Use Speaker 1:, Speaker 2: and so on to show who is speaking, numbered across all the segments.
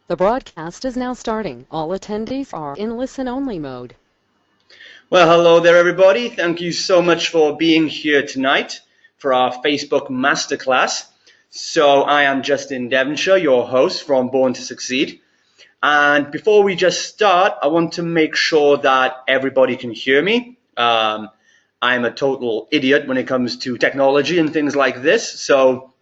Speaker 1: The broadcast is now starting. All attendees are in listen-only mode.
Speaker 2: Well, hello there, everybody. Thank you so much for being here tonight for our Facebook Masterclass. So I am Justin Devonshire, your host from Born to Succeed. And before we just start, I want to make sure that everybody can hear me. I'm a total idiot when it comes to technology and things like this. So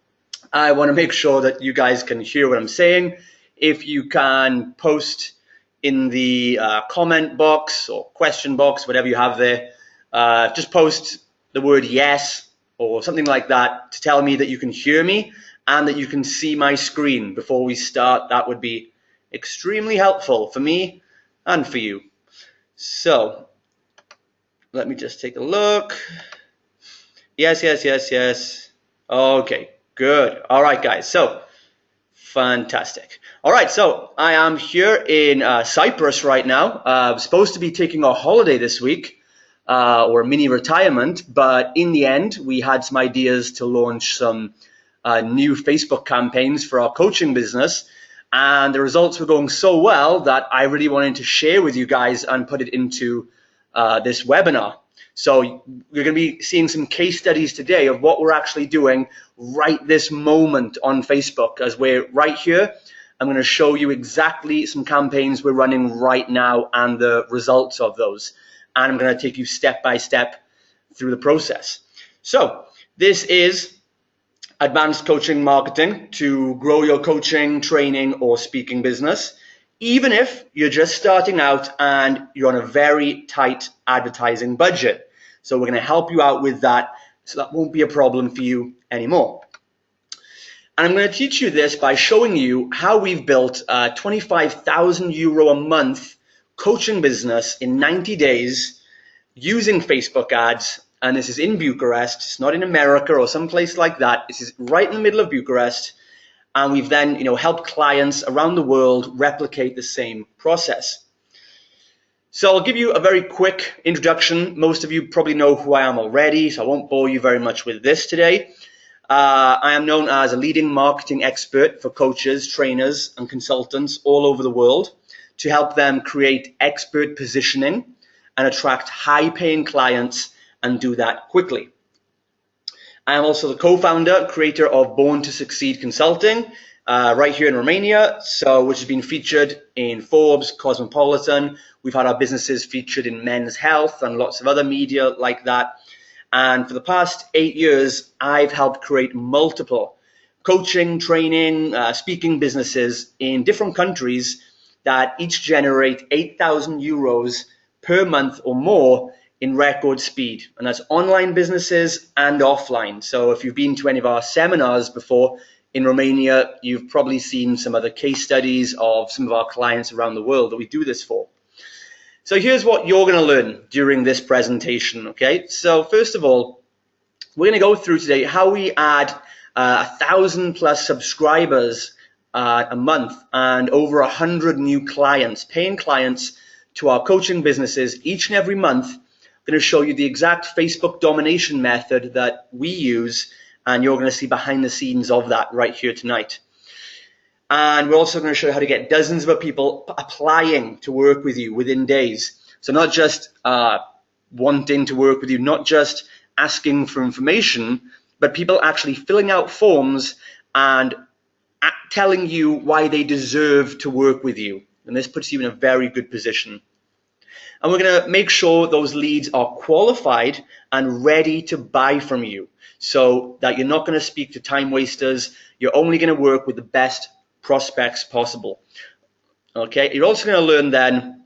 Speaker 2: I want to make sure that you guys can hear what I'm saying. If you can post in the comment box or question box, whatever you have there, just post the word yes or something like that to tell me that you can hear me and that you can see my screen before we start. That would be extremely helpful for me and for you. So let me just take a look. Yes. Okay, good. All right, guys. So fantastic. All right, so I am here in Cyprus right now. I'm supposed to be taking a holiday this week or a mini retirement, but in the end, we had some ideas to launch some new Facebook campaigns for our coaching business. And the results were going so well that I really wanted to share with you guys and put it into this webinar. So we're going to be seeing some case studies today of what we're actually doing right this moment on Facebook. As we're right here, I'm going to show you exactly some campaigns we're running right now and the results of those. And I'm going to take you step by step through the process. So this is advanced coaching marketing to grow your coaching, training, or speaking business, even if you're just starting out and you're on a very tight advertising budget. So we're going to help you out with that, so that won't be a problem for you anymore. And I'm going to teach you this by showing you how we've built a 25,000 euro a month coaching business in 90 days using Facebook ads. And this is in Bucharest. It's not in America or someplace like that. This is right in the middle of Bucharest. And we've then, helped clients around the world replicate the same process. So I'll give you a very quick introduction. Most of you probably know who I am already, so I won't bore you very much with this today. I am known as a leading marketing expert for coaches, trainers, and consultants all over the world to help them create expert positioning and attract high-paying clients and do that quickly. I am also the co-founder, creator of Born to Succeed Consulting, right here in Romania, which has been featured in Forbes, Cosmopolitan. We've had our businesses featured in Men's Health and lots of other media like that. And for the past 8 years, I've helped create multiple coaching, training, speaking businesses in different countries that each generate 8,000 euros per month or more in record speed. And that's online businesses and offline. So if you've been to any of our seminars before in Romania, you've probably seen some other case studies of some of our clients around the world that we do this for. So here's what you're going to learn during this presentation, okay? So first of all, we're going to go through today how we add 1,000 plus subscribers a month and over 100 new clients, paying clients to our coaching businesses each and every month. I'm going to show you the exact Facebook domination method that we use, and you're going to see behind the scenes of that right here tonight. And we're also going to show you how to get dozens of people applying to work with you within days. So not just wanting to work with you, not just asking for information, but people actually filling out forms and telling you why they deserve to work with you. And this puts you in a very good position. And we're going to make sure those leads are qualified and ready to buy from you, so that you're not going to speak to time wasters. You're only going to work with the best prospects possible. Okay, you're also going to learn then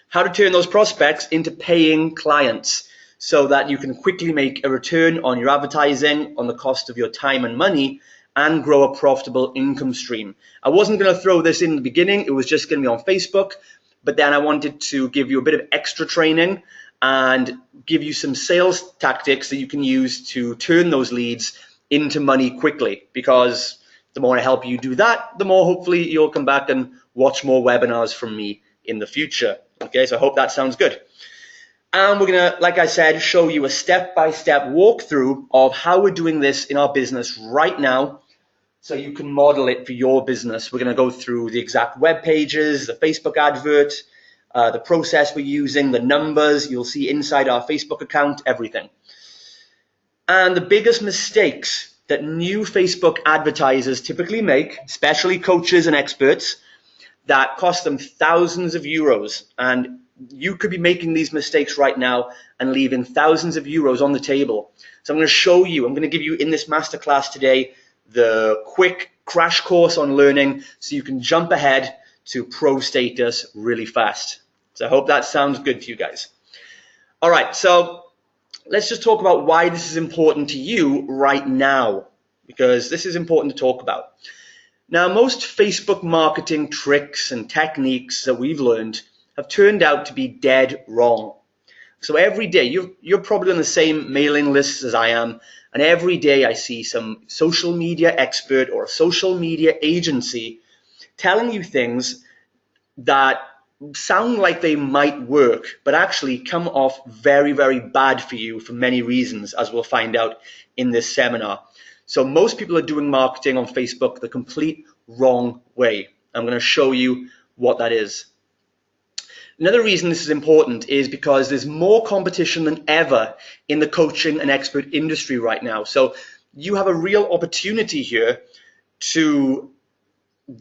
Speaker 2: how to turn those prospects into paying clients so that you can quickly make a return on your advertising, on the cost of your time and money, and grow a profitable income stream. I wasn't going to throw this in the beginning. It was just going to be on Facebook, but then I wanted to give you a bit of extra training and give you some sales tactics that you can use to turn those leads into money quickly, because the more I help you do that, the more hopefully you'll come back and watch more webinars from me in the future. Okay, so I hope that sounds good. And we're going to, like I said, show you a step-by-step walkthrough of how we're doing this in our business right now, so you can model it for your business. We're going to go through the exact web pages, the Facebook advert, the process we're using, the numbers you'll see inside our Facebook account, everything. And the biggest mistakes that new Facebook advertisers typically make, especially coaches and experts, that cost them thousands of euros. And you could be making these mistakes right now and leaving thousands of euros on the table. So I'm going to show you, I'm going to give you in this masterclass today the quick crash course on learning so you can jump ahead to pro status really fast. So I hope that sounds good to you guys. All right, so let's just talk about why this is important to you right now, because this is important to talk about. Now, most Facebook marketing tricks and techniques that we've learned have turned out to be dead wrong. So every day, you're probably on the same mailing lists as I am, and every day I see some social media expert or a social media agency telling you things that sound like they might work, but actually come off very, very bad for you for many reasons, as we'll find out in this seminar. So most people are doing marketing on Facebook the complete wrong way. I'm going to show you what that is. Another reason this is important is because there's more competition than ever in the coaching and expert industry right now. So you have a real opportunity here to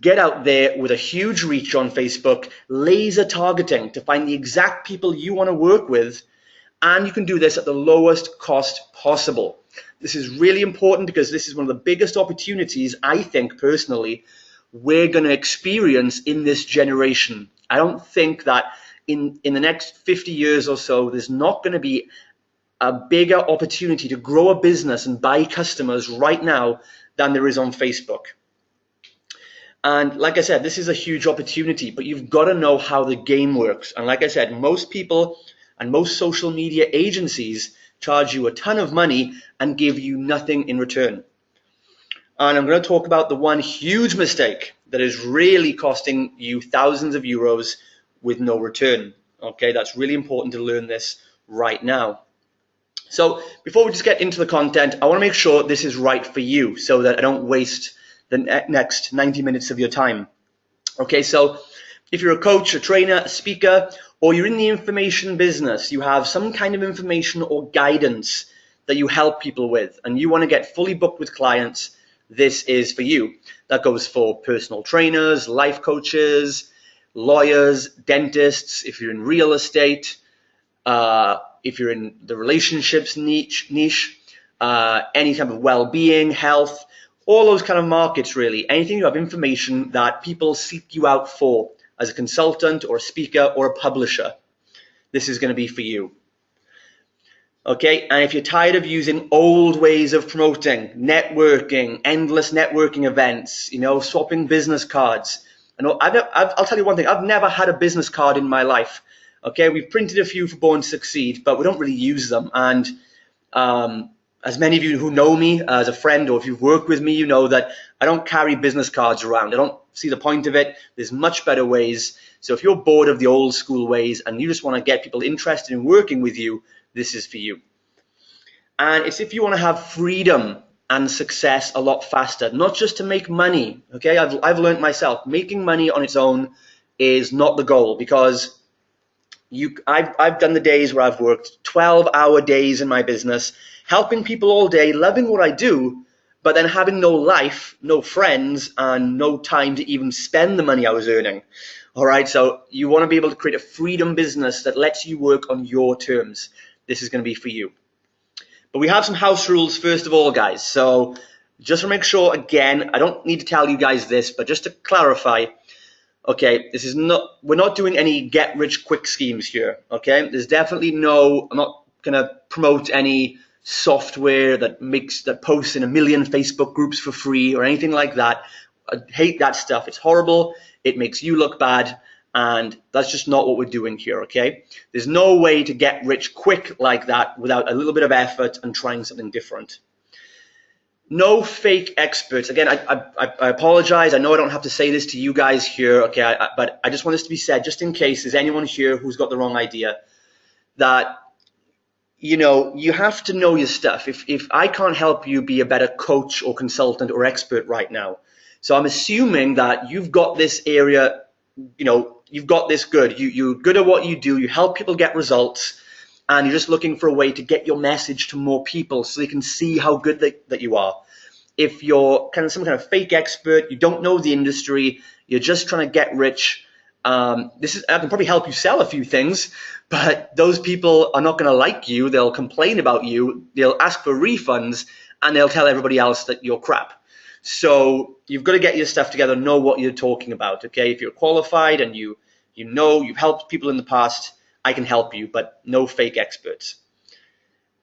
Speaker 2: get out there with a huge reach on Facebook, laser targeting to find the exact people you want to work with, and you can do this at the lowest cost possible. This is really important because this is one of the biggest opportunities, I think personally, we're going to experience in this generation. I don't think that in the next 50 years or so, there's not going to be a bigger opportunity to grow a business and buy customers right now than there is on Facebook. And like I said, this is a huge opportunity, but you've got to know how the game works. And like I said, most people and most social media agencies charge you a ton of money and give you nothing in return. And I'm going to talk about the one huge mistake that is really costing you thousands of euros with no return. Okay, that's really important to learn this right now. So before we just get into the content, I want to make sure this is right for you so that I don't waste the next 90 minutes of your time. Okay, so if you're a coach, a trainer, a speaker, or you're in the information business, you have some kind of information or guidance that you help people with, and you want to get fully booked with clients, this is for you. That goes for personal trainers, life coaches, lawyers, dentists, if you're in real estate, if you're in the relationships niche, any type of well-being, health, all those kind of markets really. Anything you have information that people seek you out for as a consultant or a speaker or a publisher, this is going to be for you. Okay, and if you're tired of using old ways of promoting, networking, endless networking events, swapping business cards, I'll tell you one thing, I've never had a business card in my life. Okay, we've printed a few for Born to Succeed, but we don't really use them. And as many of you who know me as a friend, or if you've worked with me, you know that I don't carry business cards around. I don't see the point of it. There's much better ways. So if you're bored of the old school ways and you just want to get people interested in working with you, this is for you. And it's if you want to have freedom and success a lot faster, not just to make money. Okay, I've learned myself, making money on its own is not the goal, because I've done the days where I've worked 12-hour days in my business, helping people all day, loving what I do, but then having no life, no friends, and no time to even spend the money I was earning. All right, so you want to be able to create a freedom business that lets you work on your terms. This is going to be for you. But we have some house rules first of all, guys. So just to make sure, again, I don't need to tell you guys this, but just to clarify, okay, we're not doing any get rich quick schemes here. Okay, there's definitely I'm not gonna promote any software that posts in 1 million Facebook groups for free or anything like that. I hate that stuff. It's horrible. It makes you look bad. And that's just not what we're doing here, okay? There's no way to get rich quick like that without a little bit of effort and trying something different. No fake experts. Again, I apologize. I know I don't have to say this to you guys here, okay? But I just want this to be said, just in case there's anyone here who's got the wrong idea, that you have to know your stuff. If I can't help you be a better coach or consultant or expert right now, so I'm assuming that you've got this area, you've got this good. You're good at what you do. You help people get results, and you're just looking for a way to get your message to more people so they can see how good that you are. If you're some kind of fake expert, you don't know the industry, you're just trying to get rich, I can probably help you sell a few things, but those people are not going to like you. They'll complain about you. They'll ask for refunds, and they'll tell everybody else that you're crap. So you've got to get your stuff together, know what you're talking about. Okay, if you're qualified and you've helped people in the past, I can help you, but no fake experts.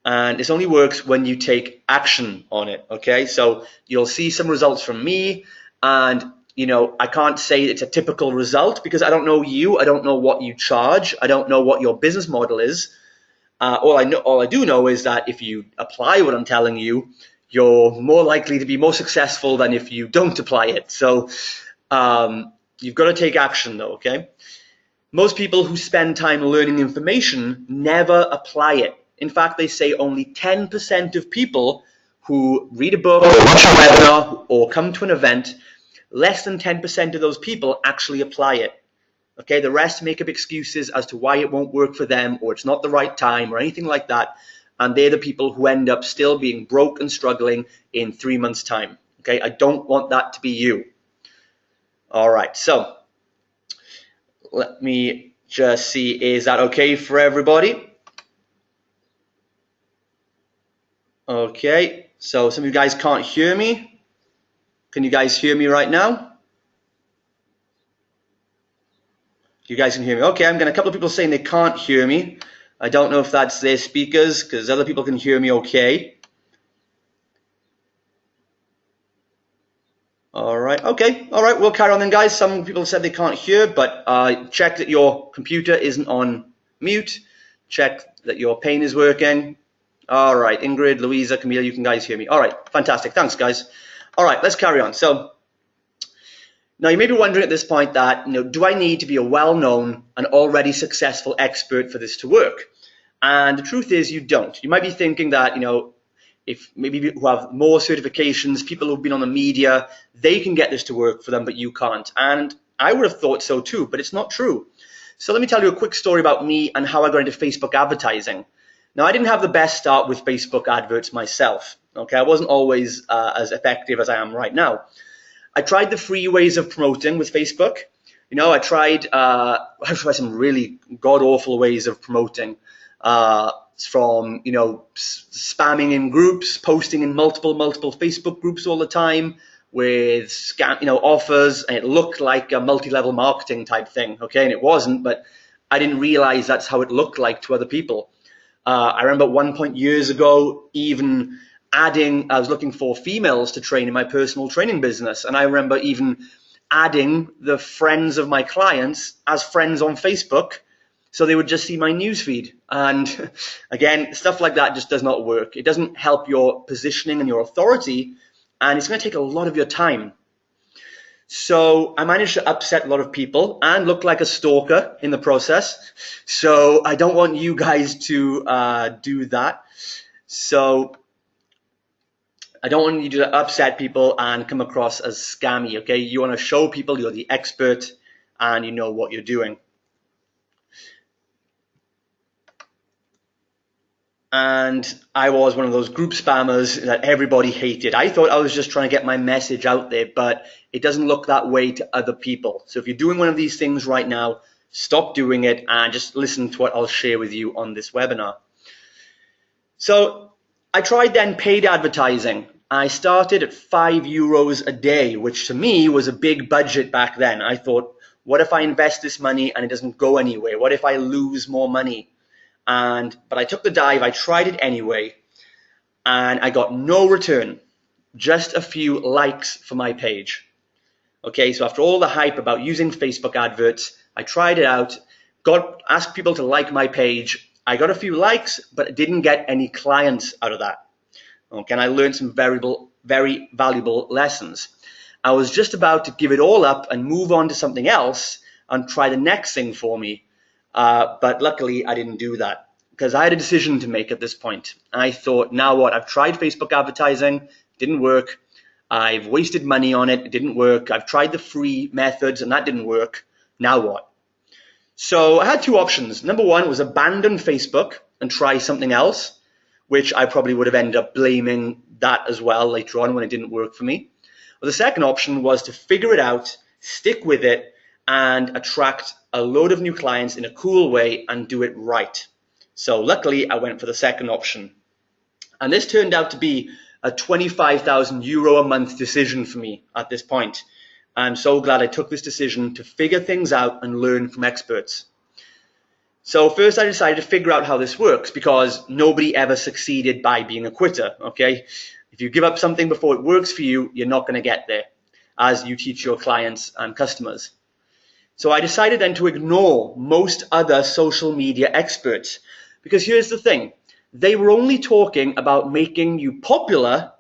Speaker 2: And this only works when you take action on it. Okay, so you'll see some results from me, and I can't say it's a typical result because I don't know you. I don't know what you charge. I don't know what your business model is. All I do know is that if you apply what I'm telling you, you're more likely to be more successful than if you don't apply it. So you've got to take action, though. Okay. Most people who spend time learning information never apply it. In fact, they say only 10% of people who read a book or watch a webinar or come to an event, less than 10% of those people actually apply it. Okay, the rest make up excuses as to why it won't work for them, or it's not the right time or anything like that. And they're the people who end up still being broke and struggling in 3 months' time. Okay, I don't want that to be you. All right, so let me just see, is that okay for everybody? Okay, so some of you guys can't hear me. Can you guys hear me right now? You guys can hear me. Okay, I'm getting a couple of people saying they can't hear me. I don't know if that's their speakers because other people can hear me okay. All right, okay. All right, we'll carry on then, guys. Some people said they can't hear, but check that your computer isn't on mute. Check that your pane is working. All right, Ingrid, Louisa, Camille, you can guys hear me. All right, fantastic. Thanks, guys. All right, let's carry on. So now you may be wondering at this point that, do I need to be a well-known and already successful expert for this to work? And the truth is you don't. You might be thinking that, if maybe people who have more certifications, people who've been on the media, they can get this to work for them, but you can't. And I would have thought so too, but it's not true. So let me tell you a quick story about me and how I got into Facebook advertising. Now, I didn't have the best start with Facebook adverts myself. Okay, I wasn't always as effective as I am right now. I tried the free ways of promoting with Facebook. I tried some really god-awful ways of promoting, from spamming in groups, posting in multiple Facebook groups all the time with offers, and it looked like a multi-level marketing type thing. Okay, and it wasn't, but I didn't realize that's how it looked like to other people. I remember at one point years ago, even I was looking for females to train in my personal training business. And I remember even adding the friends of my clients as friends on Facebook so they would just see my newsfeed. And again, stuff like that just does not work. It doesn't help your positioning and your authority, and it's going to take a lot of your time. So I managed to upset a lot of people and look like a stalker in the process. So I don't want you guys to do that. So I don't want you to upset people and come across as scammy, okay? You want to show people you're the expert and you know what you're doing. And I was one of those group spammers that everybody hated. I thought I was just trying to get my message out there, but it doesn't look that way to other people. So if you're doing one of these things right now, stop doing it and just listen to what I'll share with you on this webinar. So I tried then paid advertising. I started at €5 a day, which to me was a big budget back then. I thought, what if I invest this money and it doesn't go anywhere? What if I lose more money? But I took the dive, I tried it anyway, and I got no return, just a few likes for my page. Okay, so after all the hype about using Facebook adverts, I tried it out, asked people to like my page. I got a few likes, but didn't get any clients out of that. Okay, and I learned some very valuable lessons. I was just about to give it all up and move on to something else and try the next thing for me. But luckily, I didn't do that. because I had a decision to make at this point. I thought, now what? I've tried Facebook advertising, didn't work. I've wasted money on it, it didn't work. I've tried the free methods and that didn't work. Now what? So I had two options. Number one was abandon Facebook and try something else, which I probably would have ended up blaming that as well later on when it didn't work for me. Or the second option was to figure it out, stick with it, and attract a load of new clients in a cool way and do it right. So luckily, I went for the second option. And this turned out to be a 25,000 euro a month decision for me at this point. I'm so glad I took this decision to figure things out and learn from experts. So first I decided to figure out how this works, because nobody ever succeeded by being a quitter, okay? If you give up something before it works for you, you're not going to get there, as you teach your clients and customers. So I decided then to ignore most other social media experts, because here's the thing. They were only talking about making you popular,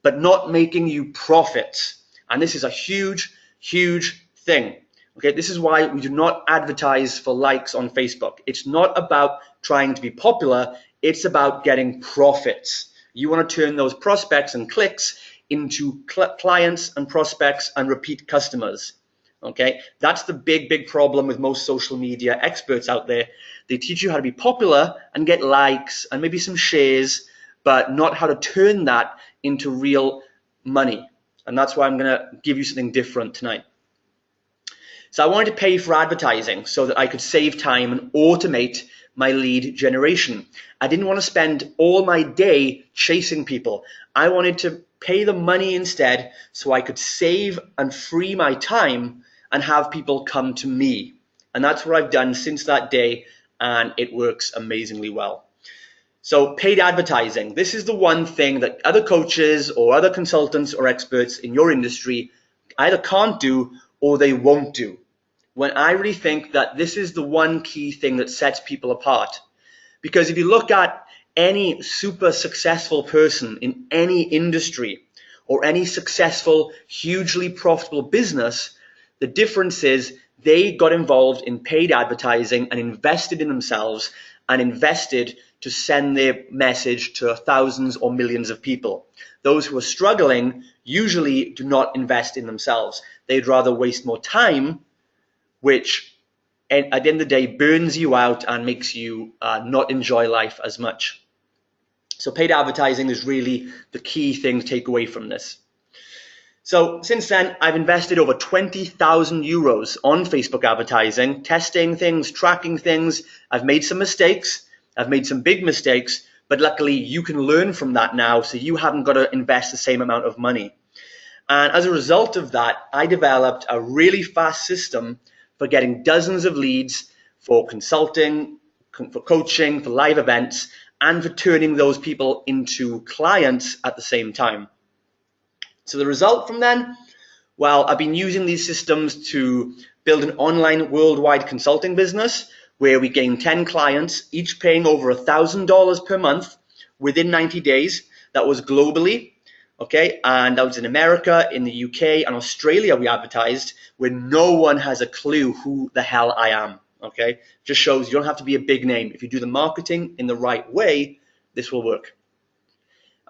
Speaker 2: but not making you profit. And this is a huge, huge thing. Okay, this is why we do not advertise for likes on Facebook. It's not about trying to be popular. It's about getting profits. You want to turn those prospects and clicks into clients and prospects and repeat customers. Okay, that's the big, big problem with most social media experts out there. They teach you how to be popular and get likes and maybe some shares, but not how to turn that into real money. And that's why I'm going to give you something different tonight. So I wanted to pay for advertising so that I could save time and automate my lead generation. I didn't want to spend all my day chasing people. I wanted to pay the money instead so I could save and free my time and have people come to me. And that's what I've done since that day, and it works amazingly well. So paid advertising. This is the one thing that other coaches or other consultants or experts in your industry either can't do or they won't do. When I really think that this is the one key thing that sets people apart. Because if you look at any super successful person in any industry or any successful, hugely profitable business, the difference is they got involved in paid advertising and invested in themselves and invested to send their message to thousands or millions of people. Those who are struggling usually do not invest in themselves. They'd rather waste more time, which at the end of the day burns you out and makes you not enjoy life as much. So paid advertising is really the key thing to take away from this. So since then, I've invested over 20,000 euros on Facebook advertising, testing things, tracking things. I've made some mistakes. I've made some big mistakes, but luckily you can learn from that now, so you haven't got to invest the same amount of money. And as a result of that, I developed a really fast system for getting dozens of leads for consulting, for coaching, for live events, and for turning those people into clients at the same time. So the result from then, well, I've been using these systems to build an online worldwide consulting business where we gain 10 clients, each paying over $1,000 per month within 90 days. That was globally, okay? And that was in America, in the UK, and Australia we advertised, where no one has a clue who the hell I am, okay? Just shows you don't have to be a big name. If you do the marketing in the right way, this will work.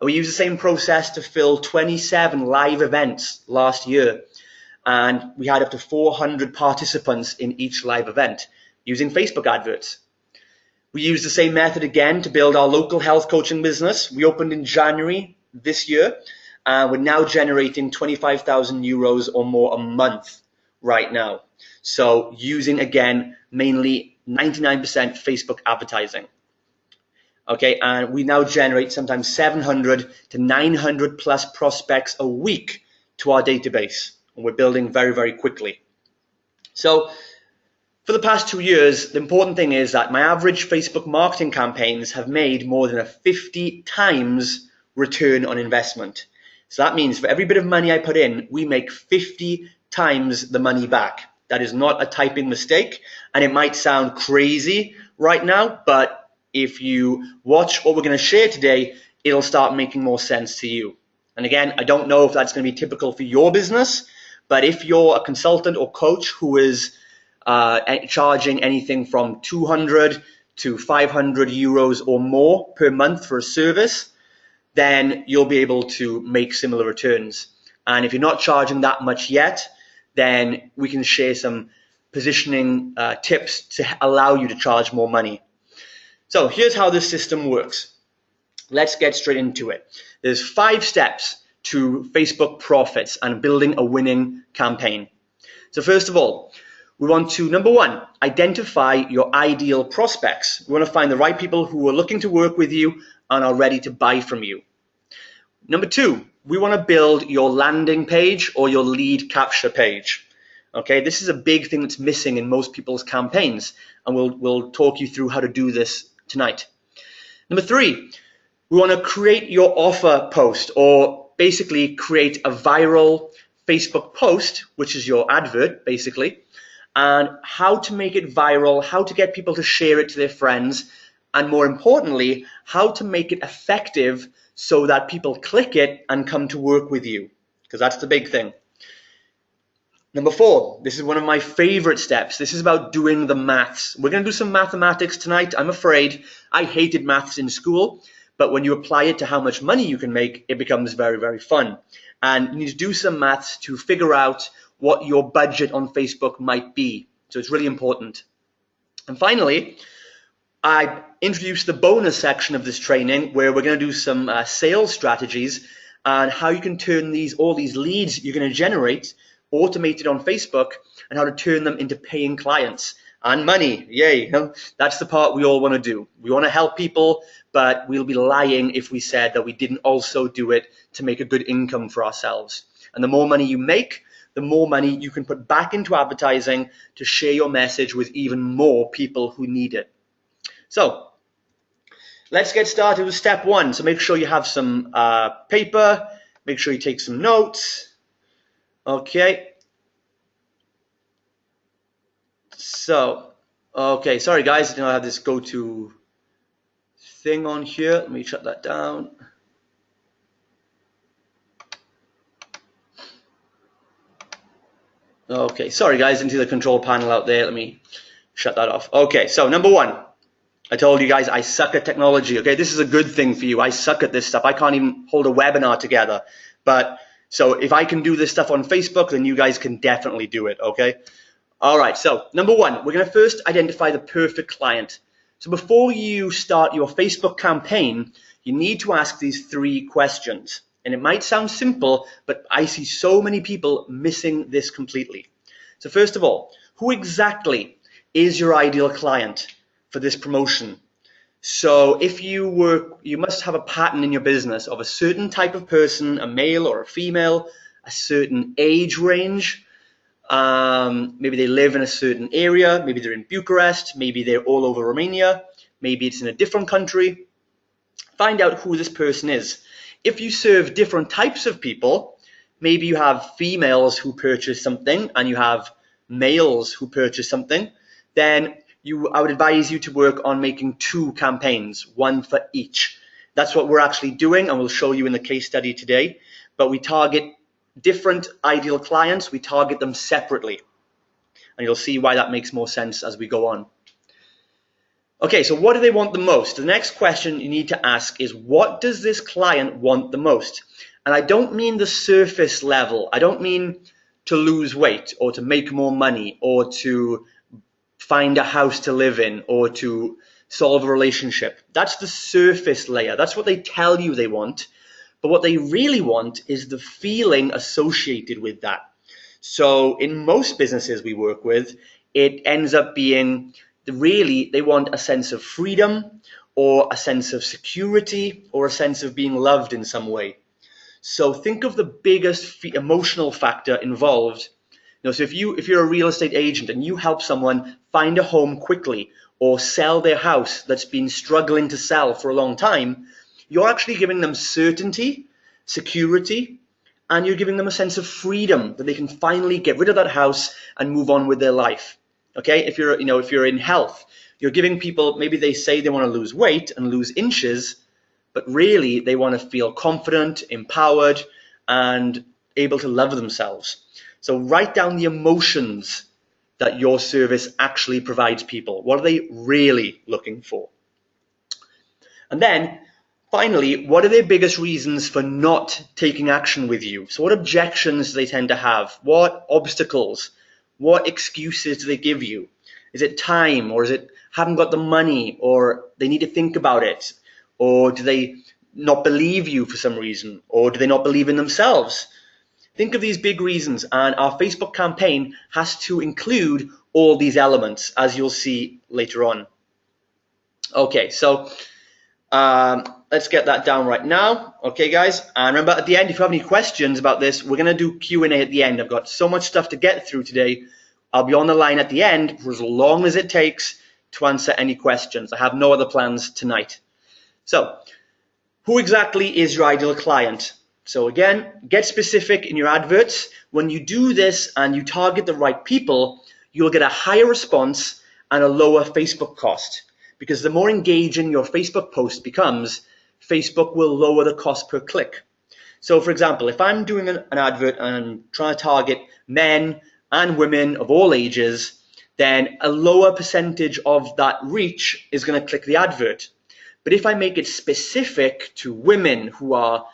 Speaker 2: We used the same process to fill 27 live events last year, and we had up to 400 participants in each live event using Facebook adverts. We used the same method again to build our local health coaching business. We opened in January this year, and we're now generating 25,000 euros or more a month right now. So using, again, mainly 99% Facebook advertising. Okay, and we now generate sometimes 700 to 900 plus prospects a week to our database. And we're building very, very quickly. So for the past 2 years, the important thing is that my average Facebook marketing campaigns have made more than a 50 times return on investment. So that means for every bit of money I put in, we make 50 times the money back. That is not a typing mistake, and it might sound crazy right now, but if you watch what we're going to share today, it'll start making more sense to you. And again, I don't know if that's going to be typical for your business, but if you're a consultant or coach who is charging anything from 200 to 500 euros or more per month for a service, then you'll be able to make similar returns. And if you're not charging that much yet, then we can share some positioning tips to allow you to charge more money. So here's how this system works. Let's get straight into it. There's 5 steps to Facebook profits and building a winning campaign. So first of all, we want to, number 1, identify your ideal prospects. We want to find the right people who are looking to work with you and are ready to buy from you. Number 2, we want to build your landing page or your lead capture page. Okay, this is a big thing that's missing in most people's campaigns, and we'll talk you through how to do this tonight. Number 3, we want to create your offer post, or basically create a viral Facebook post, which is your advert basically, and how to make it viral, how to get people to share it to their friends, and more importantly, how to make it effective so that people click it and come to work with you, because that's the big thing. Number 4, this is one of my favorite steps. This is about doing the maths. We're going to do some mathematics tonight. I'm afraid I hated maths in school, but when you apply it to how much money you can make, it becomes very, very fun. And you need to do some maths to figure out what your budget on Facebook might be. So it's really important. And finally, I introduced the bonus section of this training where we're going to do some sales strategies and how you can turn all these leads you're going to generate automated on Facebook, and how to turn them into paying clients and money. Yay. That's the part we all want to do. We want to help people, but we'll be lying if we said that we didn't also do it to make a good income for ourselves. And the more money you make, the more money you can put back into advertising to share your message with even more people who need it. So let's get started with step 1. So make sure you have some paper, make sure you take some notes. Okay. So, okay, sorry guys, I didn't have this go-to thing on here. Let me shut that down. Okay, sorry guys, into the control panel out there. Let me shut that off. Okay, so number 1, I told you guys I suck at technology. Okay, this is a good thing for you. I suck at this stuff. I can't even hold a webinar together. But so if I can do this stuff on Facebook, then you guys can definitely do it. Okay. All right. So number 1, we're going to first identify the perfect client. So before you start your Facebook campaign, you need to ask these 3 questions. And it might sound simple, but I see so many people missing this completely. So first of all, who exactly is your ideal client for this promotion? So if you must have a pattern in your business of a certain type of person, a male or a female, a certain age range. Maybe they live in a certain area. Maybe they're in Bucharest. Maybe they're all over Romania. Maybe it's in a different country. Find out who this person is. If you serve different types of people, maybe you have females who purchase something and you have males who purchase something, then I would advise you to work on making 2 campaigns, 1 for each. That's what we're actually doing, and we'll show you in the case study today. But we target different ideal clients. We target them separately. And you'll see why that makes more sense as we go on. Okay, so what do they want the most? The next question you need to ask is, what does this client want the most? And I don't mean the surface level. I don't mean to lose weight or to make more money or to find a house to live in or to solve a relationship. That's the surface layer. That's what they tell you they want. But what they really want is the feeling associated with that. So in most businesses we work with, it ends up being really they want a sense of freedom or a sense of security or a sense of being loved in some way. So think of the biggest emotional factor involved. So if you're a real estate agent and you help someone find a home quickly or sell their house that's been struggling to sell for a long time, you're actually giving them certainty, security, and you're giving them a sense of freedom that they can finally get rid of that house and move on with their life. Okay, if you're in health, you're giving people, maybe they say they want to lose weight and lose inches, but really they want to feel confident, empowered, and able to love themselves. So write down the emotions that your service actually provides people? What are they really looking for? And then finally, what are their biggest reasons for not taking action with you? So what objections do they tend to have? What obstacles? What excuses do they give you? Is it time, or is it haven't got the money, or they need to think about it? Or do they not believe you for some reason? Or do they not believe in themselves? Think of these big reasons, and our Facebook campaign has to include all these elements, as you'll see later on. Okay, so let's get that down right now. Okay, guys, and remember at the end, if you have any questions about this, we're going to do Q&A at the end. I've got so much stuff to get through today. I'll be on the line at the end for as long as it takes to answer any questions. I have no other plans tonight. So, who exactly is your ideal client? So again, get specific in your adverts. When you do this and you target the right people, you'll get a higher response and a lower Facebook cost. Because the more engaging your Facebook post becomes, Facebook will lower the cost per click. So for example, if I'm doing an advert and I'm trying to target men and women of all ages, then a lower percentage of that reach is going to click the advert. But if I make it specific to women who are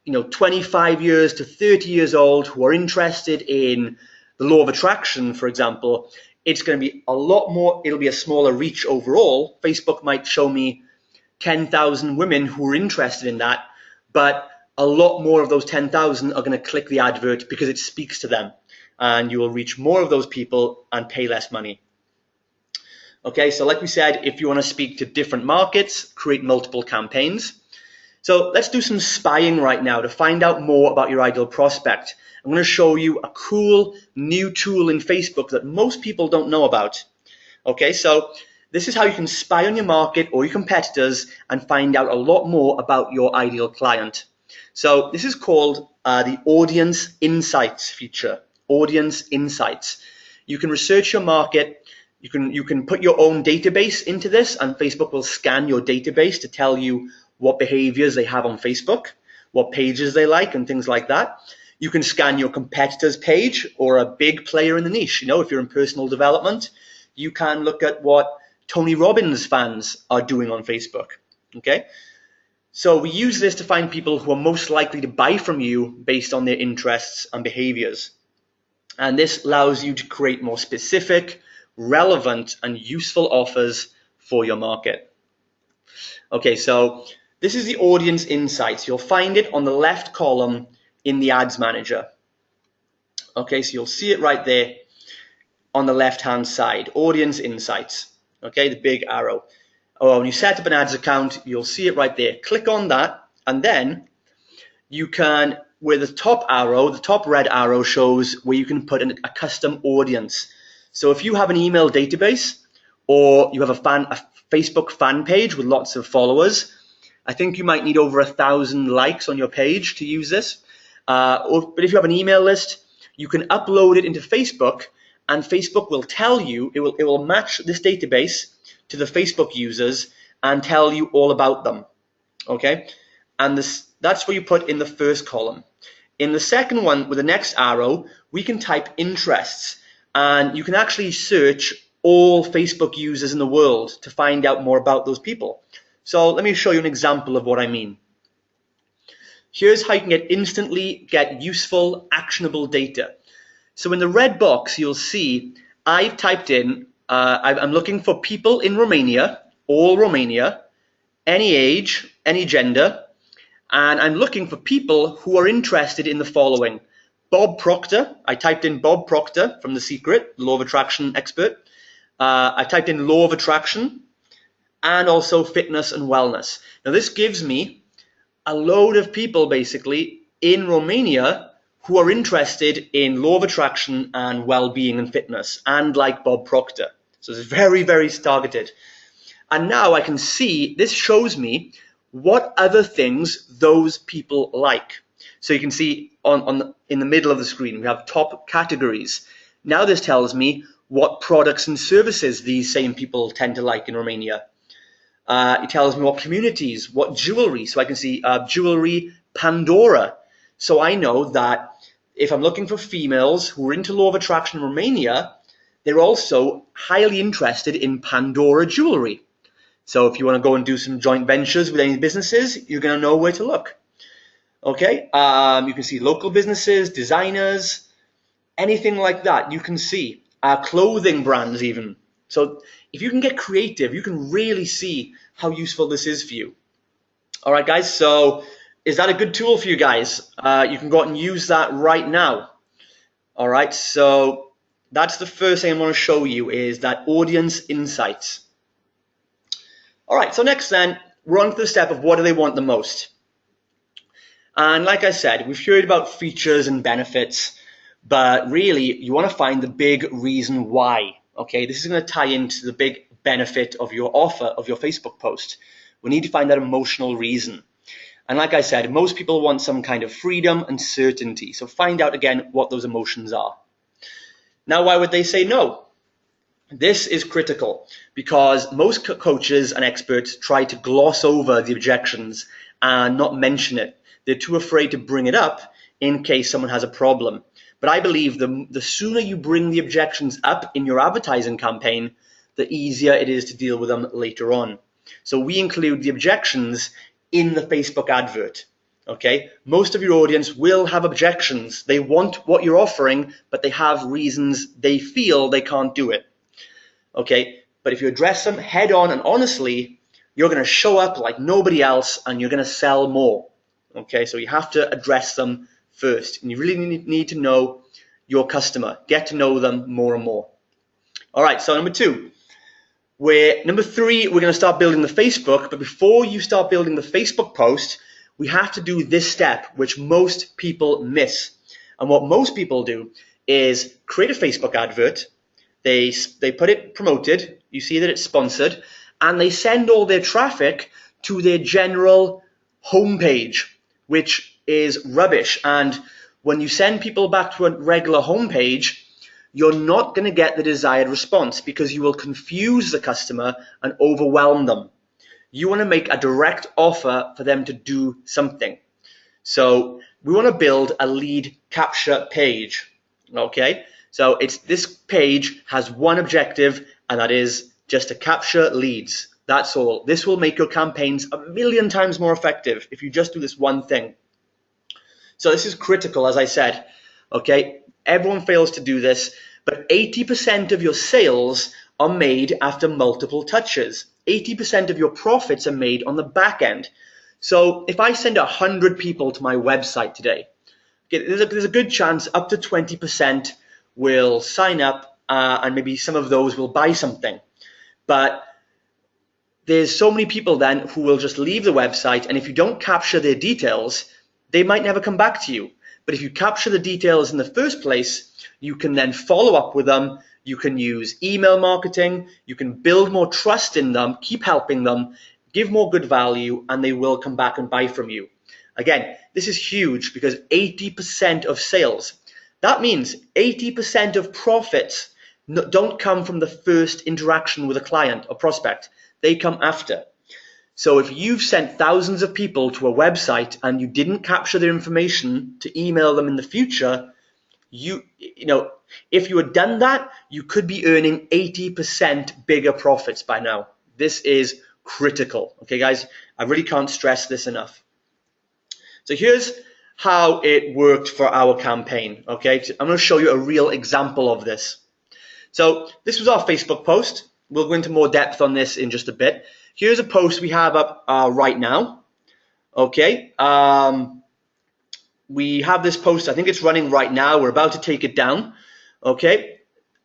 Speaker 2: 25 years to 30 years old, who are interested in the law of attraction, for example, it's going to be a lot more, it'll be a smaller reach overall. Facebook might show me 10,000 women who are interested in that, but a lot more of those 10,000 are going to click the advert because it speaks to them, and you will reach more of those people and pay less money. Okay, so like we said, if you want to speak to different markets, create multiple campaigns. So let's do some spying right now to find out more about your ideal prospect. I'm going to show you a cool new tool in Facebook that most people don't know about. Okay, so this is how you can spy on your market or your competitors and find out a lot more about your ideal client. So this is called the Audience Insights feature. Audience Insights. You can research your market. You can put your own database into this, and Facebook will scan your database to tell you what behaviors they have on Facebook, what pages they like, and things like that. You can scan your competitor's page or a big player in the niche. If you're in personal development, you can look at what Tony Robbins fans are doing on Facebook. Okay? So we use this to find people who are most likely to buy from you based on their interests and behaviors. And this allows you to create more specific, relevant, and useful offers for your market. Okay, so this is the Audience Insights. You'll find it on the left column in the Ads Manager. Okay, so you'll see it right there on the left-hand side, Audience Insights. Okay, the big arrow. When you set up an ads account, you'll see it right there. Click on that, and then you can, where the top arrow, the top red arrow shows where you can put in a custom audience. So if you have an email database, or you have a Facebook fan page with lots of followers, I think you might need over 1,000 likes on your page to use this. But if you have an email list, you can upload it into Facebook, and Facebook will tell you, it will match this database to the Facebook users and tell you all about them. Okay? And that's what you put in the first column. In the second one, with the next arrow, we can type interests, and you can actually search all Facebook users in the world to find out more about those people. So let me show you an example of what I mean. Here's how you can instantly get useful, actionable data. So in the red box, you'll see I've typed in, I'm looking for people in Romania, all Romania, any age, any gender, and I'm looking for people who are interested in the following. Bob Proctor, I typed in Bob Proctor from The Secret, Law of Attraction expert. I typed in Law of Attraction, and also fitness and wellness. Now this gives me a load of people basically in Romania who are interested in law of attraction and well-being and fitness, and like Bob Proctor. So it's very, very targeted. And now I can see, this shows me what other things those people like. So you can see in the middle of the screen, we have top categories. Now this tells me what products and services these same people tend to like in Romania. It tells me what communities, what jewelry. So I can see jewelry Pandora. So I know that if I'm looking for females who are into law of attraction in Romania, they're also highly interested in Pandora jewelry. So if you want to go and do some joint ventures with any businesses, you're going to know where to look. Okay, you can see local businesses, designers, anything like that. You can see clothing brands even. So if you can get creative, you can really see how useful this is for you. All right, guys, so is that a good tool for you guys? You can go out and use that right now. All right, so that's the first thing I want to show you is that audience insights. All right, so next then, we're on to the step of what do they want the most. And like I said, we've heard about features and benefits, but really you want to find the big reason why. Okay, this is going to tie into the big benefit of your offer, of your Facebook post. We need to find that emotional reason. And like I said, most people want some kind of freedom and certainty. So find out again what those emotions are. Now, why would they say no? This is critical because most coaches and experts try to gloss over the objections and not mention it. They're too afraid to bring it up in case someone has a problem. But I believe the sooner you bring the objections up in your advertising campaign, the easier it is to deal with them later on. So we include the objections in the Facebook advert. Okay, most of your audience will have objections. They want what you're offering, but they have reasons they feel they can't do it. Okay, but if you address them head on and honestly, you're going to show up like nobody else and you're going to sell more. Okay, so you have to address them first, and you really need to know your customer, get to know them more and more. All right, so number three, we're going to start building the Facebook, but before you start building the Facebook post, we have to do this step, which most people miss. And what most people do is create a Facebook advert, they put it promoted, you see that it's sponsored, and they send all their traffic to their general homepage, which is rubbish. And when you send people back to a regular homepage, you're not going to get the desired response because you will confuse the customer and overwhelm them. You want to make a direct offer for them to do something. So we want to build a lead capture page. Okay, so this page has one objective, and that is just to capture leads. That's all. This will make your campaigns 1,000,000 times more effective if you just do this one thing. So this is critical, as I said. Okay, everyone fails to do this, but 80% of your sales are made after multiple touches. 80% of your profits are made on the back end. So if I send 100 people to my website today, okay, there's a good chance up to 20% will sign up, and maybe some of those will buy something. But there's so many people then who will just leave the website, and if you don't capture their details, they might never come back to you. But if you capture the details in the first place, you can then follow up with them. You can use email marketing. You can build more trust in them, keep helping them, give more good value, and they will come back and buy from you. Again, this is huge because 80% of sales, that means 80% of profits don't come from the first interaction with a client or prospect. They come after. So if you've sent thousands of people to a website and you didn't capture their information to email them in the future, if you had done that, you could be earning 80% bigger profits by now. This is critical. Okay, guys, I really can't stress this enough. So here's how it worked for our campaign. Okay, I'm going to show you a real example of this. So this was our Facebook post. We'll go into more depth on this in just a bit. Here's a post we have up right now. Okay, we have this post. I think it's running right now. We're about to take it down. Okay,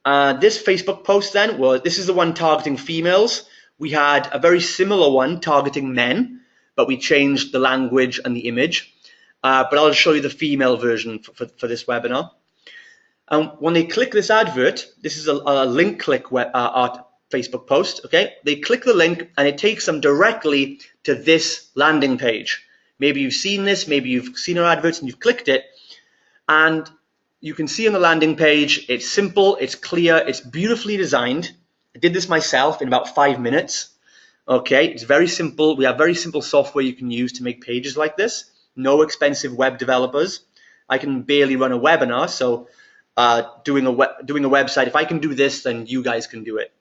Speaker 2: this Facebook post then this is the one targeting females. We had a very similar one targeting men, but we changed the language and the image. But I'll show you the female version for this webinar. And when they click this advert, this is a link click Facebook post. Okay, they click the link and it takes them directly to this landing page. Maybe you've seen this, maybe you've seen our adverts and you've clicked it, and you can see on the landing page, it's simple, it's clear, it's beautifully designed. I did this myself in about 5 minutes. Okay, it's very simple. We have very simple software you can use to make pages like this. No expensive web developers. I can barely run a webinar, so doing a website. If I can do this, then you guys can do it.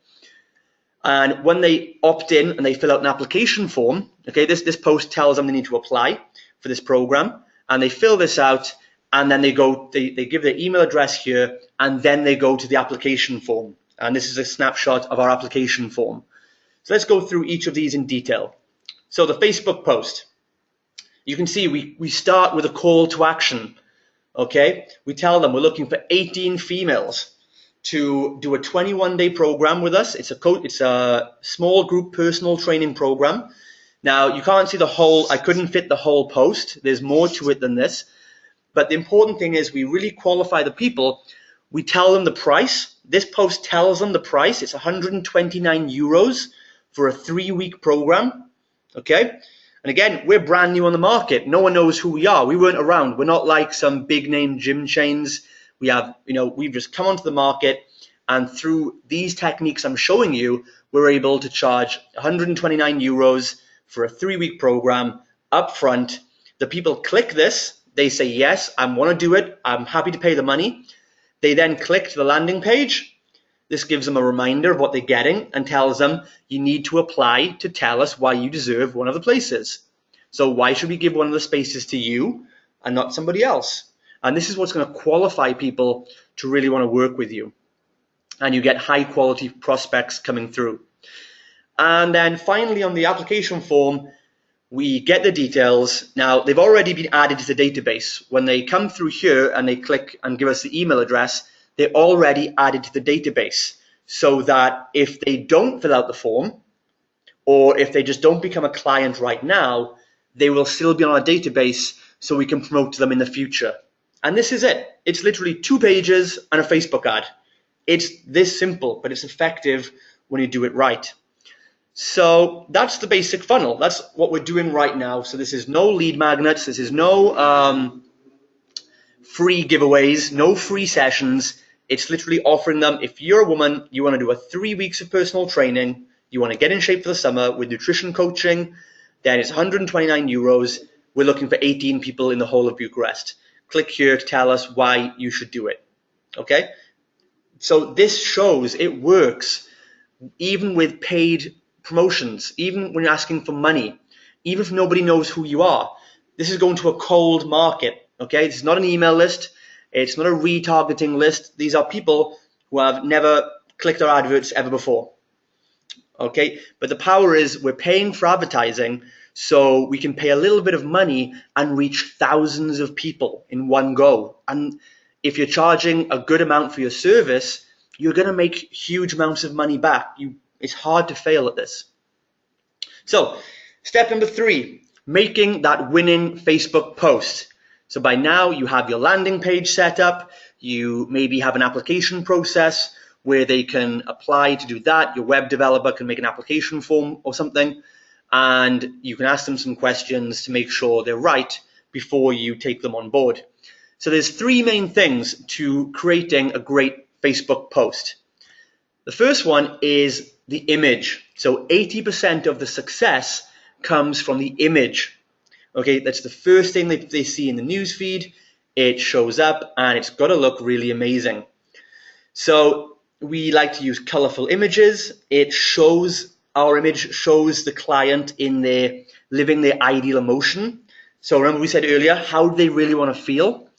Speaker 2: And when they opt in and they fill out an application form, okay, this post tells them they need to apply for this program, and they fill this out, and then they give their email address here, and then they go to the application form. And this is a snapshot of our application form. So let's go through each of these in detail. So the Facebook post, you can see we start with a call to action. Okay, we tell them we're looking for 18 females to do a 21-day program with us. It's a small group personal training program. Now, you can't see the whole, I couldn't fit the whole post. There's more to it than this. But the important thing is we really qualify the people. We tell them the price. This post tells them the price. It's 129 euros for a 3-week program. Okay? And again, we're brand new on the market. No one knows who we are. We weren't around. We're not like some big name gym chains. We've just come onto the market, and through these techniques I'm showing you, we're able to charge 129 euros for a 3-week program up front. The people click this, they say, yes, I want to do it, I'm happy to pay the money. They then click to the landing page. This gives them a reminder of what they're getting and tells them you need to apply to tell us why you deserve one of the places. So why should we give one of the spaces to you and not somebody else? And this is what's going to qualify people to really want to work with you. And you get high quality prospects coming through. And then finally on the application form, we get the details. Now, they've already been added to the database. When they come through here and they click and give us the email address, they're already added to the database, so that if they don't fill out the form, or if they just don't become a client right now, they will still be on our database so we can promote to them in the future. And this is it. It's literally 2 pages and a Facebook ad. It's this simple, but it's effective when you do it right. So that's the basic funnel. That's what we're doing right now. So this is no lead magnets. This is no free giveaways, no free sessions. It's literally offering them, if you're a woman, you want to do a 3 weeks of personal training, you want to get in shape for the summer with nutrition coaching, then it's 129 euros. We're looking for 18 people in the whole of Bucharest. Click here to tell us why you should do it. Okay? So this shows it works even with paid promotions, even when you're asking for money, even if nobody knows who you are. This is going to a cold market. Okay? This is not an email list. It's not a retargeting list. These are people who have never clicked our adverts ever before. Okay? But the power is we're paying for advertising, so we can pay a little bit of money and reach thousands of people in one go. And if you're charging a good amount for your service, you're going to make huge amounts of money back. It's hard to fail at this. So, step number 3, making that winning Facebook post. So by now you have your landing page set up. You maybe have an application process where they can apply to do that. Your web developer can make an application form or something, and you can ask them some questions to make sure they're right before you take them on board. So there's 3 main things to creating a great Facebook post. The first one is the image. So 80% of the success comes from the image. Okay, that's the first thing they see in the news feed. It shows up and it's got to look really amazing. So we like to use colorful images. Our image shows the client in their living their ideal emotion. So remember we said earlier, how do they really want to feel?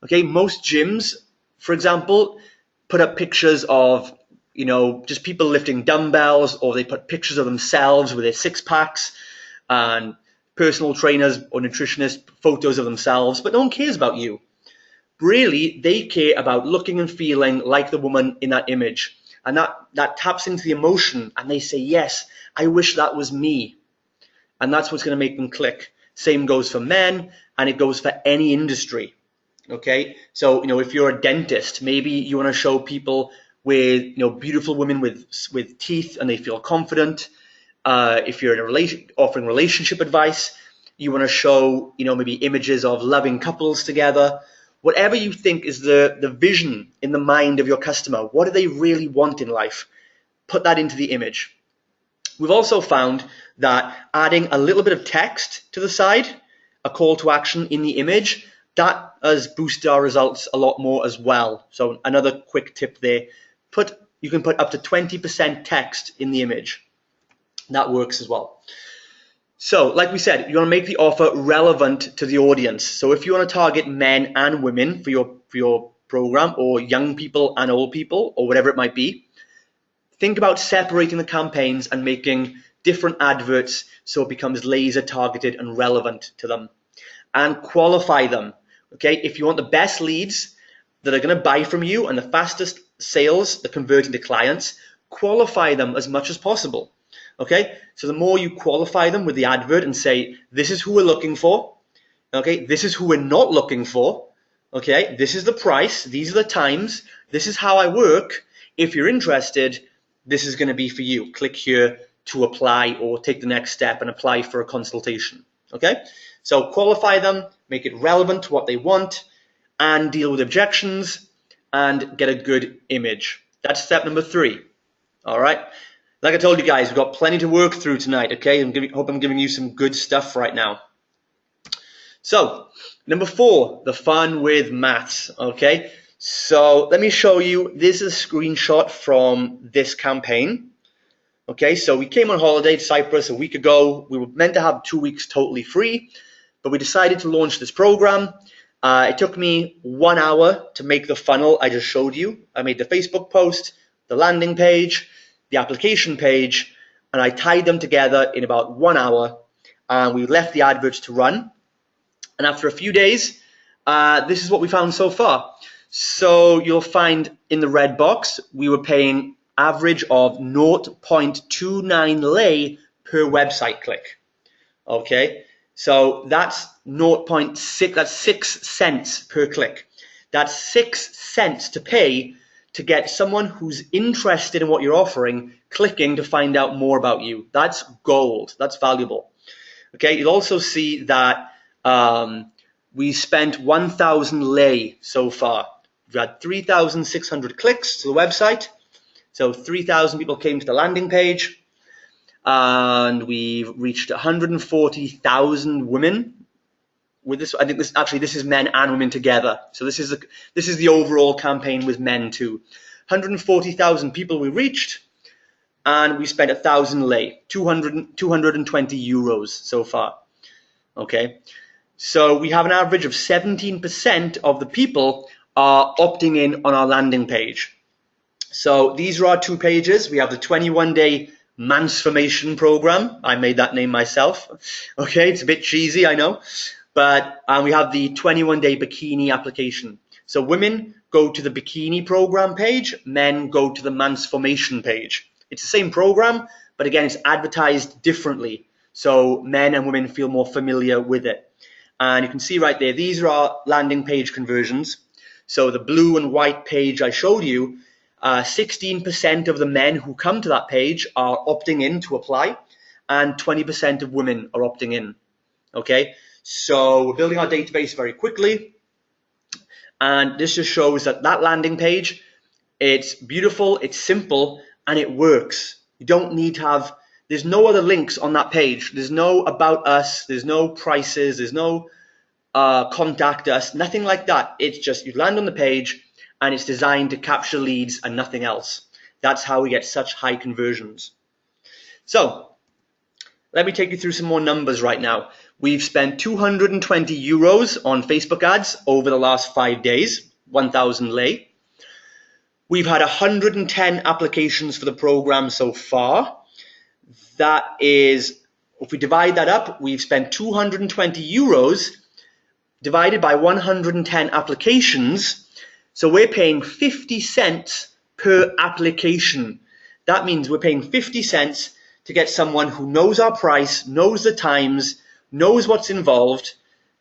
Speaker 2: Okay, most gyms, for example, put up pictures of, just people lifting dumbbells, or they put pictures of themselves with their 6-packs, and personal trainers or nutritionists, photos of themselves, but no one cares about you. Really, they care about looking and feeling like the woman in that image. And that taps into the emotion, and they say, yes, I wish that was me. And that's what's going to make them click. Same goes for men, and it goes for any industry. Okay, so if you're a dentist, maybe you want to show people with beautiful women with teeth and they feel confident. If you're in offering relationship advice, you want to show maybe images of loving couples together. Whatever you think is the vision in the mind of your customer, what do they really want in life? Put that into the image. We've also found that adding a little bit of text to the side, a call to action in the image, that has boosted our results a lot more as well. So another quick tip there, you can put up to 20% text in the image. That works as well. So like we said, you want to make the offer relevant to the audience. So if you want to target men and women for your program, or young people and old people, or whatever it might be, think about separating the campaigns and making different adverts so it becomes laser targeted and relevant to them. And qualify them. Okay, if you want the best leads that are going to buy from you and the fastest sales that convert into clients, qualify them as much as possible. Okay, so the more you qualify them with the advert and say, this is who we're looking for, okay, this is who we're not looking for, okay, this is the price, these are the times, this is how I work. If you're interested, this is going to be for you. Click here to apply or take the next step and apply for a consultation. Okay, so qualify them, make it relevant to what they want, and deal with objections and get a good image. That's step number 3. All right. Like I told you guys, we've got plenty to work through tonight, okay? Hope I'm giving you some good stuff right now. So, number 4, the fun with maths, okay? So, let me show you, this is a screenshot from this campaign. Okay, so we came on holiday to Cyprus a week ago. We were meant to have 2 weeks totally free, but we decided to launch this program. It took me 1 hour to make the funnel I just showed you. I made the Facebook post, the landing page, the application page, and I tied them together in about 1 hour, and we left the adverts to run. And after a few days, this is what we found so far. So you'll find in the red box, we were paying average of 0.29 lei per website click. Okay, so that's 0.6, that's 6 cents per click. That's 6 cents to pay to get someone who's interested in what you're offering clicking to find out more about you. That's gold. That's valuable. Okay, you'll also see that we spent 1,000 lei so far. We've had 3,600 clicks to the website. So 3,000 people came to the landing page, and we've reached 140,000 women with this. I think this is men and women together. So this is the overall campaign with men too. 140,000 people we reached, and we spent 1,000 lei, 220 euros so far. Okay, so we have an average of 17% of the people are opting in on our landing page. So these are our 2 pages. We have the 21-day Mansformation program. I made that name myself. Okay, it's a bit cheesy, I know. But we have the 21-day bikini application. So women go to the bikini program page, men go to the Mansformation page. It's the same program, but again, it's advertised differently. So men and women feel more familiar with it. And you can see right there, these are our landing page conversions. So the blue and white page I showed you, 16% of the men who come to that page are opting in to apply, and 20% of women are opting in. Okay, so we're building our database very quickly, and this just shows that landing page, it's beautiful, it's simple, and it works. You don't need to have, there's no other links on that page. There's no about us, there's no prices, there's no contact us, nothing like that. It's just you land on the page, and it's designed to capture leads and nothing else. That's how we get such high conversions. So let me take you through some more numbers right now. We've spent 220 euros on Facebook ads over the last 5 days, 1,000 lei. We've had 110 applications for the program so far. That is, if we divide that up, we've spent 220 euros divided by 110 applications. So we're paying 50 cents per application. That means we're paying 50 cents to get someone who knows our price, knows the times, knows what's involved,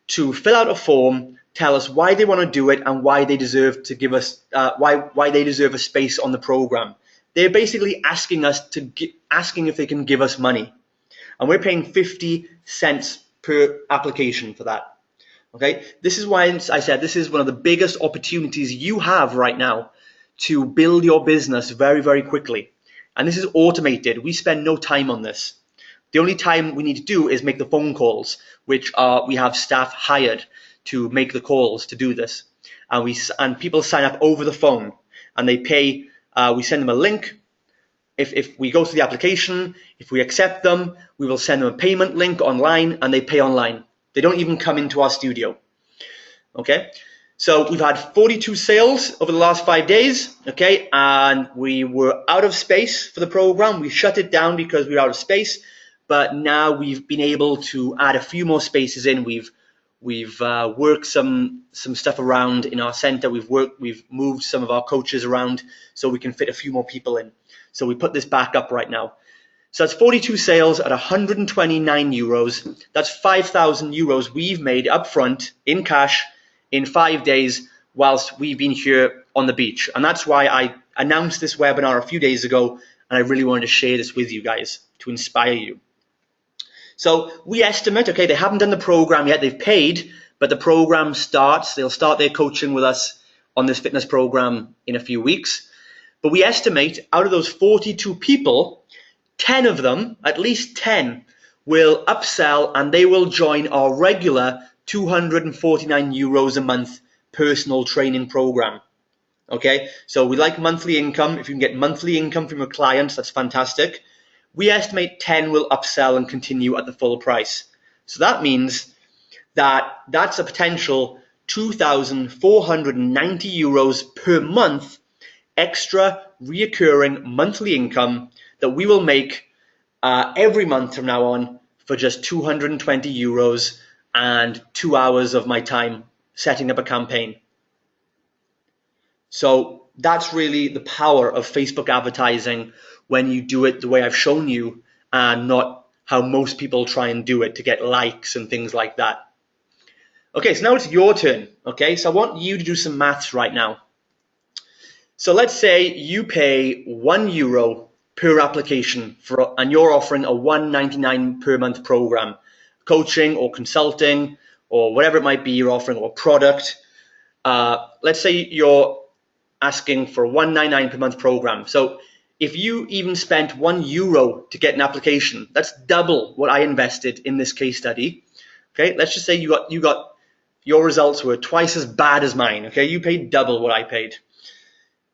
Speaker 2: to fill out a form, tell us why they want to do it and why they deserve to give us why they deserve a space on the program. They're basically asking us asking if they can give us money, and we're paying 50 cents per application for that. Okay, this is why I said this is one of the biggest opportunities you have right now to build your business very, very quickly. And this is automated. We spend no time on this. The only time we need to do is make the phone calls, which we have staff hired to make the calls to do this. And people sign up over the phone, and they pay. We send them a link. If we go to the application, if we accept them, we will send them a payment link online, and they pay online. They don't even come into our studio. Okay, so we've had 42 sales over the last 5 days. Okay, and we were out of space for the program. We shut it down because we were out of space, but now we've been able to add a few more spaces in. We've worked some stuff around in our center. We've moved some of our coaches around so we can fit a few more people in. So we put this back up right now. So that's 42 sales at 129 euros. That's 5,000 euros we've made up front in cash in 5 days whilst we've been here on the beach. And that's why I announced this webinar a few days ago, and I really wanted to share this with you guys to inspire you. So we estimate, okay, they haven't done the program yet, they've paid, but the program starts. They'll start their coaching with us on this fitness program in a few weeks. But we estimate out of those 42 people, 10 of them, at least 10, will upsell and they will join our regular 249 euros a month personal training program. Okay, so we like monthly income. If you can get monthly income from your clients, that's fantastic. We estimate 10 will upsell and continue at the full price. So that means that that's a potential 2,490 euros per month extra reoccurring monthly income that we will make every month from now on for just 220 euros and 2 hours of my time setting up a campaign. So that's really the power of Facebook advertising when you do it the way I've shown you, and not how most people try and do it to get likes and things like that. Okay, so now it's your turn. Okay, so I want you to do some maths right now. So let's say you pay €1 per application and you're offering a $1.99 per month program, coaching or consulting or whatever it might be you're offering, or product. Let's say you're asking for a $1.99 per month program. So if you even spent €1 to get an application, that's double what I invested in this case study. Okay, let's just say your results were twice as bad as mine. Okay, you paid double what I paid.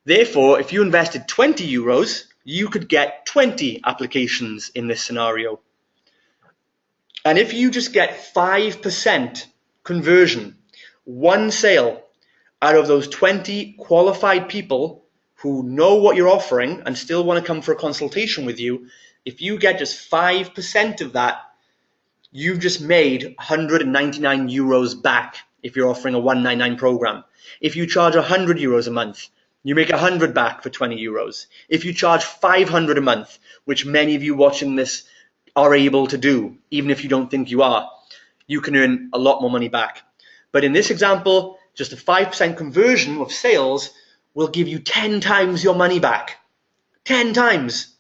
Speaker 2: Therefore, if you invested €20, you could get 20 applications in this scenario. And if you just get 5% conversion, one sale out of those 20 qualified people who know what you're offering and still want to come for a consultation with you, if you get just 5% of that, you've just made 199 euros back if you're offering a 199 program. If you charge 100 euros a month, you make 100 back for 20 euros. If you charge 500 a month, which many of you watching this are able to do, even if you don't think you are, you can earn a lot more money back. But in this example, just a 5% conversion of sales will give you 10 times your money back. 10 times.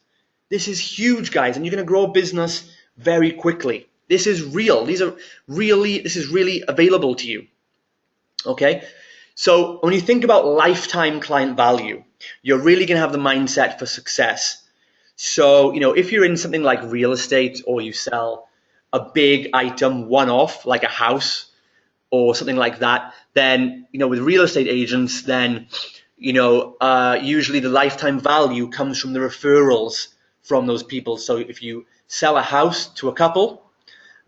Speaker 2: This is huge, guys, and you're going to grow a business very quickly. This is real. This is really available to you. Okay? So when you think about lifetime client value, you're really going to have the mindset for success. So, if you're in something like real estate, or you sell a big item one-off, like a house or something like that, then, with real estate agents, then, usually the lifetime value comes from the referrals from those people. So if you sell a house to a couple,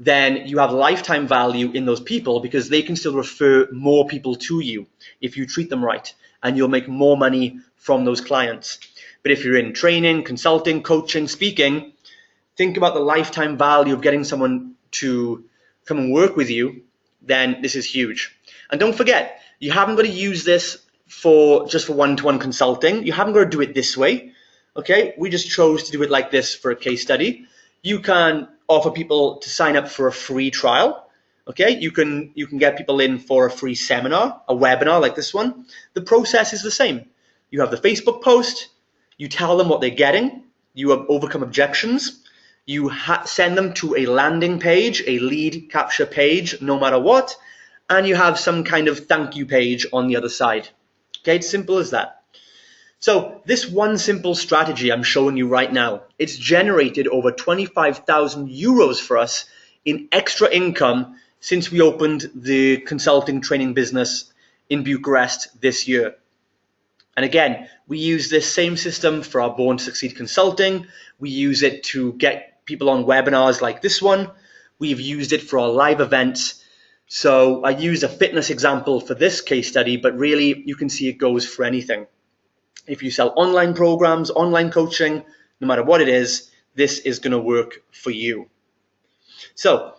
Speaker 2: then you have lifetime value in those people because they can still refer more people to you if you treat them right, and you'll make more money from those clients. But if you're in training, consulting, coaching, speaking, think about the lifetime value of getting someone to come and work with you, then this is huge. And don't forget, you haven't got to use this just for one-to-one consulting. You haven't got to do it this way. Okay, we just chose to do it like this for a case study. You can offer people to sign up for a free trial. Okay, you can get people in for a free seminar, a webinar like this one. The process is the same. You have the Facebook post, you tell them what they're getting, you overcome objections, you send them to a landing page, a lead capture page, no matter what, and you have some kind of thank you page on the other side. Okay, it's simple as that. So this one simple strategy I'm showing you right now, it's generated over 25,000 euros for us in extra income since we opened the consulting training business in Bucharest this year. And again, we use this same system for our Born to Succeed consulting. We use it to get people on webinars like this one. We've used it for our live events. So I used a fitness example for this case study, but really you can see it goes for anything. If you sell online programs, online coaching, no matter what it is, this is going to work for you. So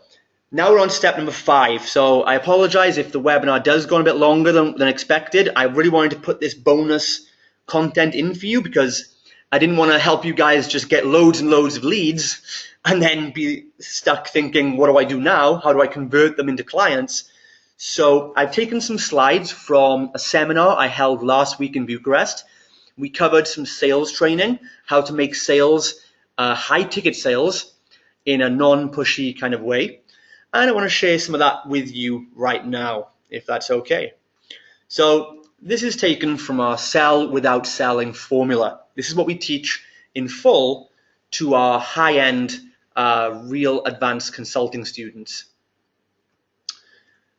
Speaker 2: now we're on step number 5. So I apologize if the webinar does go on a bit longer than expected. I really wanted to put this bonus content in for you because I didn't want to help you guys just get loads and loads of leads and then be stuck thinking, what do I do now? How do I convert them into clients? So I've taken some slides from a seminar I held last week in Bucharest. We covered some sales training, how to make sales, high ticket sales in a non-pushy kind of way. And I want to share some of that with you right now, if that's okay. So this is taken from our Sell Without Selling formula. This is what we teach in full to our high-end, real advanced consulting students.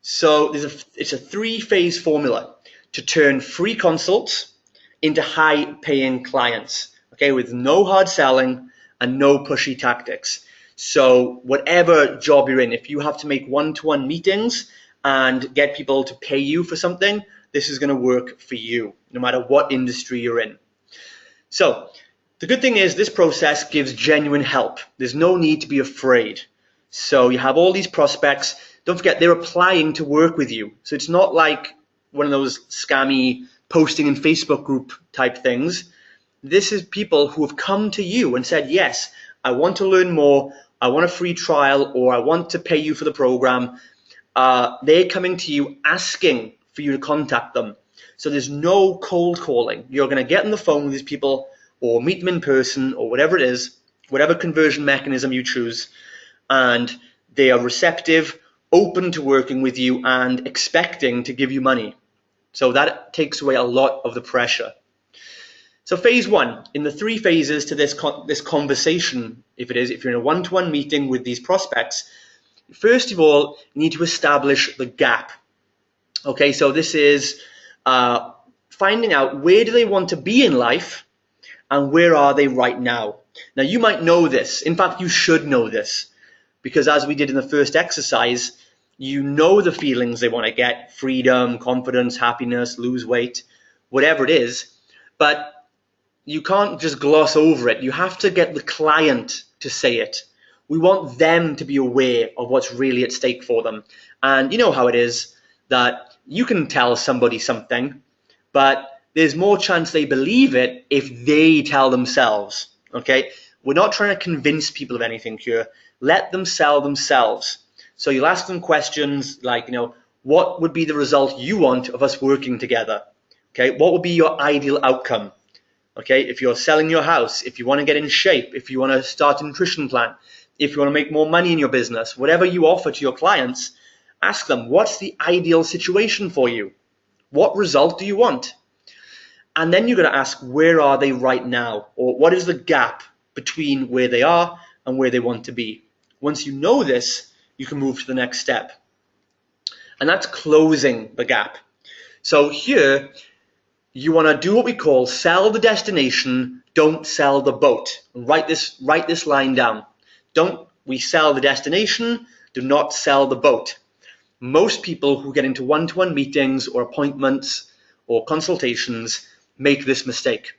Speaker 2: So it's a 3-phase formula to turn free consults into high-paying clients, okay, with no hard selling and no pushy tactics. So whatever job you're in, if you have to make one-to-one meetings and get people to pay you for something, this is going to work for you, no matter what industry you're in. So the good thing is this process gives genuine help. There's no need to be afraid. So you have all these prospects. Don't forget, they're applying to work with you. So it's not like one of those scammy posting in Facebook group type things. This is people who have come to you and said, yes, I want to learn more, I want a free trial, or I want to pay you for the program. They're coming to you asking for you to contact them. So there's no cold calling. You're going to get on the phone with these people or meet them in person or whatever it is, whatever conversion mechanism you choose, and they are receptive, open to working with you and expecting to give you money. So that takes away a lot of the pressure. So phase 1, in the 3 phases to this conversation, if you're in a one-to-one meeting with these prospects, first of all, you need to establish the gap. Okay, so this is finding out where do they want to be in life and where are they right now. Now you might know this. In fact, you should know this because as we did in the first exercise, you know the feelings they want to get, freedom, confidence, happiness, lose weight, whatever it is, but you can't just gloss over it. You have to get the client to say it. We want them to be aware of what's really at stake for them. And you know how it is that you can tell somebody something, but there's more chance they believe it if they tell themselves, okay? We're not trying to convince people of anything here. Let them sell themselves. So you'll ask them questions like, what would be the result you want of us working together? Okay, what would be your ideal outcome? Okay, if you're selling your house, if you want to get in shape, if you want to start a nutrition plan, if you want to make more money in your business, whatever you offer to your clients, ask them, what's the ideal situation for you? What result do you want? And then you're going to ask, where are they right now? Or what is the gap between where they are and where they want to be? Once you know this, you can move to the next step. And that's closing the gap. So here, you want to do what we call sell the destination, don't sell the boat. Write this line down. We sell the destination, do not sell the boat. Most people who get into one-to-one meetings or appointments or consultations make this mistake.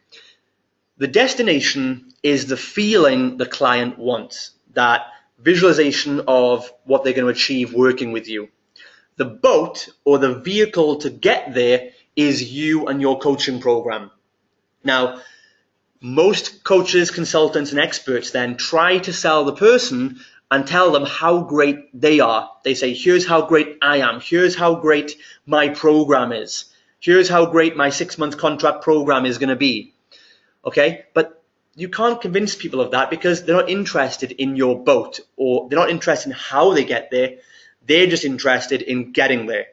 Speaker 2: The destination is the feeling the client wants, that visualization of what they're going to achieve working with you. The boat or the vehicle to get there is you and your coaching program. Now, most coaches, consultants, and experts then try to sell the person and tell them how great they are. They say, here's how great I am. Here's how great my program is. Here's how great my 6-month contract program is going to be. Okay, but you can't convince people of that because they're not interested in your boat, or they're not interested in how they get there. They're just interested in getting there.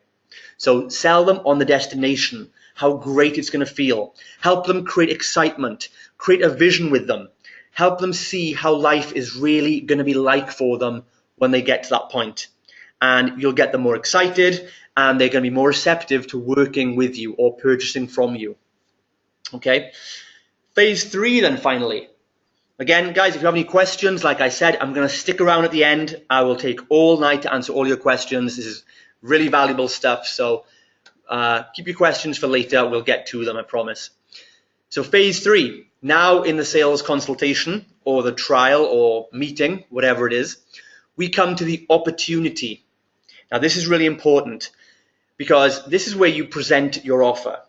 Speaker 2: So sell them on the destination, how great it's going to feel. Help them create excitement, create a vision with them. Help them see how life is really going to be like for them when they get to that point. and you'll get them more excited, and they're going to be more receptive to working with you or purchasing from you. Okay. Phase 3 then finally. Again, guys, if you have any questions, like I said, I'm going to stick around at the end. I will take all night to answer all your questions. This is really valuable stuff, so keep your questions for later. We'll get to them, I promise. So phase 3, now in the sales consultation or the trial or meeting, whatever it is, we come to the opportunity. Now, this is really important because this is where you present your offer.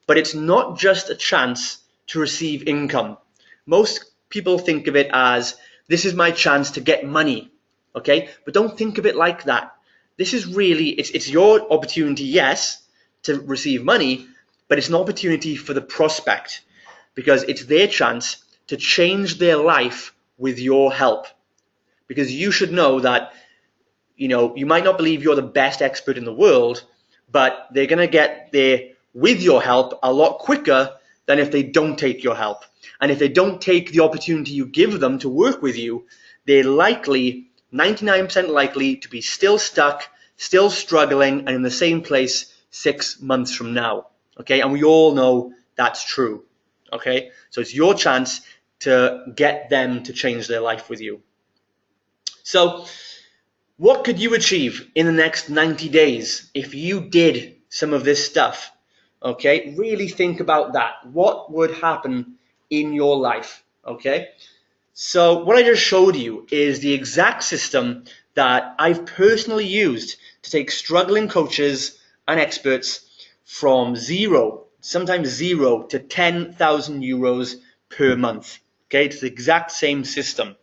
Speaker 2: But it's not just a chance to receive income. Most people think of it as, this is my chance to get money, okay? But don't think of it like that. This is really, it's your opportunity, yes, to receive money, but it's an opportunity for the prospect because it's their chance to change their life with your help. Because you should know that, you might not believe you're the best expert in the world, but they're going to get there with your help a lot quicker than if they don't take your help. And if they don't take the opportunity you give them to work with you, they're likely, 99% likely, to be still stuck, still struggling, and in the same place 6 months from now. Okay, and we all know that's true. Okay, so it's your chance to get them to change their life with you. So, what could you achieve in the next 90 days if you did some of this stuff? Okay, really think about that. What would happen in your life? Okay, so what I just showed you is the exact system that I've personally used to take struggling coaches and experts from zero, sometimes zero, to 10,000 euros per month. Okay, it's the exact same system.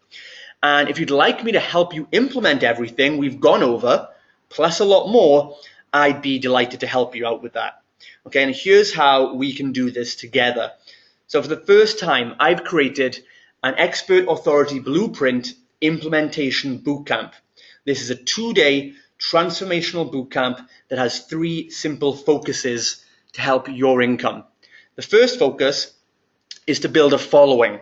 Speaker 2: And if you'd like me to help you implement everything we've gone over, plus a lot more, I'd be delighted to help you out with that. Okay, and here's how we can do this together. So for the first time, I've created an Expert Authority Blueprint Implementation Bootcamp. This is a 2-day transformational bootcamp that has 3 simple focuses to help your income. The first focus is to build a following.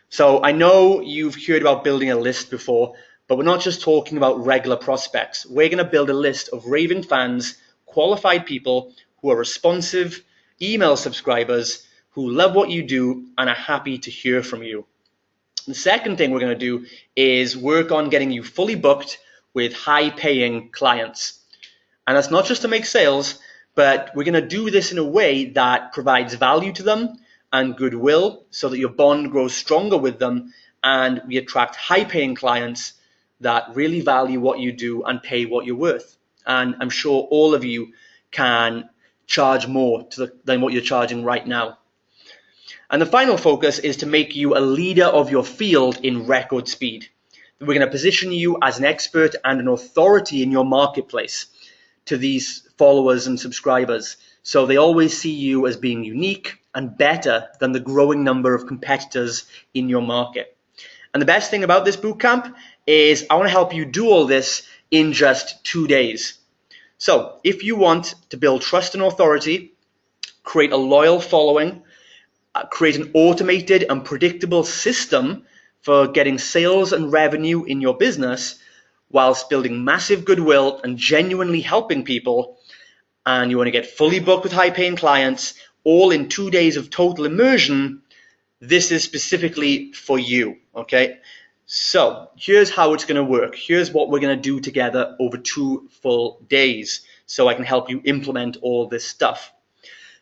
Speaker 2: So I know you've heard about building a list before, but we're not just talking about regular prospects. We're going to build a list of raving fans, qualified people who are responsive, email subscribers, who love what you do and are happy to hear from you. The second thing we're going to do is work on getting you fully booked with high-paying clients. And that's not just to make sales, but we're going to do this in a way that provides value to them and goodwill so that your bond grows stronger with them and we attract high-paying clients that really value what you do and pay what you're worth. And I'm sure all of you can charge more than what you're charging right now. And the final focus is to make you a leader of your field in record speed. We're going to position you as an expert and an authority in your marketplace to these followers and subscribers, so they always see you as being unique and better than the growing number of competitors in your market. And the best thing about this bootcamp is I want to help you do all this in just 2 days. So if you want to build trust and authority, create a loyal following, create an automated and predictable system for getting sales and revenue in your business whilst building massive goodwill and genuinely helping people, and you want to get fully booked with high-paying clients, all in 2 days of total immersion, this is specifically for you, okay? So here's how it's going to work. Here's what we're going to do together over 2 full days so I can help you implement all this stuff.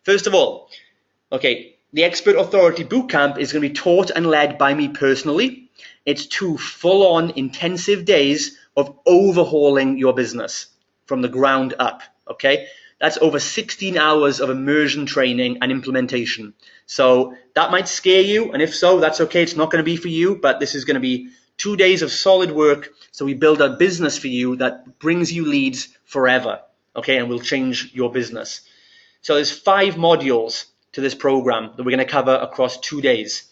Speaker 2: First of all, okay, the Expert Authority Bootcamp is going to be taught and led by me personally. It's 2 full-on intensive days of overhauling your business from the ground up, okay? That's over 16 hours of immersion training and implementation. So that might scare you, and if so, that's okay. It's not going to be for you, but this is going to be 2 days of solid work so we build a business for you that brings you leads forever, okay, and will change your business. So there's 5 modules to this program that we're going to cover across 2 days.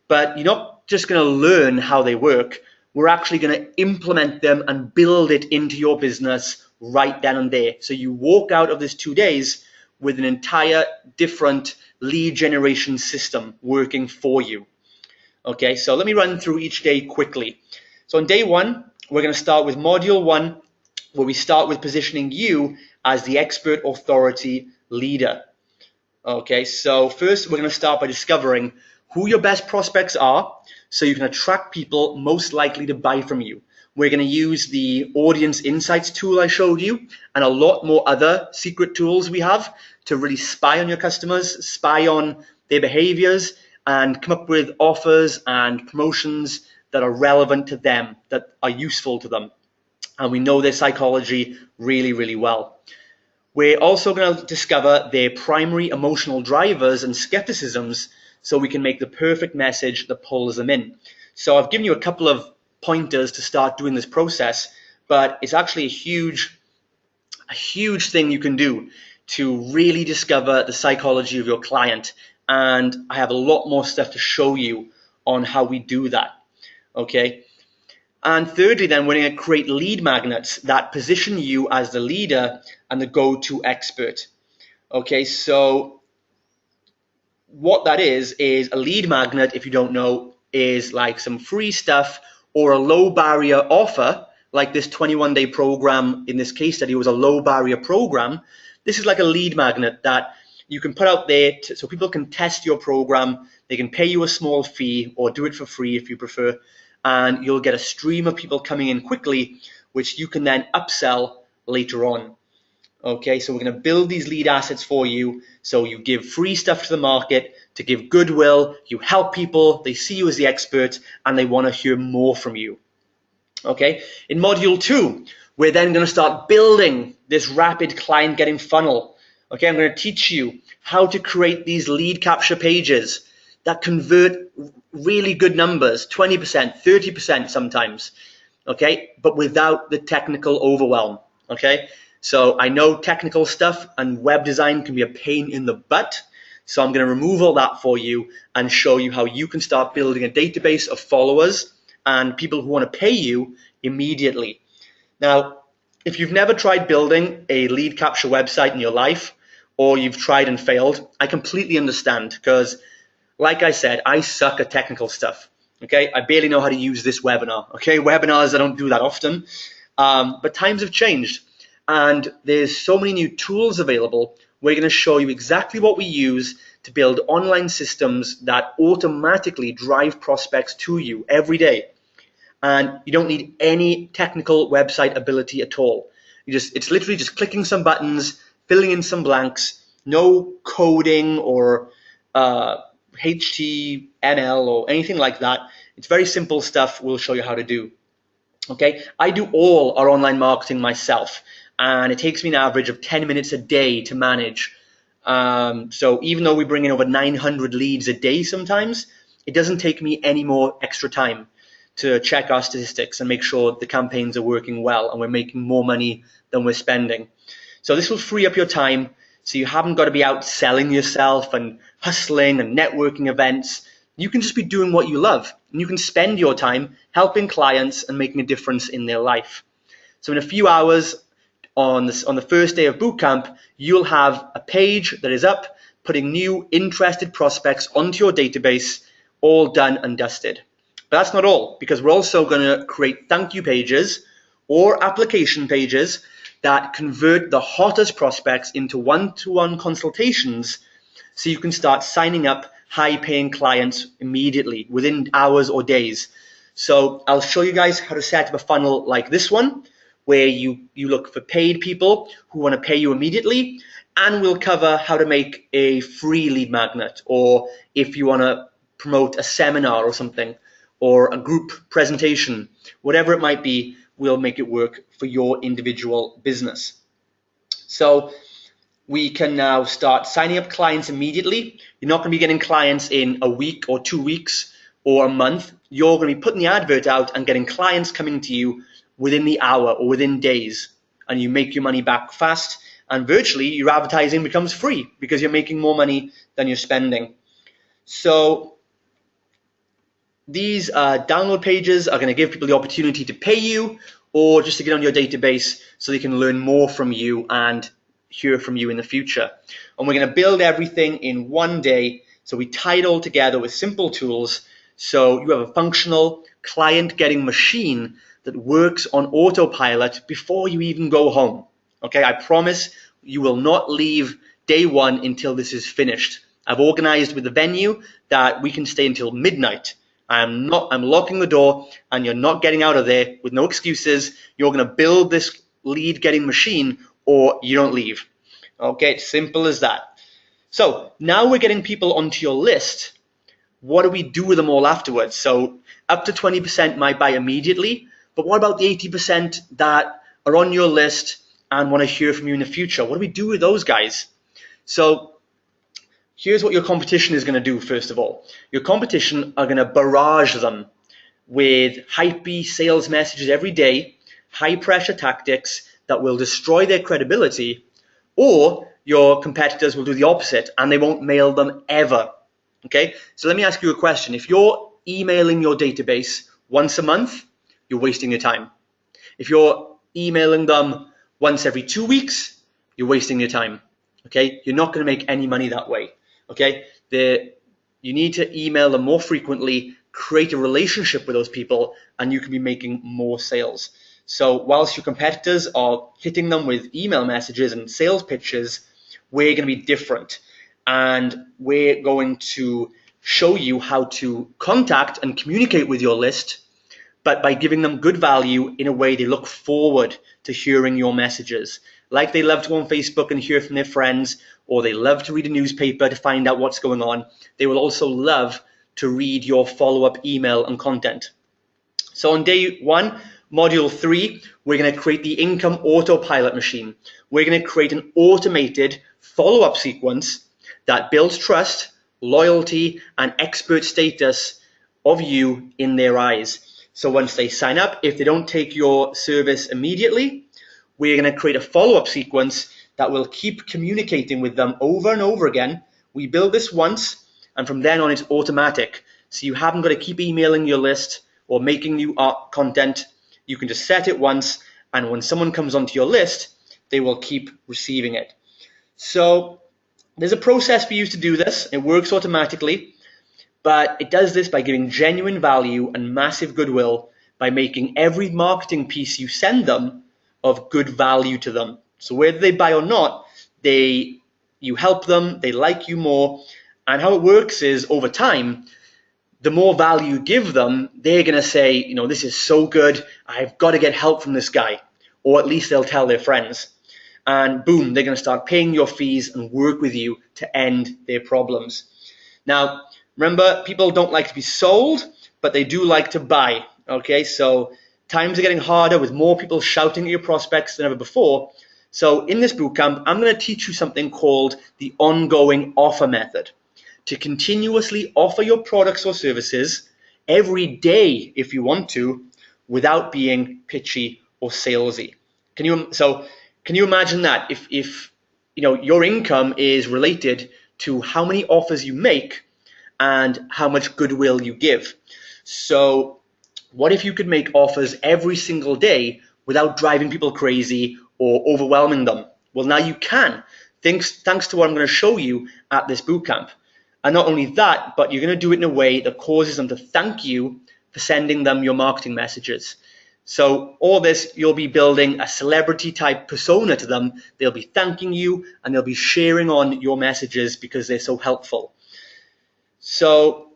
Speaker 2: But you're not just going to learn how they work. We're actually going to implement them and build it into your business right then and there. So you walk out of this 2 days with an entire different lead generation system working for you. Okay, so let me run through each day quickly. So on day 1, we're going to start with module 1, where we start with positioning you as the expert authority leader. Okay, so first we're going to start by discovering who your best prospects are so you can attract people most likely to buy from you. We're going to use the audience insights tool I showed you and a lot more other secret tools we have to really spy on your customers, spy on their behaviors, and come up with offers and promotions that are relevant to them, that are useful to them. And we know their psychology really, really well. We're also going to discover their primary emotional drivers and skepticisms so we can make the perfect message that pulls them in. So I've given you a couple of pointers to start doing this process, but it's actually a huge thing you can do to really discover the psychology of your client. And I have a lot more stuff to show you on how we do that. Okay. And thirdly, then we're going to create lead magnets that position you as the leader and the go-to expert. Okay, so what that is a lead magnet, if you don't know, is like some free stuff or a low barrier offer, like this 21-day program in this case study was a low barrier program. This is like a lead magnet that you can put out there so people can test your program. They can pay you a small fee or do it for free if you prefer. And you'll get a stream of people coming in quickly, which you can then upsell later on. Okay, so we're going to build these lead assets for you. So you give free stuff to the market to give goodwill. You help people. They see you as the expert and they want to hear more from you. Okay, in module 2, we're then going to start building this rapid client getting funnel. Okay, I'm going to teach you how to create these lead capture pages that convert really good numbers, 20%, 30% sometimes, okay, but without the technical overwhelm, okay? So I know technical stuff and web design can be a pain in the butt, so I'm going to remove all that for you and show you how you can start building a database of followers and people who want to pay you immediately. Now, if you've never tried building a lead capture website in your life, or you've tried and failed, I completely understand, because like I said, I suck at technical stuff. Okay, I barely know how to use this webinar. Okay, webinars, I don't do that often, but times have changed, and there's so many new tools available. We're going to show you exactly what we use to build online systems that automatically drive prospects to you every day, and you don't need any technical website ability at all. It's literally just clicking some buttons, filling in some blanks, no coding or HTML or anything like that. It's very simple stuff we'll show you how to do. Okay, I do all our online marketing myself, and it takes me an average of 10 minutes a day to manage. So even though we bring in over 900 leads a day sometimes, it doesn't take me any more extra time to check our statistics and make sure the campaigns are working well and we're making more money than we're spending. So this will free up your time, so you haven't got to be out selling yourself and hustling and networking events. You can just be doing what you love, and you can spend your time helping clients and making a difference in their life. So in a few hours on the first day of bootcamp, you'll have a page that is up, putting new interested prospects onto your database, all done and dusted. But that's not all, because we're also going to create thank you pages or application pages that convert the hottest prospects into one-to-one consultations, so you can start signing up high-paying clients immediately within hours or days. So I'll show you guys how to set up a funnel like this one, where you look for paid people who want to pay you immediately, and we'll cover how to make a free lead magnet, or if you want to promote a seminar or something, or a group presentation, whatever it might be, we'll make it work for your individual business. So we can now start signing up clients immediately. You're not going to be getting clients in a week or 2 weeks or a month. You're going to be putting the advert out and getting clients coming to you within the hour or within days, and you make your money back fast, and virtually your advertising becomes free because you're making more money than you're spending. So these download pages are going to give people the opportunity to pay you or just to get on your database so they can learn more from you and hear from you in the future. And we're going to build everything in one day, so we tie it all together with simple tools, so you have a functional client getting machine that works on autopilot before you even go home. Okay, I promise you will not leave day one until this is finished. I've organized with the venue that we can stay until midnight. I'm locking the door, and you're not getting out of there with no excuses. You're going to build this lead getting machine, or you don't leave. Okay, it's simple as that. So now we're getting people onto your list. What do we do with them all afterwards? So up to 20% might buy immediately, but what about the 80% that are on your list and want to hear from you in the future? What do we do with those guys? So here's what your competition is going to do. First of all, your competition are going to barrage them with hypey sales messages every day, high pressure tactics that will destroy their credibility, or your competitors will do the opposite and they won't mail them ever. Okay, so let me ask you a question. If you're emailing your database once a month, you're wasting your time. If you're emailing them once every 2 weeks, you're wasting your time. Okay, you're not going to make any money that way. Okay, you need to email them more frequently, create a relationship with those people, and you can be making more sales. So whilst your competitors are hitting them with email messages and sales pitches, we're going to be different. And we're going to show you how to contact and communicate with your list, but by giving them good value in a way they look forward to hearing your messages. Like they love to go on Facebook and hear from their friends, or they love to read a newspaper to find out what's going on. They will also love to read your follow-up email and content. So on day one, module 3, we're going to create the income autopilot machine. We're going to create an automated follow-up sequence that builds trust, loyalty, and expert status of you in their eyes. So once they sign up, if they don't take your service immediately, we're going to create a follow-up sequence that will keep communicating with them over and over again. We build this once, and from then on it's automatic. So you haven't got to keep emailing your list or making new content. You can just set it once, and when someone comes onto your list, they will keep receiving it. So there's a process for you to do this. It works automatically, but it does this by giving genuine value and massive goodwill by making every marketing piece you send them of good value to them. So whether they buy or not, you help them, they like you more. And how it works is over time, the more value you give them, they're going to say, this is so good, I've got to get help from this guy. Or at least they'll tell their friends. And boom, they're going to start paying your fees and work with you to end their problems. Now, remember, people don't like to be sold, but they do like to buy. Okay, so times are getting harder with more people shouting at your prospects than ever before. So in this bootcamp, I'm going to teach you something called the ongoing offer method. To continuously offer your products or services every day if you want to, without being pitchy or salesy. Can you imagine that if your income is related to how many offers you make and how much goodwill you give? So what if you could make offers every single day without driving people crazy or overwhelming them? Well, now you can, thanks to what I'm going to show you at this bootcamp. And not only that, but you're going to do it in a way that causes them to thank you for sending them your marketing messages. So all this, you'll be building a celebrity type persona to them. They'll be thanking you and they'll be sharing on your messages because they're so helpful. So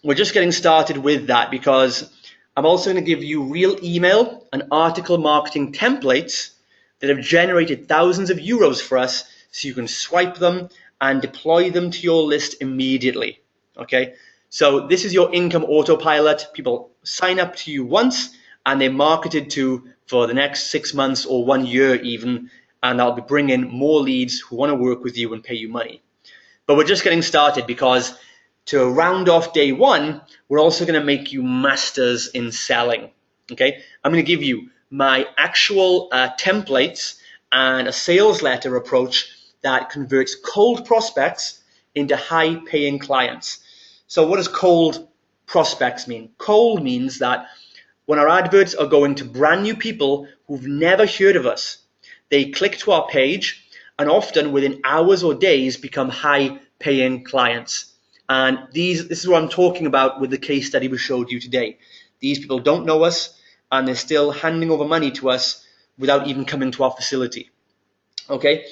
Speaker 2: we're just getting started with that because I'm also going to give you real email and article marketing templates that have generated thousands of euros for us so you can swipe them and deploy them to your list immediately. Okay, so this is your income autopilot. People sign up to you once and they're marketed to for the next 6 months or 1 year even, and I'll be bringing more leads who want to work with you and pay you money. But we're just getting started because to round off day one, we're also going to make you masters in selling. Okay, I'm going to give you my actual templates and a sales letter approach that converts cold prospects into high paying clients. So what does cold prospects mean? Cold means that when our adverts are going to brand new people who've never heard of us, they click to our page and often within hours or days become high paying clients. And this is what I'm talking about with the case study we showed you today. These people don't know us, and they're still handing over money to us without even coming to our facility. Okay,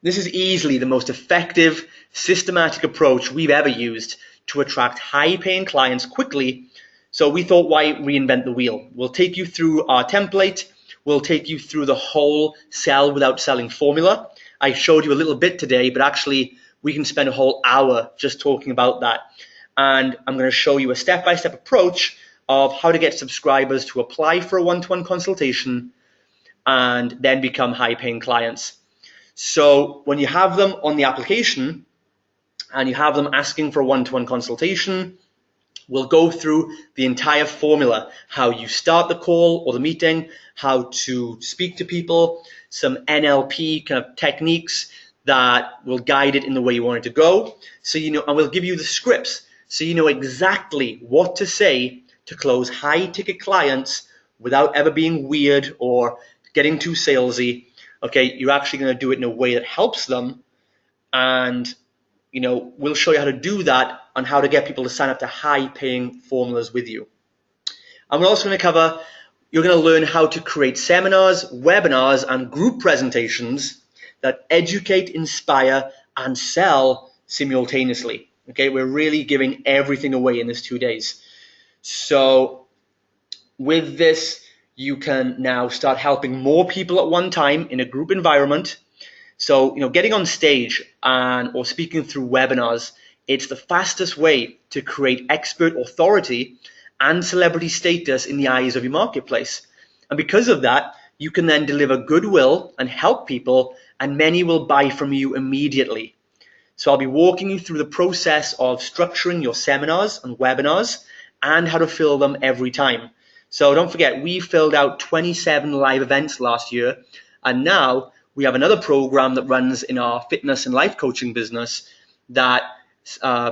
Speaker 2: this is easily the most effective, systematic approach we've ever used to attract high-paying clients quickly. So we thought, why reinvent the wheel? We'll take you through our template. We'll take you through the whole sell without selling formula. I showed you a little bit today, but actually we can spend a whole hour just talking about that. And I'm going to show you a step-by-step approach of how to get subscribers to apply for a one-to-one consultation and then become high-paying clients. So when you have them on the application and you have them asking for a one-to-one consultation, we'll go through the entire formula, how you start the call or the meeting, how to speak to people, some NLP kind of techniques that will guide it in the way you want it to go. So you know, and we'll give you the scripts so you know exactly what to say to close high-ticket clients without ever being weird or getting too salesy. Okay, you're actually going to do it in a way that helps them, and you know, we'll show you how to do that and how to get people to sign up to high-paying formulas with you. And we're also going to cover, you're going to learn how to create seminars, webinars, and group presentations that educate, inspire, and sell simultaneously. Okay, we're really giving everything away in this 2 days. So with this, you can now start helping more people at one time in a group environment. So, you know, getting on stage or speaking through webinars, it's the fastest way to create expert authority and celebrity status in the eyes of your marketplace. And because of that, you can then deliver goodwill and help people, and many will buy from you immediately. So I'll be walking you through the process of structuring your seminars and webinars and how to fill them every time. So don't forget, we filled out 27 live events last year, and now we have another program that runs in our fitness and life coaching business that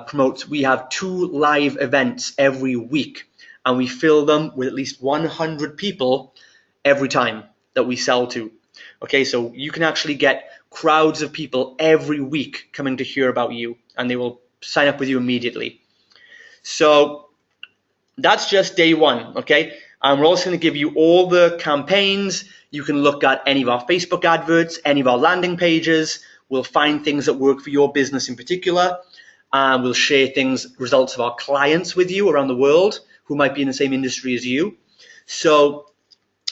Speaker 2: promotes, we have 2 live events every week, and we fill them with at least 100 people every time that we sell to. Okay, so you can actually get crowds of people every week coming to hear about you, and they will sign up with you immediately. So that's just day 1, okay? And we're also going to give you all the campaigns. You can look at any of our Facebook adverts, any of our landing pages. We'll find things that work for your business in particular. And we'll share results of our clients with you around the world who might be in the same industry as you. So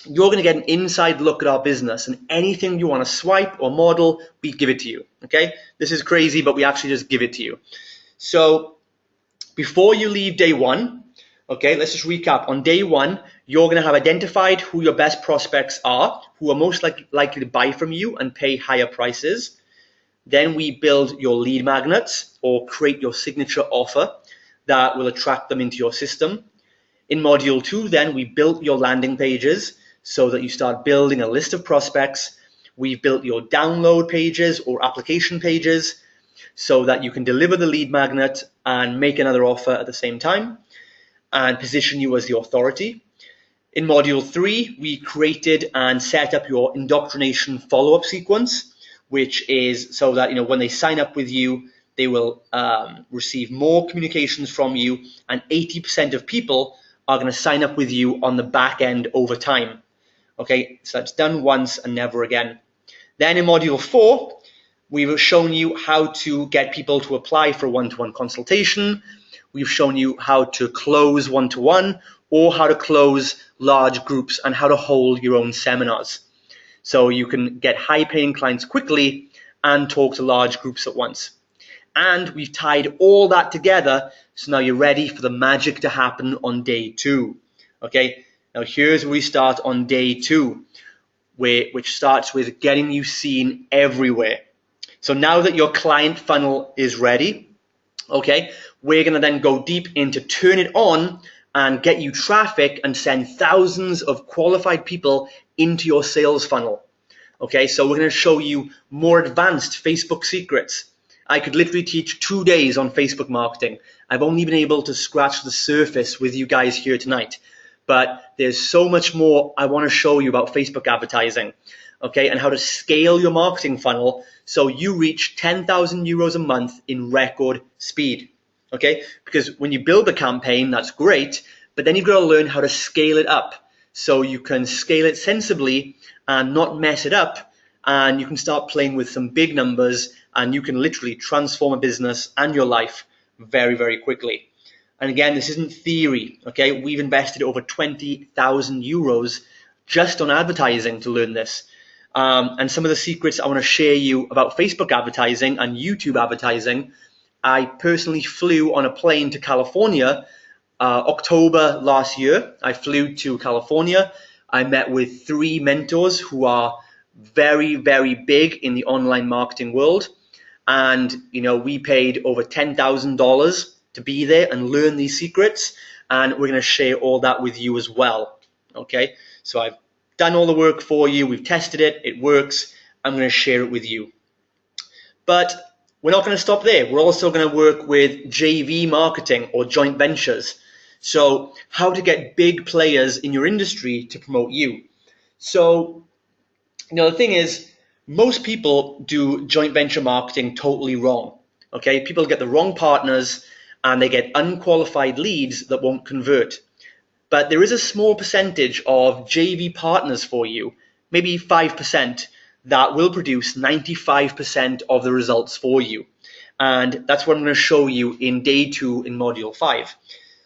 Speaker 2: you're going to get an inside look at our business, and anything you want to swipe or model, we give it to you. Okay? This is crazy, but we actually just give it to you. So before you leave day 1, okay, let's just recap. On day 1, you're going to have identified who your best prospects are, who are most likely to buy from you and pay higher prices. Then we build your lead magnets or create your signature offer that will attract them into your system. In module 2, then, we built your landing pages so that you start building a list of prospects. We've built your download pages or application pages so that you can deliver the lead magnet and make another offer at the same time and position you as the authority. In module 3, we created and set up your indoctrination follow-up sequence, which is so that, you know, when they sign up with you, they will receive more communications from you, and 80% of people are going to sign up with you on the back end over time. Okay, so that's done once and never again. Then in module 4, we've shown you how to get people to apply for a one-to-one consultation. We've shown you how to close one-to-one or how to close large groups and how to hold your own seminars. So you can get high-paying clients quickly and talk to large groups at once. And we've tied all that together, so now you're ready for the magic to happen on day 2. Okay, now here's where we start on day 2, which starts with getting you seen everywhere. So now that your client funnel is ready, okay, we're going to then go deep into turn it on and get you traffic and send thousands of qualified people into your sales funnel. Okay, so we're going to show you more advanced Facebook secrets. I could literally teach 2 days on Facebook marketing. I've only been able to scratch the surface with you guys here tonight. But there's so much more I want to show you about Facebook advertising, okay, and how to scale your marketing funnel so you reach 10,000 euros a month in record speed, okay? Because when you build a campaign, that's great, but then you've got to learn how to scale it up so you can scale it sensibly and not mess it up, and you can start playing with some big numbers, and you can literally transform a business and your life very, very quickly. And again, this isn't theory, okay? We've invested over 20,000 euros just on advertising to learn this. And some of the secrets I want to share you about Facebook advertising and YouTube advertising. I personally flew on a plane to California October last year. I flew to California. I met with 3 mentors who are very, very big in the online marketing world. And, we paid over $10,000 to be there and learn these secrets. And we're going to share all that with you as well. Okay, so I've done all the work for you. We've tested it. It works. I'm going to share it with you. But we're not going to stop there. We're also going to work with JV marketing or joint ventures. So how to get big players in your industry to promote you. So, the thing is, most people do joint venture marketing totally wrong. Okay, people get the wrong partners and they get unqualified leads that won't convert. But there is a small percentage of JV partners for you, maybe 5%, that will produce 95% of the results for you. And that's what I'm going to show you in day 2 in module 5,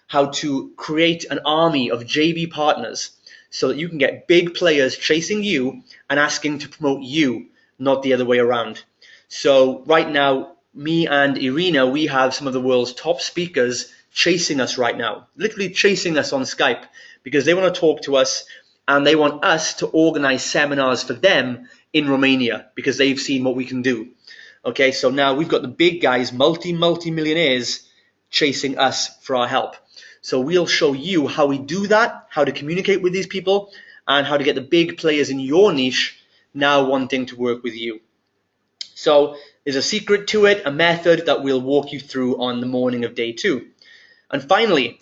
Speaker 2: how to create an army of JV partners so that you can get big players chasing you and asking to promote you, not the other way around. So right now, me and Irina, we have some of the world's top speakers chasing us right now, literally chasing us on Skype, because they want to talk to us and they want us to organize seminars for them in Romania because they've seen what we can do. Okay, so now we've got the big guys, multi-millionaires chasing us for our help. So we'll show you how we do that, how to communicate with these people, and how to get the big players in your niche now wanting to work with you. So there's a secret to it, a method that we'll walk you through on the morning of day 2. And finally,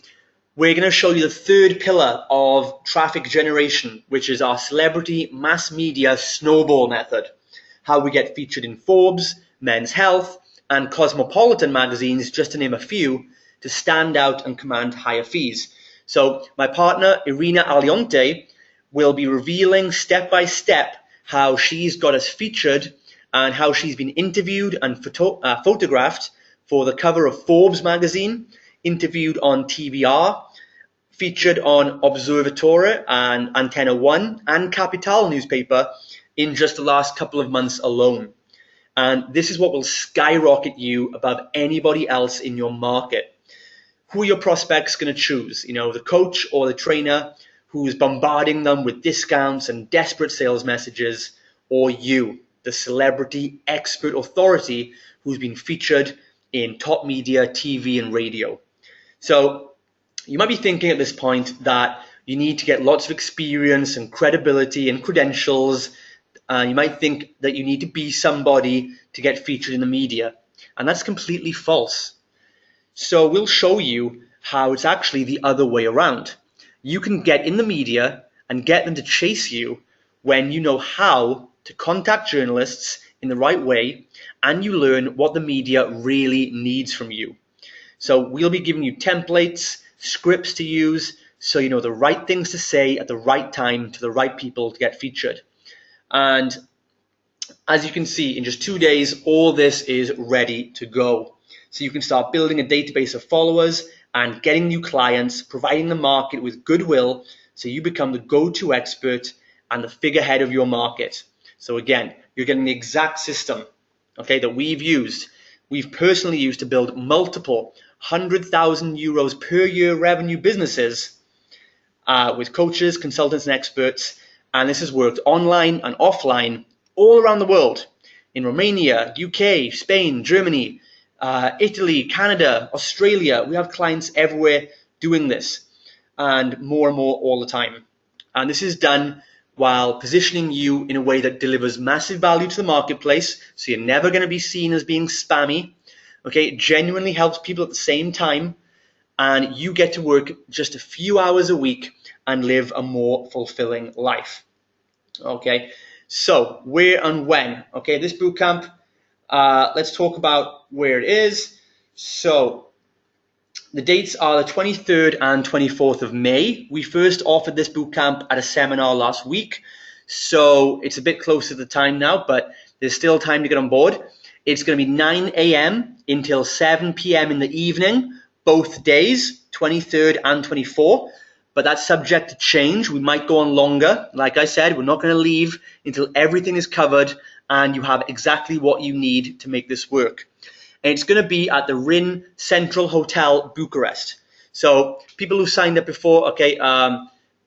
Speaker 2: we're going to show you the 3rd pillar of traffic generation, which is our celebrity mass media snowball method. How we get featured in Forbes, Men's Health, and Cosmopolitan magazines, just to name a few, to stand out and command higher fees. So my partner, Irina Alionte, will be revealing step by step how she's got us featured and how she's been interviewed and photographed for the cover of Forbes magazine, interviewed on TVR, featured on Observatore and Antenna 1 and Capital newspaper in just the last couple of months alone. And this is what will skyrocket you above anybody else in your market. Who are your prospects going to choose? The coach or the trainer who's bombarding them with discounts and desperate sales messages, or you, the celebrity expert authority who's been featured in top media, TV, and radio. So you might be thinking at this point that you need to get lots of experience and credibility and credentials. You might think that you need to be somebody to get featured in the media. And that's completely false. So we'll show you how it's actually the other way around. You can get in the media and get them to chase you when you know how to contact journalists in the right way and you learn what the media really needs from you. So we'll be giving you templates, scripts to use, so you know the right things to say at the right time to the right people to get featured. And as you can see, in just 2 days, all this is ready to go. So you can start building a database of followers and getting new clients, providing the market with goodwill so you become the go-to expert and the figurehead of your market. So again, you're getting the exact system, okay, that we've personally used to build multiple 100,000 euros per year revenue businesses with coaches, consultants, and experts. And this has worked online and offline all around the world, in Romania, UK, Spain, Germany, Italy, Canada, Australia. We have clients everywhere doing this, and more all the time. And this is done while positioning you in a way that delivers massive value to the marketplace, so you're never going to be seen as being spammy. Okay, it genuinely helps people at the same time, and you get to work just a few hours a week and live a more fulfilling life. Okay, so where and when? Okay, this bootcamp, let's talk about where it is. So The dates are the 23rd and 24th of May. We first offered this bootcamp at a seminar last week, so it's a bit closer to the time now, but there's still time to get on board. It's going to be 9 a.m. until 7 p.m. in the evening, both days, 23rd and 24th, but that's subject to change. We might go on longer. Like I said, we're not going to leave until everything is covered and you have exactly what you need to make this work. And it's going to be at the Rin Central Hotel, Bucharest. So people who signed up before, okay,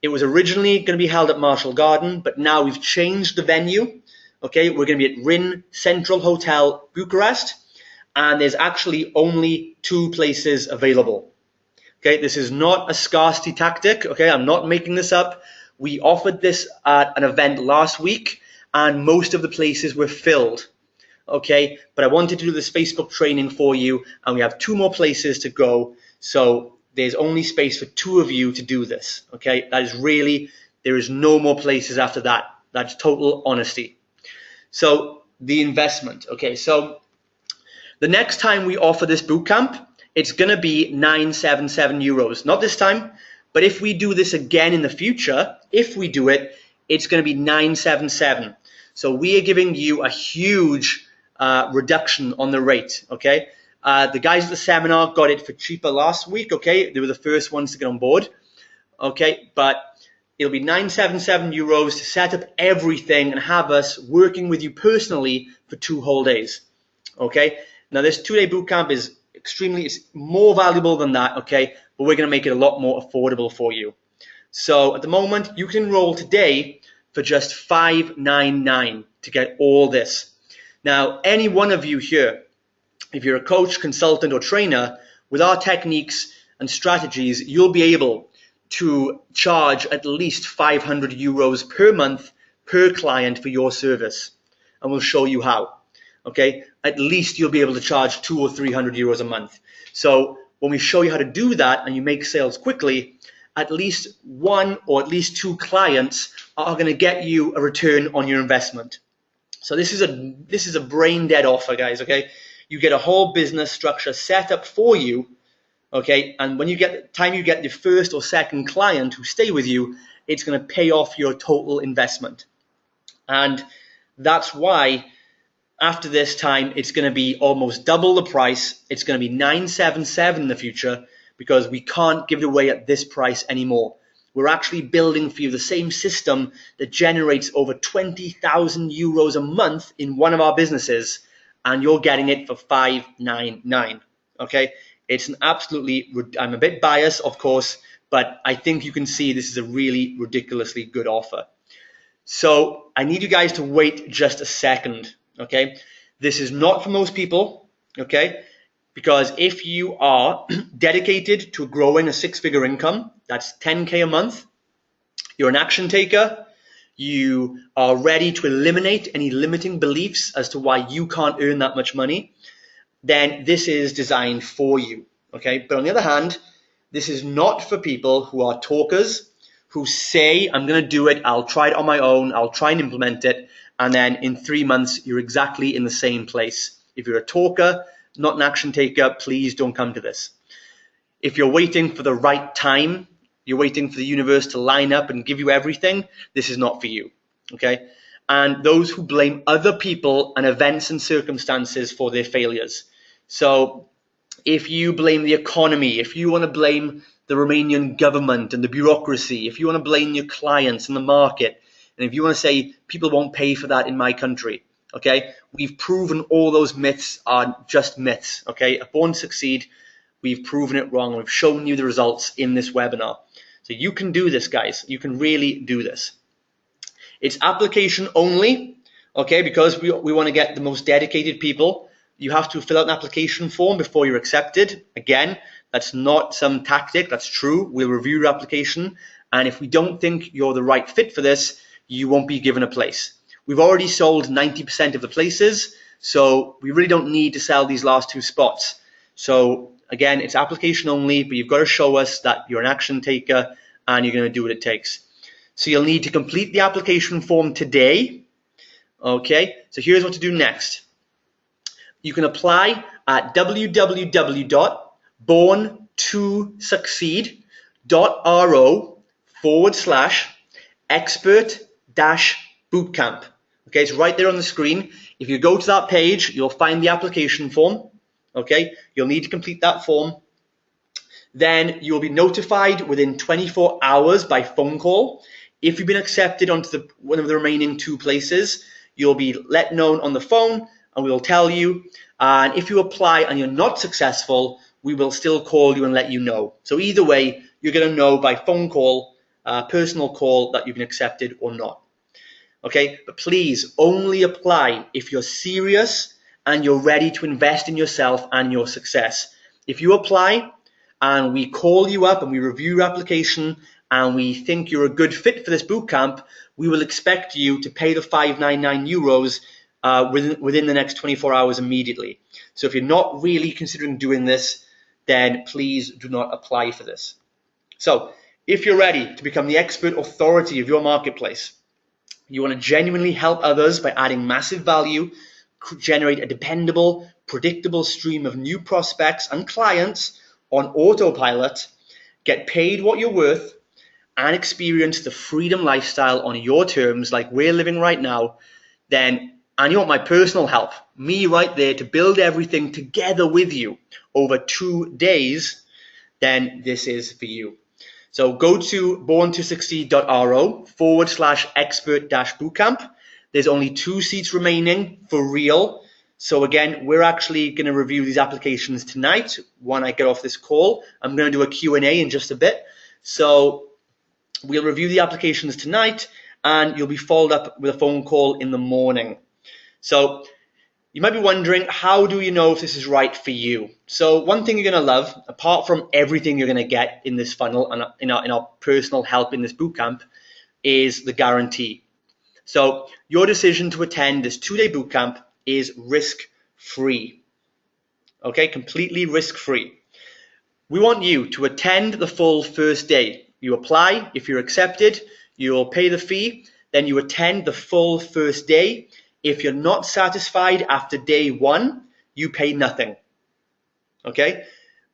Speaker 2: it was originally going to be held at Marshall Garden, but now we've changed the venue. Okay, we're going to be at Rin Central Hotel, Bucharest, and there's actually only 2 places available. Okay, this is not a scarcity tactic. Okay, I'm not making this up. We offered this at an event last week, and most of the places were filled. Okay, but I wanted to do this Facebook training for you, and we have 2 more places to go. So there's only space for 2 of you to do this. Okay, that is really, there is no more places after that. That's total honesty. So the investment. Okay, so the next time we offer this bootcamp, it's going to be 977 euros. Not this time, but if we do this again in the future, if we do it, it's going to be 977. So we are giving you a huge reduction on the rate. Okay, the guys at the seminar got it for cheaper last week. Okay, they were the first ones to get on board. Okay, but it'll be 977 euros to set up everything and have us working with you personally for 2 whole days. Okay, now this 2-day bootcamp is it's more valuable than that. Okay, but we're going to make it a lot more affordable for you. So at the moment, you can enroll today for just $599 to get all this. Now, any one of you here, if you're a coach, consultant, or trainer, with our techniques and strategies, you'll be able to charge at least 500 euros per month per client for your service. And we'll show you how. Okay, at least you'll be able to charge 200 or 300 euros a month. So when we show you how to do that and you make sales quickly, at least 1 or at least 2 clients are going to get you a return on your investment. So this is a brain dead offer, guys. Okay, you get a whole business structure set up for you. Okay, and when you get the first or second client who stay with you, it's going to pay off your total investment. And that's why after this time, it's going to be almost double the price. It's going to be 977 in the future because we can't give it away at this price anymore. We're actually building for you the same system that generates over 20,000 euros a month in one of our businesses, and you're getting it for 599. Okay, it's an absolutely, I'm a bit biased, of course, but I think you can see this is a really ridiculously good offer. So I need you guys to wait just a second. Okay, this is not for most people. Okay, because if you are dedicated to growing a 6-figure income, that's 10K a month, you're an action taker, you are ready to eliminate any limiting beliefs as to why you can't earn that much money, then this is designed for you. Okay, but on the other hand, this is not for people who are talkers, who say, I'm going to do it, I'll try it on my own, I'll try and implement it, and then in 3 months, you're exactly in the same place. If you're a talker, not an action taker, please don't come to this. If you're waiting for the right time, you're waiting for the universe to line up and give you everything, this is not for you. Okay? And those who blame other people and events and circumstances for their failures. So if you blame the economy, if you want to blame the Romanian government and the bureaucracy, if you want to blame your clients and the market, and if you want to say people won't pay for that in my country, okay, we've proven all those myths are just myths. Okay, at Born to Succeed, we've proven it wrong. We've shown you the results in this webinar. So you can do this, guys. You can really do this. It's application only, okay, because we want to get the most dedicated people. You have to fill out an application form before you're accepted. Again, that's not some tactic. That's true. We'll review your application. And if we don't think you're the right fit for this, you won't be given a place. We've already sold 90% of the places, so we really don't need to sell these last 2 spots. So again, it's application only, but you've got to show us that you're an action taker and you're going to do what it takes. So you'll need to complete the application form today. Okay, so here's what to do next. You can apply at www.born to succeed.ro/expert-bootcamp. Okay, it's right there on the screen. If you go to that page, you'll find the application form. Okay, you'll need to complete that form. Then you'll be notified within 24 hours by phone call. If you've been accepted onto one of the remaining 2 places, you'll be let know on the phone and we will tell you. And if you apply and you're not successful, we will still call you and let you know. So either way, you're going to know by phone call, personal call, that you've been accepted or not. Okay, but please only apply if you're serious and you're ready to invest in yourself and your success. If you apply and we call you up and we review your application and we think you're a good fit for this bootcamp, we will expect you to pay the €599 within the next 24 hours immediately. So if you're not really considering doing this, then please do not apply for this. So if you're ready to become the expert authority of your marketplace, you want to genuinely help others by adding massive value, generate a dependable, predictable stream of new prospects and clients on autopilot, get paid what you're worth, and experience the freedom lifestyle on your terms like we're living right now, and you want my personal help, me right there to build everything together with you over 2 days, then this is for you. So go to borntosucceed.ro/expert-bootcamp. There's only 2 seats remaining for real. So again, we're actually going to review these applications tonight when I get off this call. I'm going to do a Q&A in just a bit. So we'll review the applications tonight and you'll be followed up with a phone call in the morning. So you might be wondering, how do you know if this is right for you? So one thing you're going to love, apart from everything you're going to get in this funnel and in our personal help in this bootcamp, is the guarantee. So your decision to attend this 2-day bootcamp is risk-free. Okay, completely risk-free. We want you to attend the full first day. You apply, if you're accepted, you'll pay the fee, then you attend the full first day. If you're not satisfied after day 1, you pay nothing. Okay?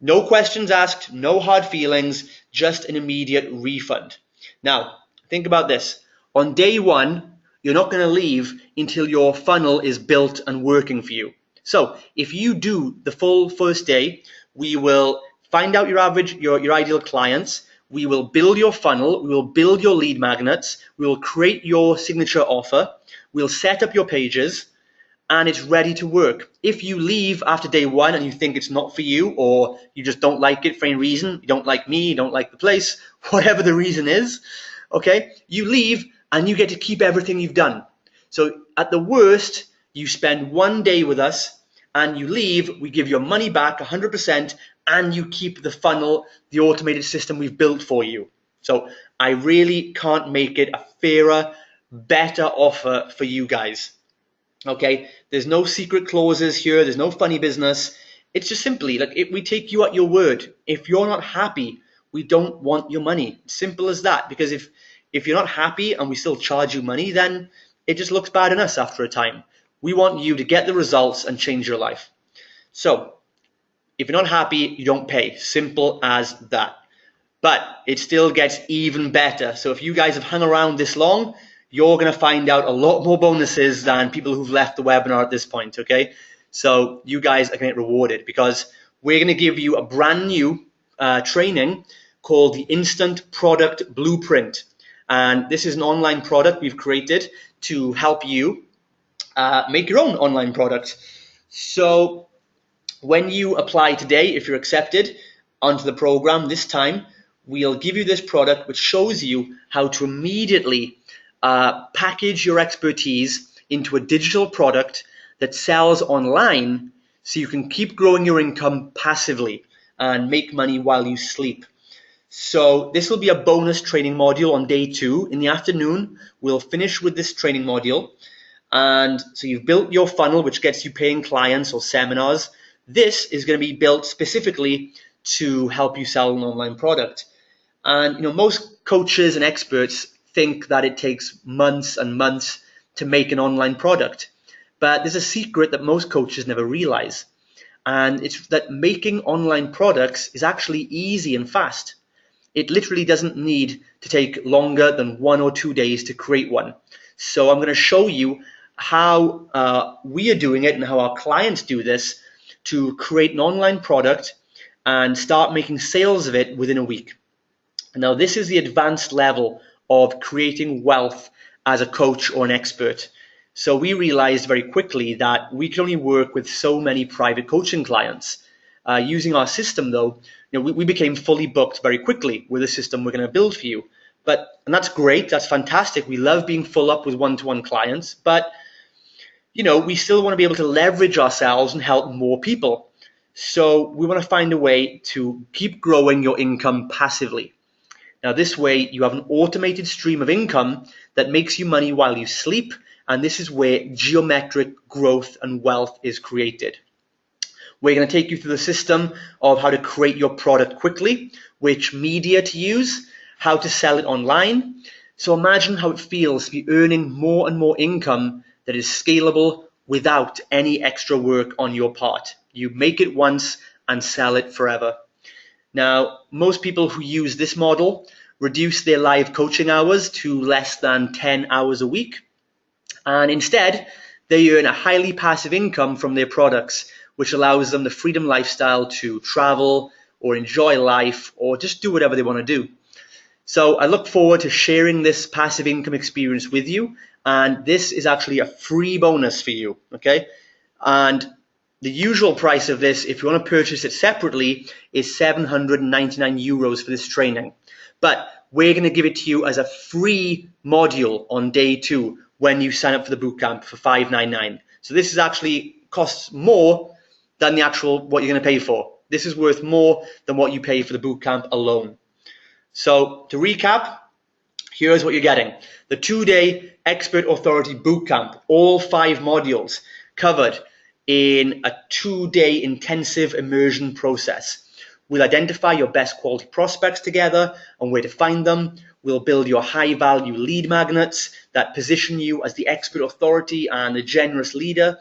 Speaker 2: No questions asked, no hard feelings, just an immediate refund. Now, think about this. On day 1, you're not going to leave until your funnel is built and working for you. So if you do the full first day, we will find out your ideal clients. We will build your funnel. We will build your lead magnets. We will create your signature offer. We'll set up your pages and it's ready to work. If you leave after day 1 and you think it's not for you, or you just don't like it for any reason, you don't like me, you don't like the place, whatever the reason is, okay, you leave and you get to keep everything you've done. So at the worst, you spend 1 day with us and you leave, we give your money back 100% and you keep the funnel, the automated system we've built for you. So I really can't make it a fairer, better offer for you guys. Okay, there's no secret clauses here, there's no funny business. It's just simply like, we take you at your word. If you're not happy, we don't want your money. Simple as that. Because if you're not happy and we still charge you money, then it just looks bad on us after a time. We want you to get the results and change your life. So if you're not happy, you don't pay. Simple as that. But it still gets even better. So if you guys have hung around this long, you're going to find out a lot more bonuses than people who've left the webinar at this point, okay? So you guys are going to get rewarded because we're going to give you a brand new training called the Instant Product Blueprint. And this is an online product we've created to help you make your own online product. So when you apply today, if you're accepted onto the program this time, we'll give you this product which shows you how to immediately package your expertise into a digital product that sells online so you can keep growing your income passively and make money while you sleep. So this will be a bonus training module on day 2. In the afternoon, we'll finish with this training module. And so you've built your funnel, which gets you paying clients or seminars. This is going to be built specifically to help you sell an online product. And most coaches and experts think that it takes months and months to make an online product. But there's a secret that most coaches never realize. And it's that making online products is actually easy and fast. It literally doesn't need to take longer than 1 or 2 days to create one. So I'm going to show you how we are doing it and how our clients do this to create an online product and start making sales of it within a week. Now, this is the advanced level of creating wealth as a coach or an expert. So we realized very quickly that we could only work with so many private coaching clients. Using our system, though, we became fully booked very quickly with a system we're going to build for you. And that's great. That's fantastic. We love being full up with one-to-one clients, but we still want to be able to leverage ourselves and help more people. So we want to find a way to keep growing your income passively. Now, this way you have an automated stream of income that makes you money while you sleep, and this is where geometric growth and wealth is created. We're going to take you through the system of how to create your product quickly, which media to use, how to sell it online. So imagine how it feels to be earning more and more income that is scalable without any extra work on your part. You make it once and sell it forever. Now, most people who use this model reduce their live coaching hours to less than 10 hours a week. And instead, they earn a highly passive income from their products, which allows them the freedom lifestyle to travel or enjoy life or just do whatever they want to do. So I look forward to sharing this passive income experience with you. And this is actually a free bonus for you, okay? And the usual price of this, if you want to purchase it separately, is 799 euros for this training. But we're going to give it to you as a free module on day 2 when you sign up for the bootcamp for 599. So this is actually costs more than the actual what you're going to pay for. This is worth more than what you pay for the bootcamp alone. So to recap, here's what you're getting. The 2-day Expert Authority Bootcamp, all 5 modules covered in a 2-day intensive immersion process. We'll identify your best quality prospects together and where to find them. We'll build your high-value lead magnets that position you as the expert authority and a generous leader.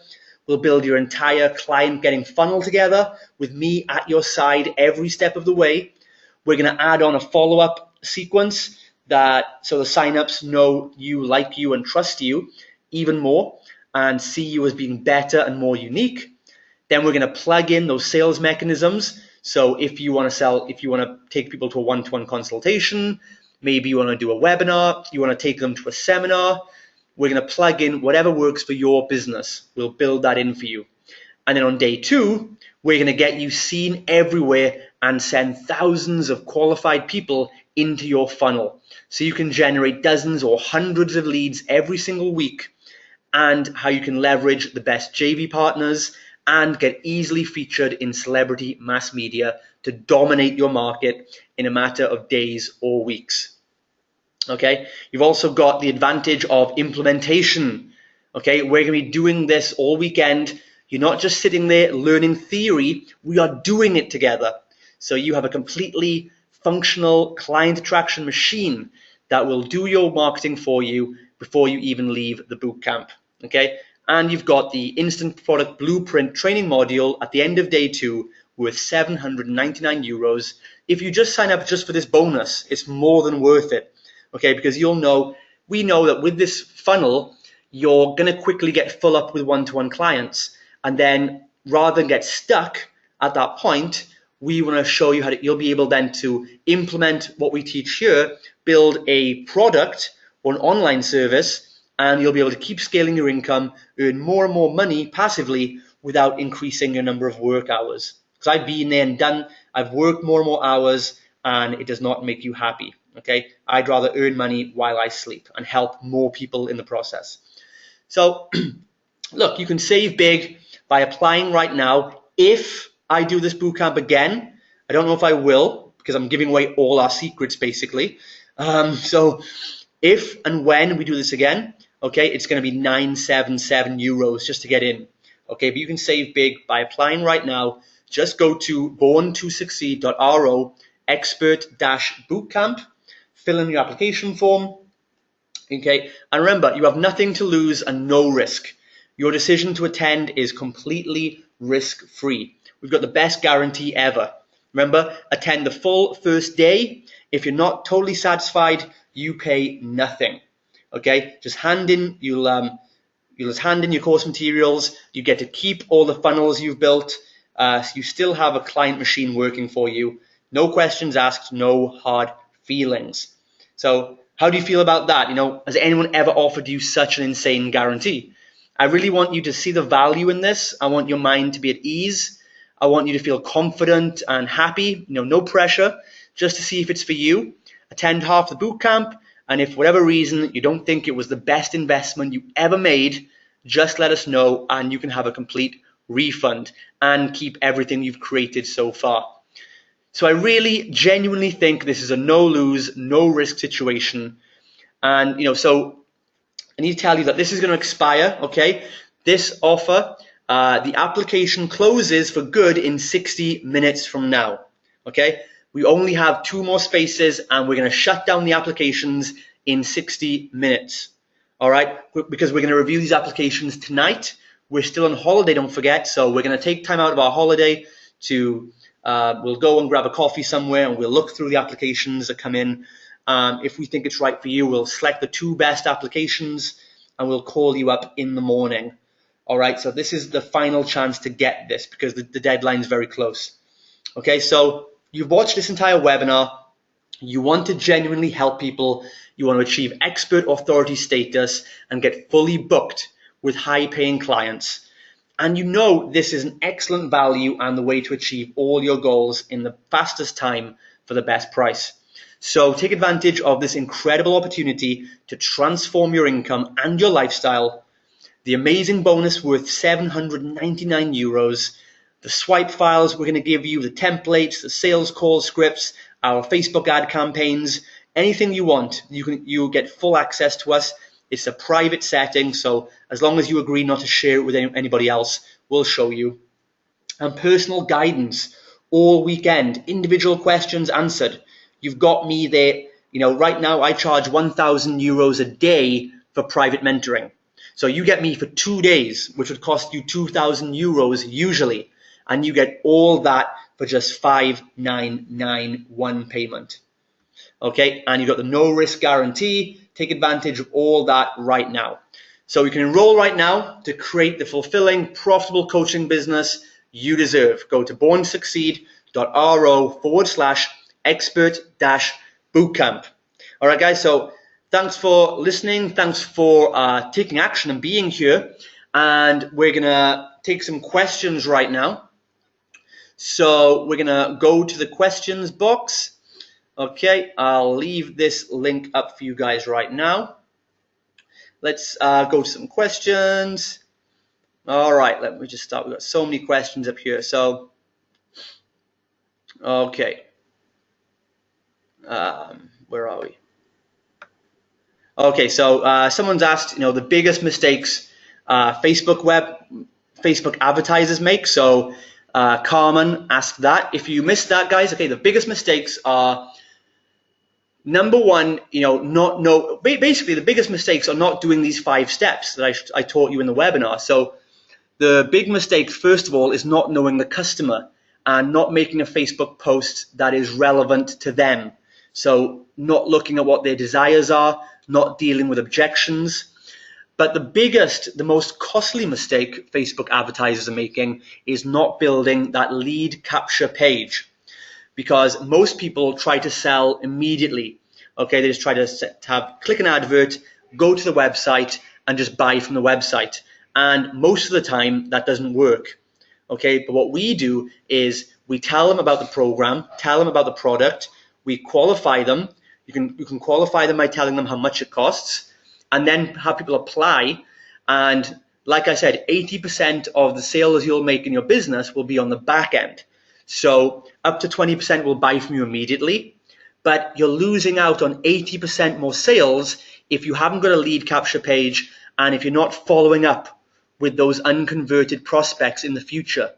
Speaker 2: We'll build your entire client-getting funnel together with me at your side every step of the way. We're going to add on a follow-up sequence so the sign-ups know you, like you, and trust you even more and see you as being better and more unique. Then we're going to plug in those sales mechanisms. So if you want to take people to a one-to-one consultation, maybe you want to do a webinar, you want to take them to a seminar, we're going to plug in whatever works for your business. We'll build that in for you. And then on day 2, we're going to get you seen everywhere and send thousands of qualified people into your funnel. So you can generate dozens or hundreds of leads every single week, and how you can leverage the best JV partners and get easily featured in celebrity mass media to dominate your market in a matter of days or weeks. Okay, you've also got the advantage of implementation. Okay, we're going to be doing this all weekend. You're not just sitting there learning theory, we are doing it together. So you have a completely functional client attraction machine that will do your marketing for you before you even leave the bootcamp. Okay, and you've got the instant product blueprint training module at the end of day 2 worth 799 euros. If you just sign up just for this bonus, it's more than worth it. Okay, because we know that with this funnel, you're going to quickly get full up with one-to-one clients. And then rather than get stuck at that point, we want to show you how you'll be able then to implement what we teach here, build a product or an online service, and you'll be able to keep scaling your income, earn more and more money passively without increasing your number of work hours. Because I've been there and done, I've worked more and more hours, and it does not make you happy. Okay, I'd rather earn money while I sleep and help more people in the process. So look, you can save big by applying right now. If I do this bootcamp again, I don't know if I will, because I'm giving away all our secrets basically. So if and when we do this again, okay, it's going to be 977 euros just to get in. Okay, but you can save big by applying right now. Just go to borntosucceed.ro expert-bootcamp, fill in your application form. Okay, and remember, you have nothing to lose and no risk. Your decision to attend is completely risk-free. we've got the best guarantee ever. Remember, attend the full first day. If you're not totally satisfied, you pay nothing. Okay, just hand in, you'll just hand in your course materials. You get to keep all the funnels you've built. So you still have a client machine working for you. No questions asked, no hard feelings. So how do you feel about that? Has anyone ever offered you such an insane guarantee? I really want you to see the value in this. I want your mind to be at ease. I want you to feel confident and happy, no pressure, just to see if it's for you. Attend half the boot camp, and if for whatever reason you don't think it was the best investment you ever made, just let us know and you can have a complete refund and keep everything you've created so far. So I really genuinely think this is a no-lose, no-risk situation. And, so I need to tell you that this is going to expire, okay? This offer, the application closes for good in 60 minutes from now, okay? We only have 2 more spaces and we're going to shut down the applications in 60 minutes, all right? Because we're going to review these applications tonight. We're still on holiday, don't forget, so we're going to take time out of our holiday to, we'll go and grab a coffee somewhere and we'll look through the applications that come in. If we think it's right for you, we'll select the 2 best applications and we'll call you up in the morning. All right, so this is the final chance to get this because the deadline is very close. Okay, so you've watched this entire webinar. You want to genuinely help people. You want to achieve expert authority status and get fully booked with high-paying clients. And this is an excellent value and the way to achieve all your goals in the fastest time for the best price. So take advantage of this incredible opportunity to transform your income and your lifestyle. The amazing bonus worth 799 euros, the swipe files we're going to give you, the templates, the sales call scripts, our Facebook ad campaigns, anything you want, you'll get full access to us. It's a private setting, so as long as you agree not to share it with anybody else, we'll show you. And personal guidance all weekend, individual questions answered. You've got me there. Right now I charge 1,000 euros a day for private mentoring. So you get me for 2 days, which would cost you 2,000 euros usually, and you get all that for just 5,991 payment. Okay, and you've got the no risk guarantee. Take advantage of all that right now. So you can enroll right now to create the fulfilling, profitable coaching business you deserve. Go to borntosucceed.ro/expert-bootcamp. All right, guys, so thanks for listening. Thanks for taking action and being here. And we're going to take some questions right now. So we're going to go to the questions box. Okay, I'll leave this link up for you guys right now. Let's go to some questions. All right, let me just start. We've got so many questions up here. So, okay. Where are we? Okay, so someone's asked, the biggest mistakes Facebook advertisers make. So Carmen asked that. If you missed that, guys, okay, the biggest mistakes are, number one, basically the biggest mistakes are not doing these 5 steps that I taught you in the webinar. So the big mistake, first of all, is not knowing the customer and not making a Facebook post that is relevant to them. So not looking at what their desires are, not dealing with objections. But the most costly mistake Facebook advertisers are making is not building that lead capture page. Because most people try to sell immediately. Okay, they just try to click an advert, go to the website, and just buy from the website. And most of the time, that doesn't work. Okay, but what we do is we tell them about the program, tell them about the product, we qualify them. You can qualify them by telling them how much it costs, and then have people apply. And like I said, 80% of the sales you'll make in your business will be on the back end. So up to 20% will buy from you immediately, but you're losing out on 80% more sales if you haven't got a lead capture page and if you're not following up with those unconverted prospects in the future.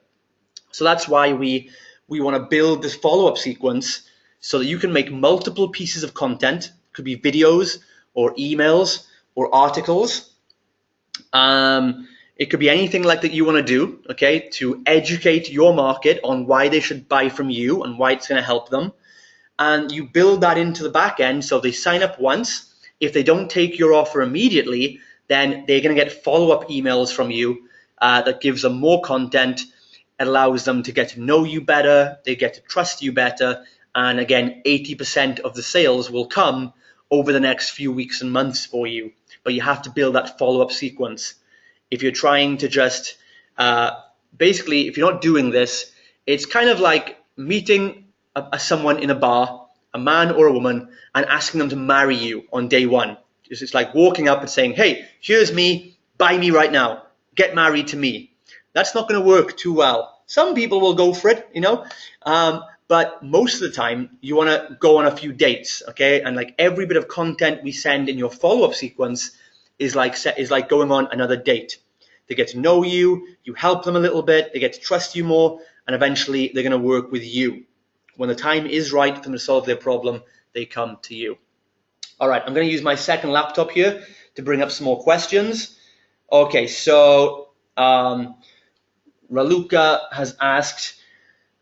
Speaker 2: So that's why we want to build this follow-up sequence so that you can make multiple pieces of content. It could be videos or emails or articles. It could be anything like that you want to do, okay, to educate your market on why they should buy from you and why it's going to help them. And you build that into the back end so they sign up once. If they don't take your offer immediately, then they're going to get follow-up emails from you that gives them more content. It allows them to get to know you better, they get to trust you better, and again, 80% of the sales will come over the next few weeks and months for you. But you have to build that follow-up sequence. If you're trying to just, basically, if you're not doing this, it's kind of like meeting someone in a bar, a man or a woman, and asking them to marry you on day one. It's like walking up and saying, hey, here's me, buy me right now, get married to me. That's not going to work too well. Some people will go for it, but most of the time you want to go on a few dates, okay? And like every bit of content we send in your follow-up sequence is like going on another date. They get to know you, you help them a little bit, they get to trust you more, and eventually they're going to work with you. When the time is right for them to solve their problem, they come to you. All right, I'm going to use my second laptop here to bring up some more questions. Okay, so Raluca has asked,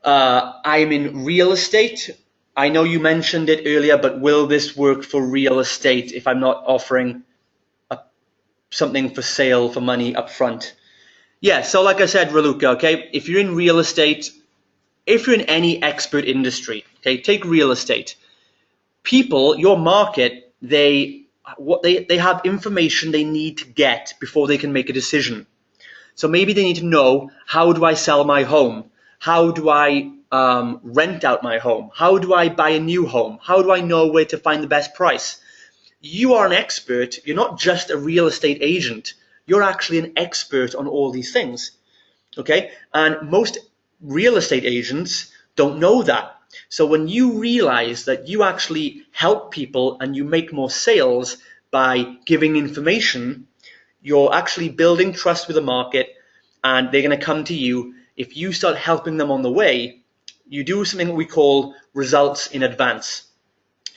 Speaker 2: I'm in real estate. I know you mentioned it earlier, but will this work for real estate if I'm not offering something for sale for money up front? Yeah, so like I said, Raluca, okay, if you're in real estate, if you're in any expert industry, okay, take real estate. People, your market, they have information they need to get before they can make a decision. So maybe they need to know, how do I sell my home? How do I rent out my home? How do I buy a new home? How do I know where to find the best price? You are an expert. You're not just a real estate agent. You're actually an expert on all these things, okay? And most real estate agents don't know that. So when you realize that you actually help people and you make more sales by giving information, you're actually building trust with the market, and they're going to come to you. If you start helping them on the way, you do something that we call results in advance.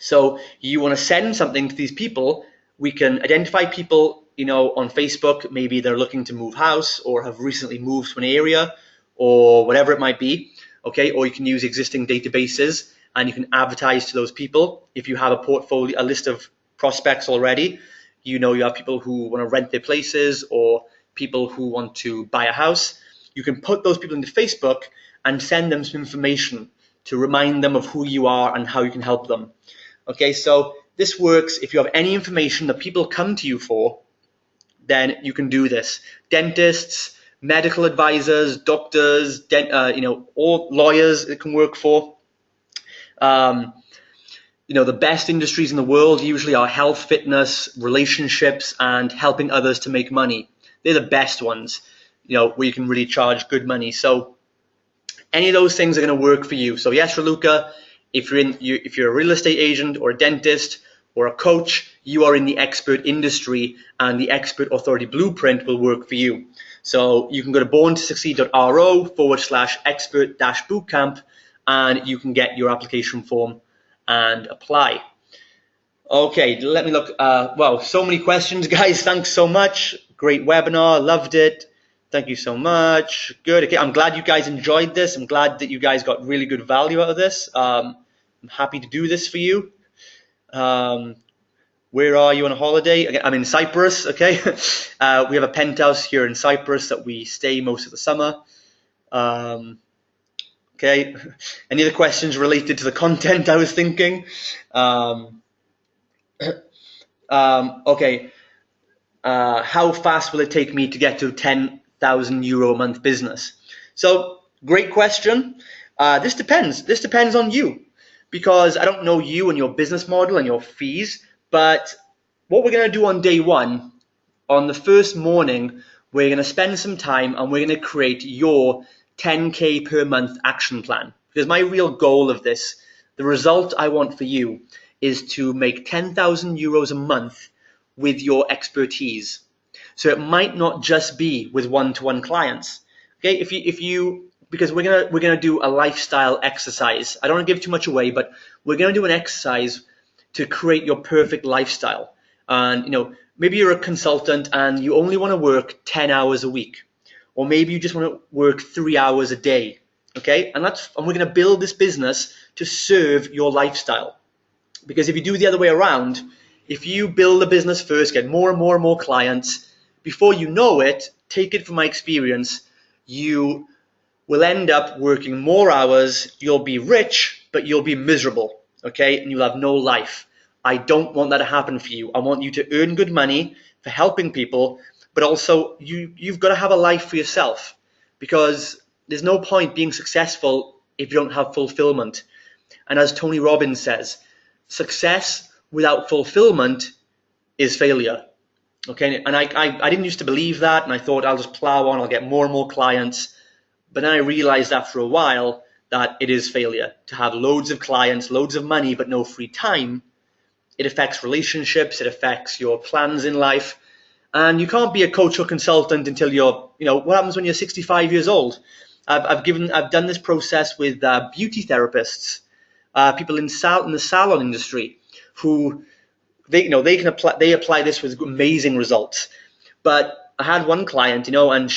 Speaker 2: So you want to send something to these people. We can identify people, on Facebook. Maybe they're looking to move house or have recently moved to an area or whatever it might be. Okay, or you can use existing databases and you can advertise to those people. If you have a portfolio, a list of prospects already, you have people who want to rent their places or people who want to buy a house. You can put those people into Facebook and send them some information to remind them of who you are and how you can help them. Okay, so this works if you have any information that people come to you for, then you can do this. Dentists, medical advisors, doctors, all lawyers it can work for. The best industries in the world usually are health, fitness, relationships, and helping others to make money. They're the best ones, where you can really charge good money. So any of those things are going to work for you. So yes, Raluca, if you're a real estate agent or a dentist or a coach, you are in the expert industry, and the expert authority blueprint will work for you. So you can go to borntosucceed.ro/expert-bootcamp, and you can get your application form and apply. Okay, let me look. Wow, so many questions, guys. Thanks so much. Great webinar. Loved it. Thank you so much. Good. Okay, I'm glad you guys enjoyed this. I'm glad that you guys got really good value out of this. I'm happy to do this for you. Where are you on a holiday? Again, I'm in Cyprus, okay? We have a penthouse here in Cyprus that we stay most of the summer. Okay, any other questions related to the content I was thinking? Okay, how fast will it take me to get to 10,000 euro a month business? So, great question. This depends. This depends on you, because I don't know you and your business model and your fees. But what we're going to do on day one, on the first morning, we're going to spend some time and we're going to create your 10K per month action plan. Because my real goal of this, the result I want for you, is to make 10,000 euros a month with your expertise. So it might not just be with one-to-one clients. Okay, because we're gonna do a lifestyle exercise. I don't want to give too much away, but we're going to do an exercise to create your perfect lifestyle. And maybe you're a consultant and you only want to work 10 hours a week, or maybe you just want to work 3 hours a day. Okay, and we're going to build this business to serve your lifestyle. Because if you do the other way around, if you build a business first, get more and more and more clients, before you know it, take it from my experience, you will end up working more hours, you'll be rich, but you'll be miserable, okay? And you'll have no life. I don't want that to happen for you. I want you to earn good money for helping people, but also you've got to have a life for yourself, because there's no point being successful if you don't have fulfillment. And as Tony Robbins says, success without fulfillment is failure. Okay, and I didn't used to believe that, and I thought I'll just plow on, I'll get more and more clients. But then I realized after a while that it is failure. To have loads of clients, loads of money, but no free time, it affects relationships, it affects your plans in life. And you can't be a coach or consultant until you're, what happens when you're 65 years old? I've done this process with beauty therapists, people in the salon industry, who they apply this with amazing results. But I had one client, and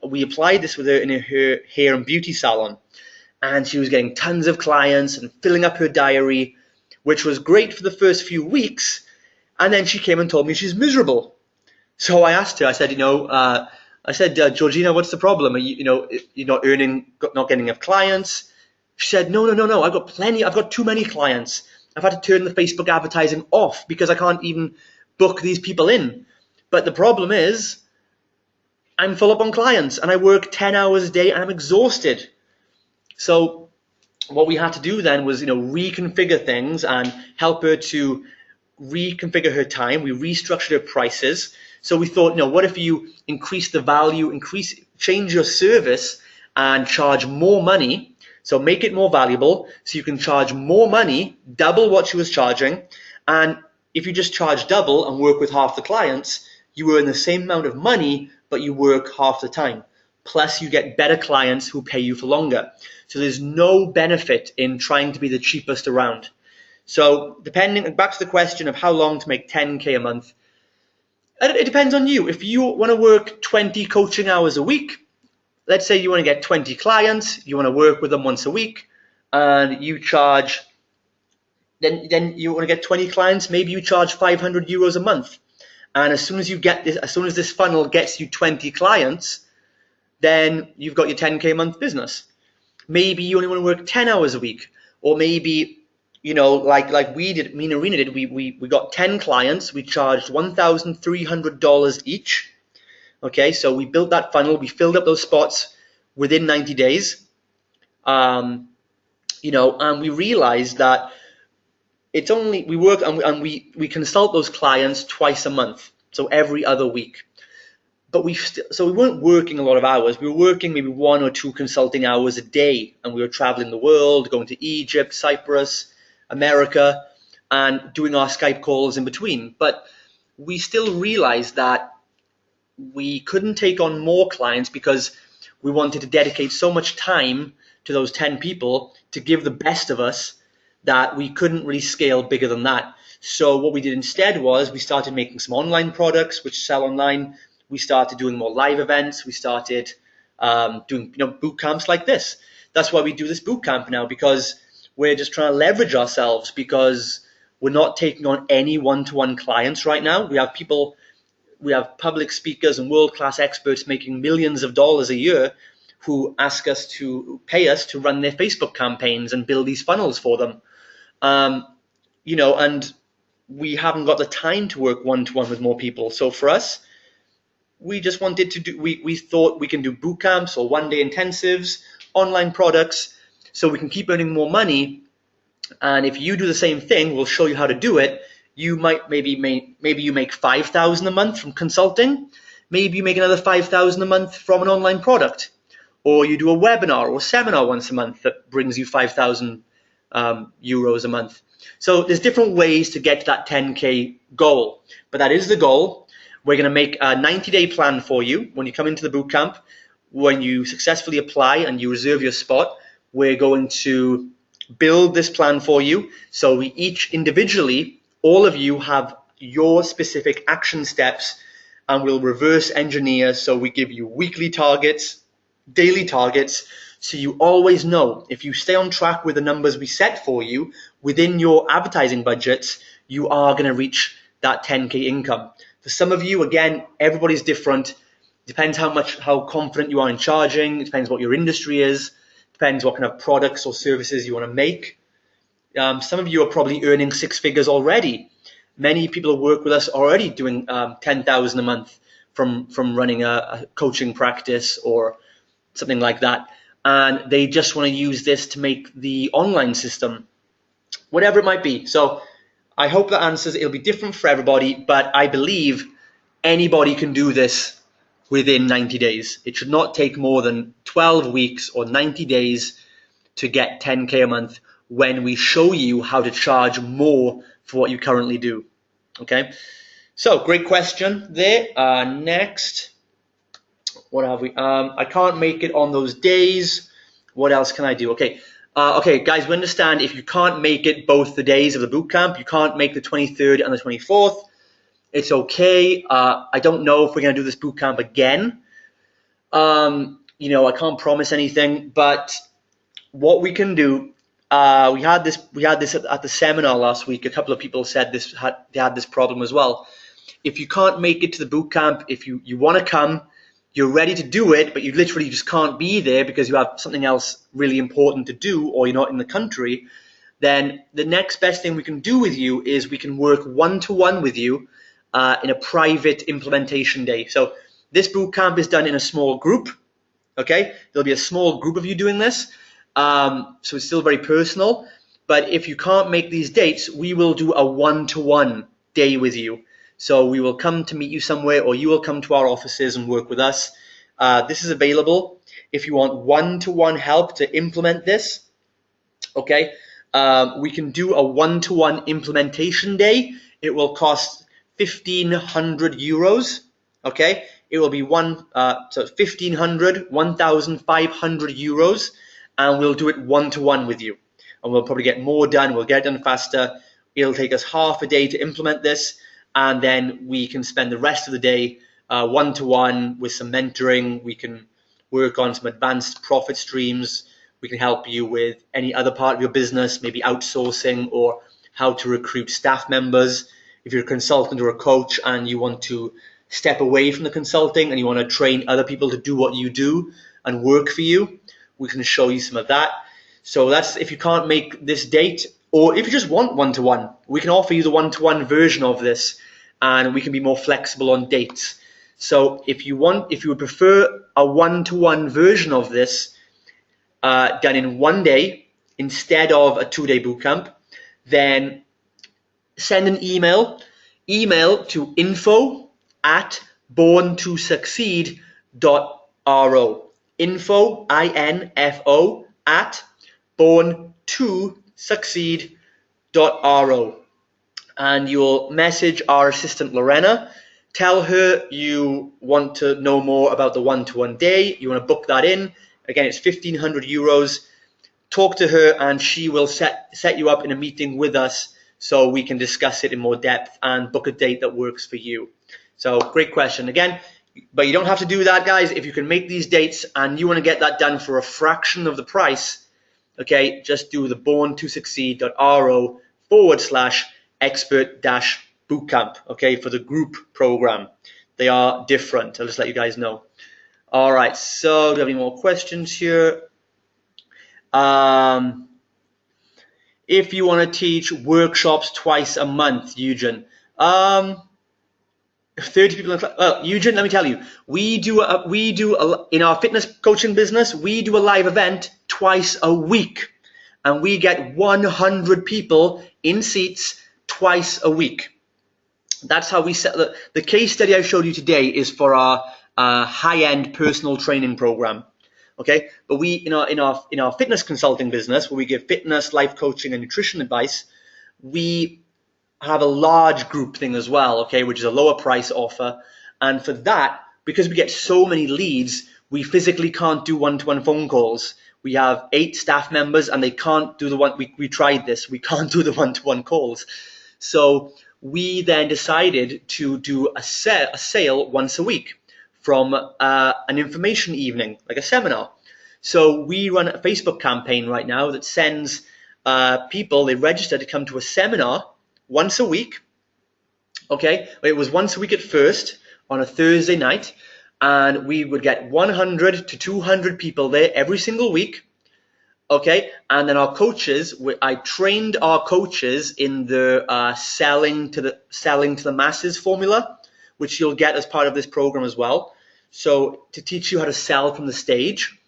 Speaker 2: we applied this with her in her hair and beauty salon, and she was getting tons of clients and filling up her diary, which was great for the first few weeks. And then she came and told me she's miserable. So I asked her, I said, Georgina, what's the problem? Are you're not earning, not getting enough clients? She said, no, I've got too many clients. I've had to turn the Facebook advertising off because I can't even book these people in. But the problem is, I'm full up on clients and I work 10 hours a day and I'm exhausted. So what we had to do then was, reconfigure things and help her to reconfigure her time. We restructured her prices. So we thought, what if you increase the value, change your service and charge more money? So make it more valuable so you can charge more money, double what she was charging. And if you just charge double and work with half the clients, you earn the same amount of money, but you work half the time. Plus you get better clients who pay you for longer. So there's no benefit in trying to be the cheapest around. So back to the question of how long to make 10K a month, it depends on you. If you want to work 20 coaching hours a week, let's say you want to get 20 clients, you want to work with them once a week, and you charge, then you want to get 20 clients, maybe you charge 500 euros a month. And as soon as this funnel gets you 20 clients, then you've got your 10K a month business. Maybe you only want to work 10 hours a week, or maybe, like we did, me and Arena did, we got 10 clients, we charged $1,300 each. Okay, so we built that funnel, we filled up those spots within 90 days, and we realized that we consult those clients twice a month, so every other week. But we weren't working a lot of hours. We were working maybe 1 or 2 consulting hours a day, and we were traveling the world, going to Egypt, Cyprus, America, and doing our Skype calls in between. But we still realized that we couldn't take on more clients because we wanted to dedicate so much time to those 10 people to give the best of us that we couldn't really scale bigger than that. So what we did instead was we started making some online products which sell online. We started doing more live events. We started doing boot camps like this. That's why we do this boot camp now, because we're just trying to leverage ourselves, because we're not taking on any one-to-one clients right now. We have public speakers and world-class experts making millions of dollars a year who pay us to run their Facebook campaigns and build these funnels for them. And we haven't got the time to work one-to-one with more people. So for us, we just wanted to we thought we can do boot camps or one-day intensives, online products, so we can keep earning more money. And if you do the same thing, we'll show you how to do it. You might maybe you make $5,000 a month from consulting. Maybe you make another $5,000 a month from an online product, or you do a webinar or seminar once a month that brings you 5,000 euros a month. So there's different ways to get to that 10K goal, but that is the goal. We're going to make a 90-day plan for you when you come into the bootcamp. When you successfully apply and you reserve your spot, we're going to build this plan for you. So we each individually, all of you have your specific action steps, and we'll reverse engineer. So we give you weekly targets, daily targets, so you always know if you stay on track with the numbers we set for you within your advertising budgets, you are going to reach that 10K income. For some of you, again, everybody's different. Depends how confident you are in charging. It depends what your industry is. Depends what kind of products or services you want to make. Some of you are probably earning six figures already. Many people who work with us are already doing 10,000 a month from running a coaching practice or something like that. And they just want to use this to make the online system, whatever it might be. So I hope that answers. It'll be different for everybody, but I believe anybody can do this within 90 days. It should not take more than 12 weeks or 90 days to get 10K a month when we show you how to charge more for what you currently do. Okay, so great question there. Next, what have we? I can't make it on those days. What else can I do? Okay. Okay, guys, we understand if you can't make it both the days of the bootcamp, you can't make the 23rd and the 24th. It's okay. I don't know if we're going to do this bootcamp again. I can't promise anything, but what we can do, we had this at the seminar last week. A couple of people said they had this problem as well. If you can't make it to the bootcamp, if you want to come, you're ready to do it, but you literally just can't be there because you have something else really important to do or you're not in the country, then the next best thing we can do with you is we can work one-to-one with you in a private implementation day. So this bootcamp is done in a small group, okay? There'll be a small group of you doing this, so it's still very personal. But if you can't make these dates, we will do a one-to-one day with you. So we will come to meet you somewhere, or you will come to our offices and work with us. This is available if you want one-to-one help to implement this. Okay, we can do a one-to-one implementation day. It will cost 1,500 euros. Okay, it will be so 1,500 euros, and we'll do it one-to-one with you. And we'll probably get more done. We'll get it done faster. It'll take us half a day to implement this. And then we can spend the rest of the day one-to-one with some mentoring. We can work on some advanced profit streams. We can help you with any other part of your business, maybe outsourcing or how to recruit staff members. If you're a consultant or a coach and you want to step away from the consulting and you want to train other people to do what you do and work for you, we can show you some of that. So that's if you can't make this date. Or if you just want one-to-one, we can offer you the one-to-one version of this, and we can be more flexible on dates. So if you would prefer a one-to-one version of this done in one day instead of a 2-day bootcamp, then send an email to info@borntosucceed.ro. Info, I-N-F-O, @borntosucceed.ro, and you'll message our assistant Lorena. Tell her you want to know more about the one-to-one day. You want to book that in. Again, it's 1,500 euros. Talk to her, and she will set you up in a meeting with us so we can discuss it in more depth and book a date that works for you. So, great question again. But you don't have to do that, guys. If you can make these dates and you want to get that done for a fraction of the price, okay, just do the borntosucceed.ro/expert-bootcamp, okay, for the group program. They are different. I'll just let you guys know. All right, so do we have any more questions here? If you want to teach workshops twice a month, Eugen. 30 people. Well, Eugen, let me tell you, we do in our fitness coaching business, we do a live event twice a week, and we get 100 people in seats twice a week. That's how we set the case study I showed you today is for our high-end personal training program. Okay, but we in our fitness consulting business, where we give fitness, life coaching, and nutrition advice, we have a large group thing as well, okay, which is a lower price offer. And for that, because we get so many leads, we physically can't do one-to-one phone calls. We have 8 staff members and they can't do the one. We tried this. We can't do the one-to-one calls. So we then decided to do a sale once a week from an information evening, like a seminar. So we run a Facebook campaign right now that sends people, they register to come to a seminar once a week. Okay, it was once a week at first on a Thursday night, and we would get 100 to 200 people there every single week. Okay, and then our coaches, I trained our coaches in the selling to the masses formula, which you'll get as part of this program as well. So to teach you how to sell from the stage,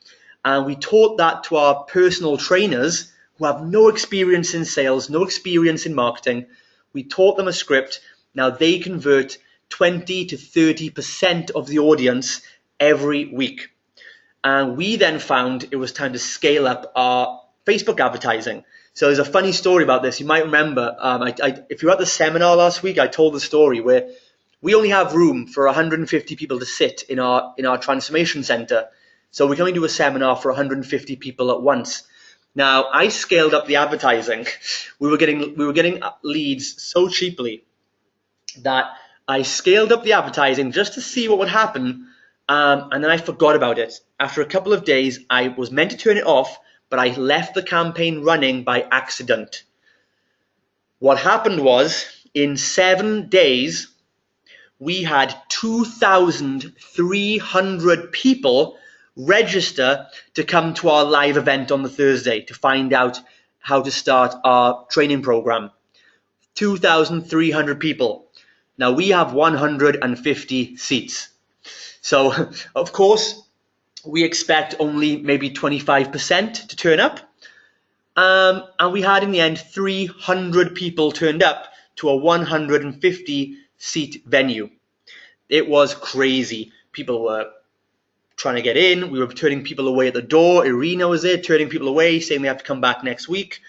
Speaker 2: and we taught that to our personal trainers who have no experience in sales, no experience in marketing. We taught them a script. Now they convert 20 to 30% of the audience every week. And we then found it was time to scale up our Facebook advertising. So there's a funny story about this. You might remember, if you were at the seminar last week, I told the story where we only have room for 150 people to sit in our transformation center. So we can only do a seminar for 150 people at once. Now I scaled up the advertising. We were getting leads so cheaply that I scaled up the advertising just to see what would happen. And then I forgot about it. After a couple of days, I was meant to turn it off, but I left the campaign running by accident. What happened was, in 7 days, we had 2,300 people register to come to our live event on the Thursday to find out how to start our training program. 2,300 people. Now we have 150 seats. So, of course, we expect only maybe 25% to turn up. And we had, in the end, 300 people turned up to a 150-seat venue. It was crazy. People were trying to get in. We were turning people away at the door. Irina was there, turning people away, saying they have to come back next week.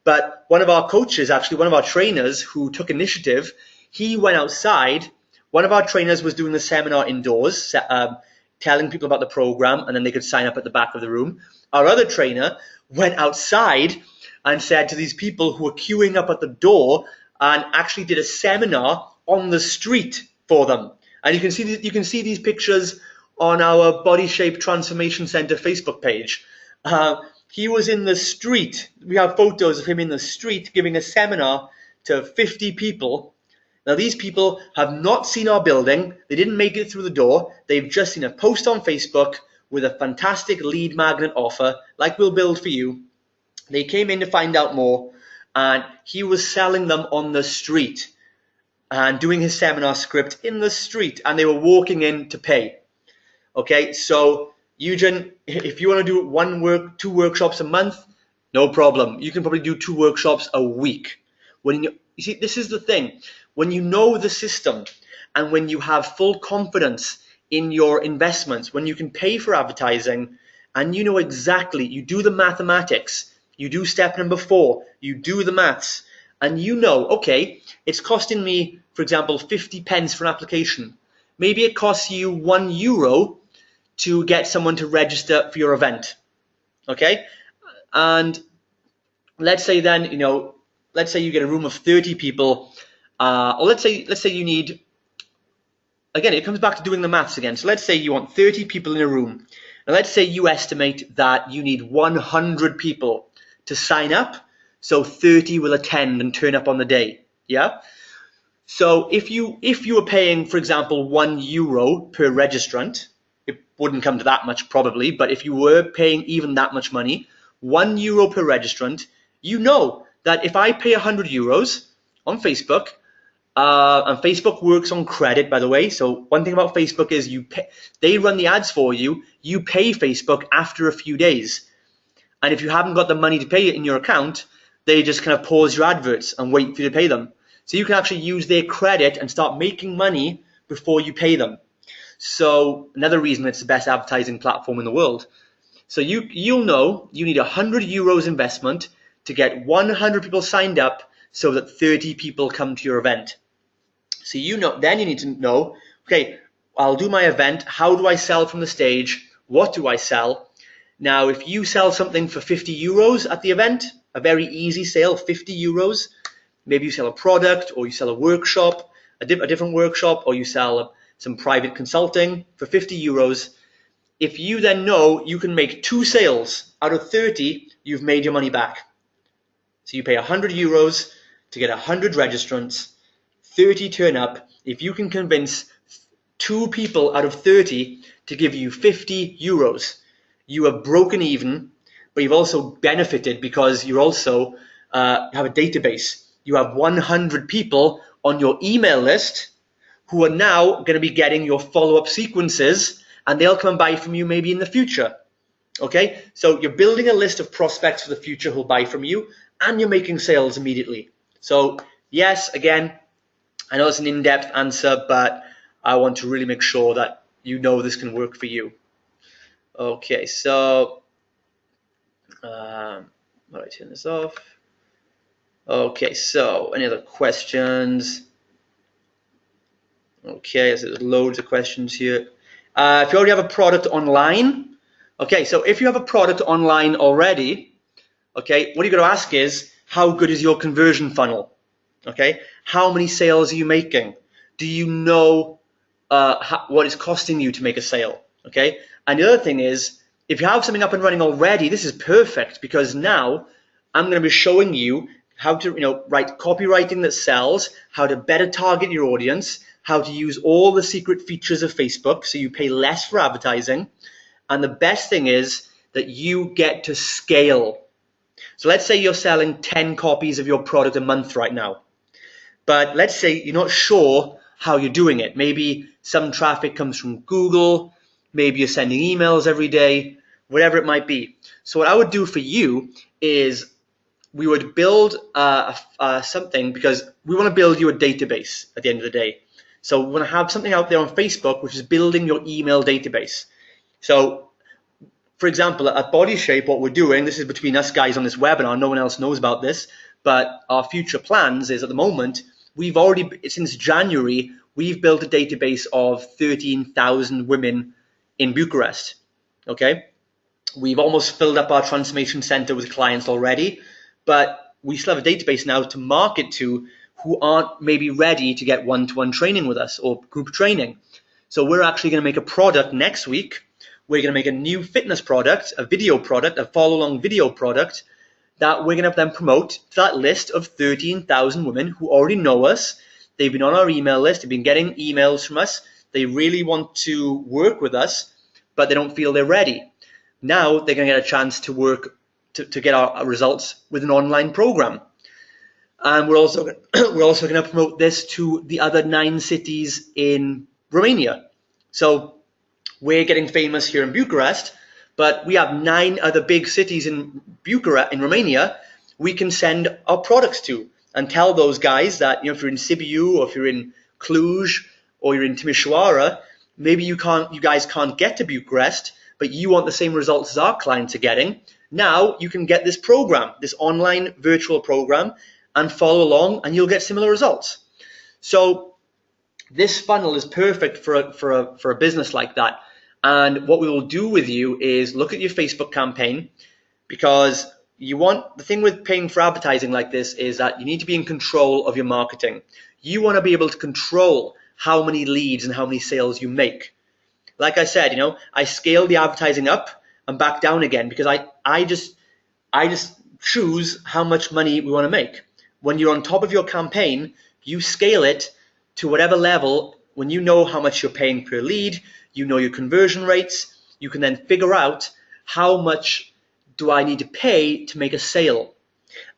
Speaker 2: But one of our coaches, actually, one of our trainers who took initiative, he went outside. One of our trainers was doing the seminar indoors, telling people about the program, and then they could sign up at the back of the room. Our other trainer went outside and said to these people who were queuing up at the door, and actually did a seminar on the street for them. And you can see these pictures on our Body Shape Transformation Center Facebook page. He was in the street. We have photos of him in the street giving a seminar to 50 people. Now, these people have not seen our building. They didn't make it through the door. They've just seen a post on Facebook with a fantastic lead magnet offer, like we'll build for you. They came in to find out more, and he was selling them on the street and doing his seminar script in the street, and they were walking in to pay. Okay, so Eugen, if you want to do 2 workshops a month, no problem. You can probably do 2 workshops a week. You see, this is the thing. When you know the system and when you have full confidence in your investments, when you can pay for advertising and you know exactly, you do the mathematics, you do step number 4, you do the maths, and you know, okay, it's costing me, for example, 50 pence for an application. Maybe it costs you €1 to get someone to register for your event. Okay? And let's say then, let's say you get a room of 30 people, or let's say you need, again, it comes back to doing the maths again. So let's say you want 30 people in a room, and let's say you estimate that you need 100 people to sign up, so 30 will attend and turn up on the day. Yeah. So if you were paying, for example, €1 per registrant, it wouldn't come to that much probably, but if you were paying even that much money, €1 per registrant, you know that if I pay €100 on Facebook, and Facebook works on credit, by the way. So one thing about Facebook is they run the ads for you. You pay Facebook after a few days. And if you haven't got the money to pay it in your account, they just kind of pause your adverts and wait for you to pay them. So you can actually use their credit and start making money before you pay them. So another reason it's the best advertising platform in the world. So you'll know you need €100 investment to get 100 people signed up so that 30 people come to your event. So then you need to know, okay, I'll do my event. How do I sell from the stage? What do I sell? Now, if you sell something for €50 at the event, a very easy sale, €50, Maybe you sell a product, or you sell a workshop, a different workshop, or you sell some private consulting for 50 euros. If you then know you can make 2 sales out of 30, you've made your money back. So you pay 100 euros to get 100 registrants, 30 turn up. If you can convince 2 people out of 30 to give you 50 euros, you have broken even, but you've also benefited because you also have a database. You have 100 people on your email list who are now going to be getting your follow-up sequences, and they'll come and buy from you maybe in the future. Okay, so you're building a list of prospects for the future who'll buy from you, and you're making sales immediately. So yes, again, I know it's an in-depth answer, but I want to really make sure that you know this can work for you. Okay, so how do I turn this off? Okay, so any other questions? Okay, so there's loads of questions here. If you already have a product online, okay, so if you have a product online already, okay, what you're going to ask is, how good is your conversion funnel? Okay, how many sales are you making? Do you know what it's costing you to make a sale? Okay, and the other thing is, if you have something up and running already, this is perfect, because now I'm going to be showing you how to write copywriting that sells, how to better target your audience, how to use all the secret features of Facebook so you pay less for advertising. And the best thing is that you get to scale. So let's say you're selling 10 copies of your product a month right now. But let's say you're not sure how you're doing it. Maybe some traffic comes from Google, maybe you're sending emails every day, whatever it might be. So what I would do for you is we would build something, because we want to build you a database at the end of the day. So we want to have something out there on Facebook which is building your email database. So for example, at Body Shape, what we're doing, this is between us guys on this webinar, no one else knows about this, but our future plans is, at the moment, we've already, since January, we've built a database of 13,000 women in Bucharest, okay? We've almost filled up our transformation center with clients already, but we still have a database now to market to who aren't maybe ready to get one-to-one training with us or group training. So we're actually going to make a product next week. We're going to make a new fitness product, a video product, a follow-along video product that we're going to then promote to that list of 13,000 women who already know us. They've been on our email list. They've been getting emails from us. They really want to work with us, but they don't feel they're ready. Now they're going to get a chance to work to get our results with an online program. And we're also going to promote this to the other 9 cities in Romania. So we're getting famous here in Bucharest, but we have 9 other big cities in Bucharest, in Romania, we can send our products to, and tell those guys that, if you're in Sibiu, or if you're in Cluj, or you're in Timișoara, maybe you guys can't get to Bucharest, but you want the same results as our clients are getting. Now you can get this program, this online virtual program, and follow along, and you'll get similar results. So this funnel is perfect for a business like that. And what we will do with you is look at your Facebook campaign, because the thing with paying for advertising like this is that you need to be in control of your marketing. You want to be able to control how many leads and how many sales you make. Like I said, I scale the advertising up and back down again, because I just choose how much money we want to make. When you're on top of your campaign, you scale it to whatever level. When you know how much you're paying per lead, you know your conversion rates, you can then figure out how much do I need to pay to make a sale.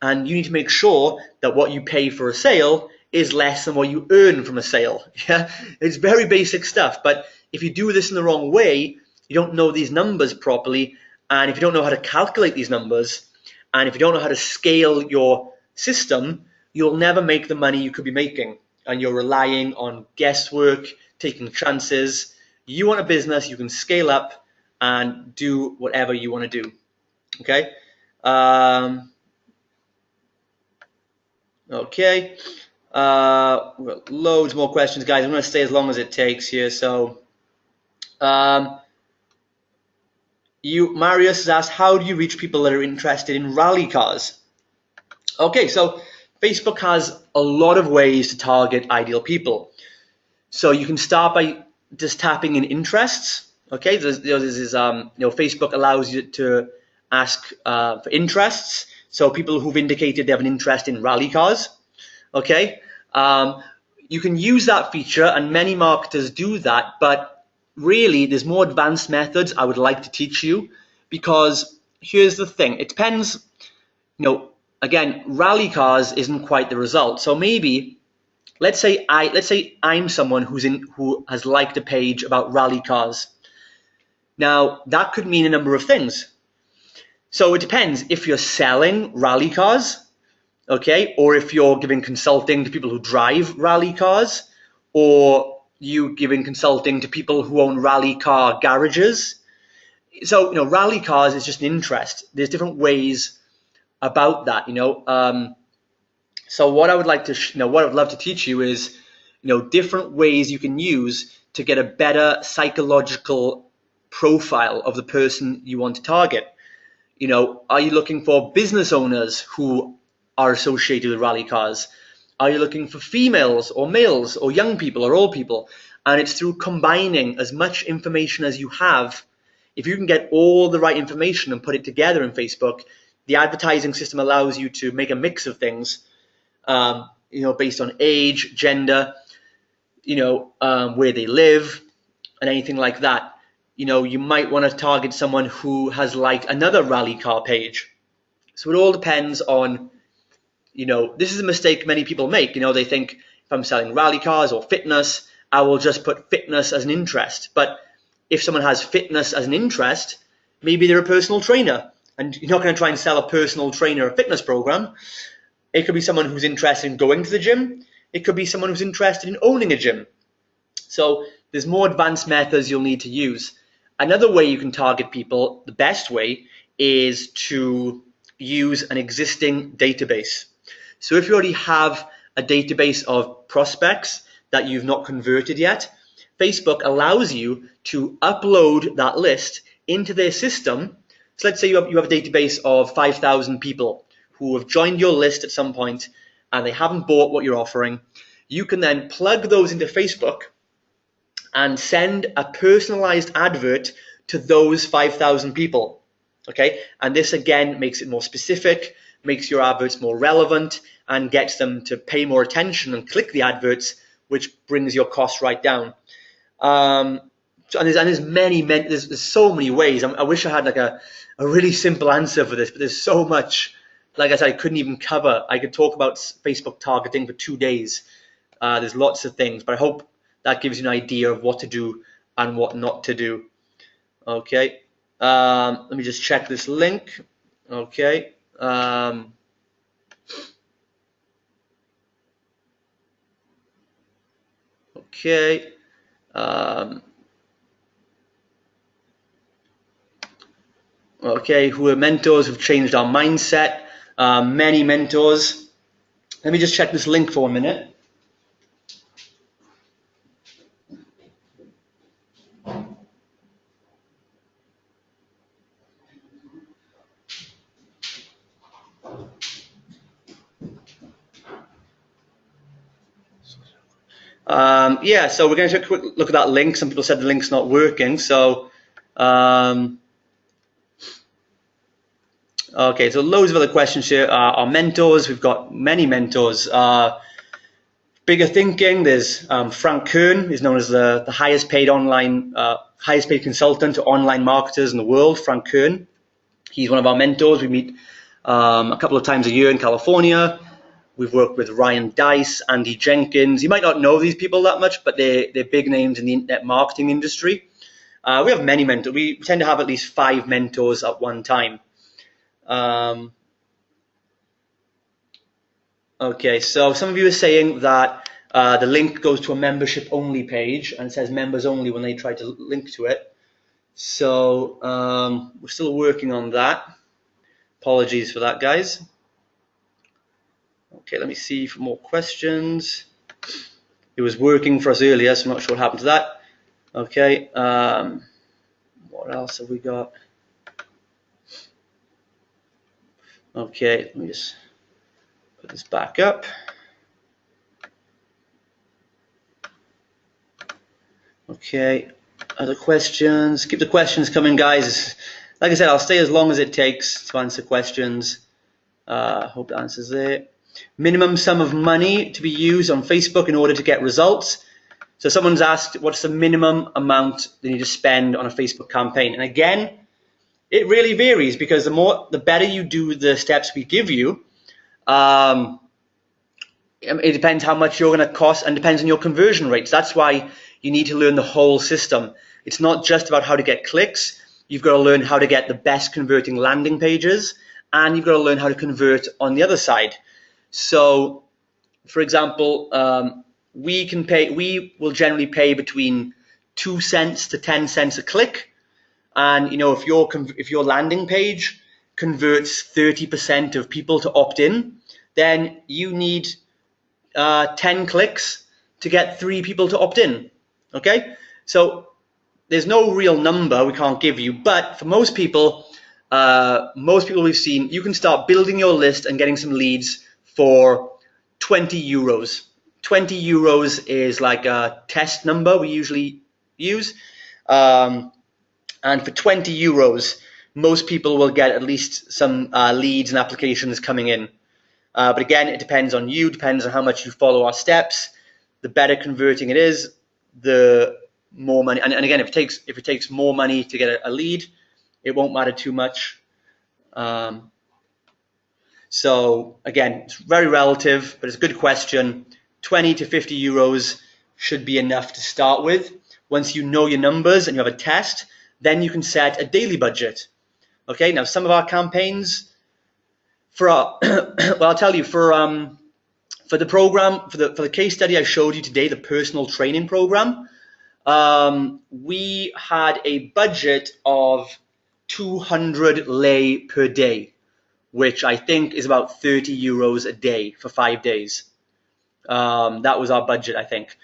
Speaker 2: And you need to make sure that what you pay for a sale is less than what you earn from a sale. Yeah, it's very basic stuff, but if you do this in the wrong way, you don't know these numbers properly, and if you don't know how to calculate these numbers, and if you don't know how to scale your system, you'll never make the money you could be making, and you're relying on guesswork, taking chances. You want a business you can scale up and do whatever you want to do. Okay. Okay. We've got loads more questions, guys. I'm going to stay as long as it takes here. So, Marius has asked, how do you reach people that are interested in rally cars? Okay, so Facebook has a lot of ways to target ideal people. So you can start by just tapping in interests. Okay, Facebook allows you to ask for interests. So people who've indicated they have an interest in rally cars. Okay, you can use that feature, and many marketers do that. But really, there's more advanced methods I would like to teach you, because here's the thing: it depends. Again, rally cars isn't quite the result. So maybe let's say I'm someone who has liked a page about rally cars. Now that could mean a number of things. So it depends if you're selling rally cars, okay, or if you're giving consulting to people who drive rally cars, or you giving consulting to people who own rally car garages. So rally cars is just an interest. There's different ways about that. So what I would like to, what I would love to teach you is, different ways you can use to get a better psychological profile of the person you want to target. Are you looking for business owners who are associated with rally cars? Are you looking for females or males or young people or old people? And it's through combining as much information as you have. If you can get all the right information and put it together in Facebook, the advertising system allows you to make a mix of things, based on age, gender, where they live, and anything like that. You might want to target someone who has liked another rally car page. So it all depends on, this is a mistake many people make. They think if I'm selling rally cars or fitness, I will just put fitness as an interest. But if someone has fitness as an interest, maybe they're a personal trainer, and you're not going to try and sell a personal trainer a fitness program. It could be someone who's interested in going to the gym. It could be someone who's interested in owning a gym. So there's more advanced methods you'll need to use. Another way you can target people, the best way, is to use an existing database. So if you already have a database of prospects that you've not converted yet, Facebook allows you to upload that list into their system. So let's say you have a database of 5,000 people who have joined your list at some point and they haven't bought what you're offering. You can then plug those into Facebook and send a personalized advert to those 5,000 people. Okay, and this again makes it more specific, makes your adverts more relevant, and gets them to pay more attention and click the adverts, which brings your costs right down. And there's so many ways. I wish I had like a really simple answer for this, but there's so much. Like I said, I couldn't even cover. I could talk about Facebook targeting for 2 days. There's lots of things, but I hope that gives you an idea of what to do and what not to do. Okay, let me just check this link. Okay. Okay. Okay, who are mentors who've changed our mindset? Many mentors. Let me just check this link for a minute. Yeah, so we're going to take a quick look at that link. Some people said the link's not working. So, okay, so loads of other questions here. Our mentors, we've got many mentors. Bigger thinking, there's Frank Kern, is known as the highest paid consultant to online marketers in the world, Frank Kern. He's one of our mentors. We meet a couple of times a year in California. We've worked with Ryan Dice, Andy Jenkins. You might not know these people that much, but they're big names in the internet marketing industry. We have many mentors. We tend to have at least 5 mentors at one time. Okay, so some of you are saying that the link goes to a membership only page and it says members only when they try to link to it. So we're still working on that. Apologies for that, guys. Okay, let me see for more questions. It was working for us earlier, so I'm not sure what happened to that. Okay, what else have we got? Okay, let me just put this back up. Okay, other questions? Keep the questions coming, guys. Like I said, I'll stay as long as it takes to answer questions. Hope the answer's there. Minimum sum of money to be used on Facebook in order to get results. So someone's asked, what's the minimum amount they need to spend on a Facebook campaign? And again, it really varies, because the better you do the steps we give you, it depends how much you're going to cost, and depends on your conversion rates. That's why you need to learn the whole system. It's not just about how to get clicks. You've got to learn how to get the best converting landing pages, and you've got to learn how to convert on the other side. So, for example, we will generally pay between 2 cents to 10 cents a click. And if your landing page converts 30% of people to opt in, then you need 10 clicks to get 3 people to opt in. Okay, so there's no real number we can't give you, but for most people we've seen, you can start building your list and getting some leads for 20 euros. 20 euros is like a test number we usually use. And for 20 euros, most people will get at least some leads and applications coming in. But again, it depends on you, depends on how much you follow our steps. The better converting it is, the more money. And again, if it takes more money to get a lead, it won't matter too much. So again, it's very relative, but it's a good question. 20 to 50 euros should be enough to start with. Once you know your numbers and you have a test, then you can set a daily budget. Okay, now some of our campaigns, well, I'll tell you, for the program, for the case study I showed you today, the personal training program, we had a budget of 200 lei per day, which I think is about 30 euros a day for 5 days. That was our budget, I think.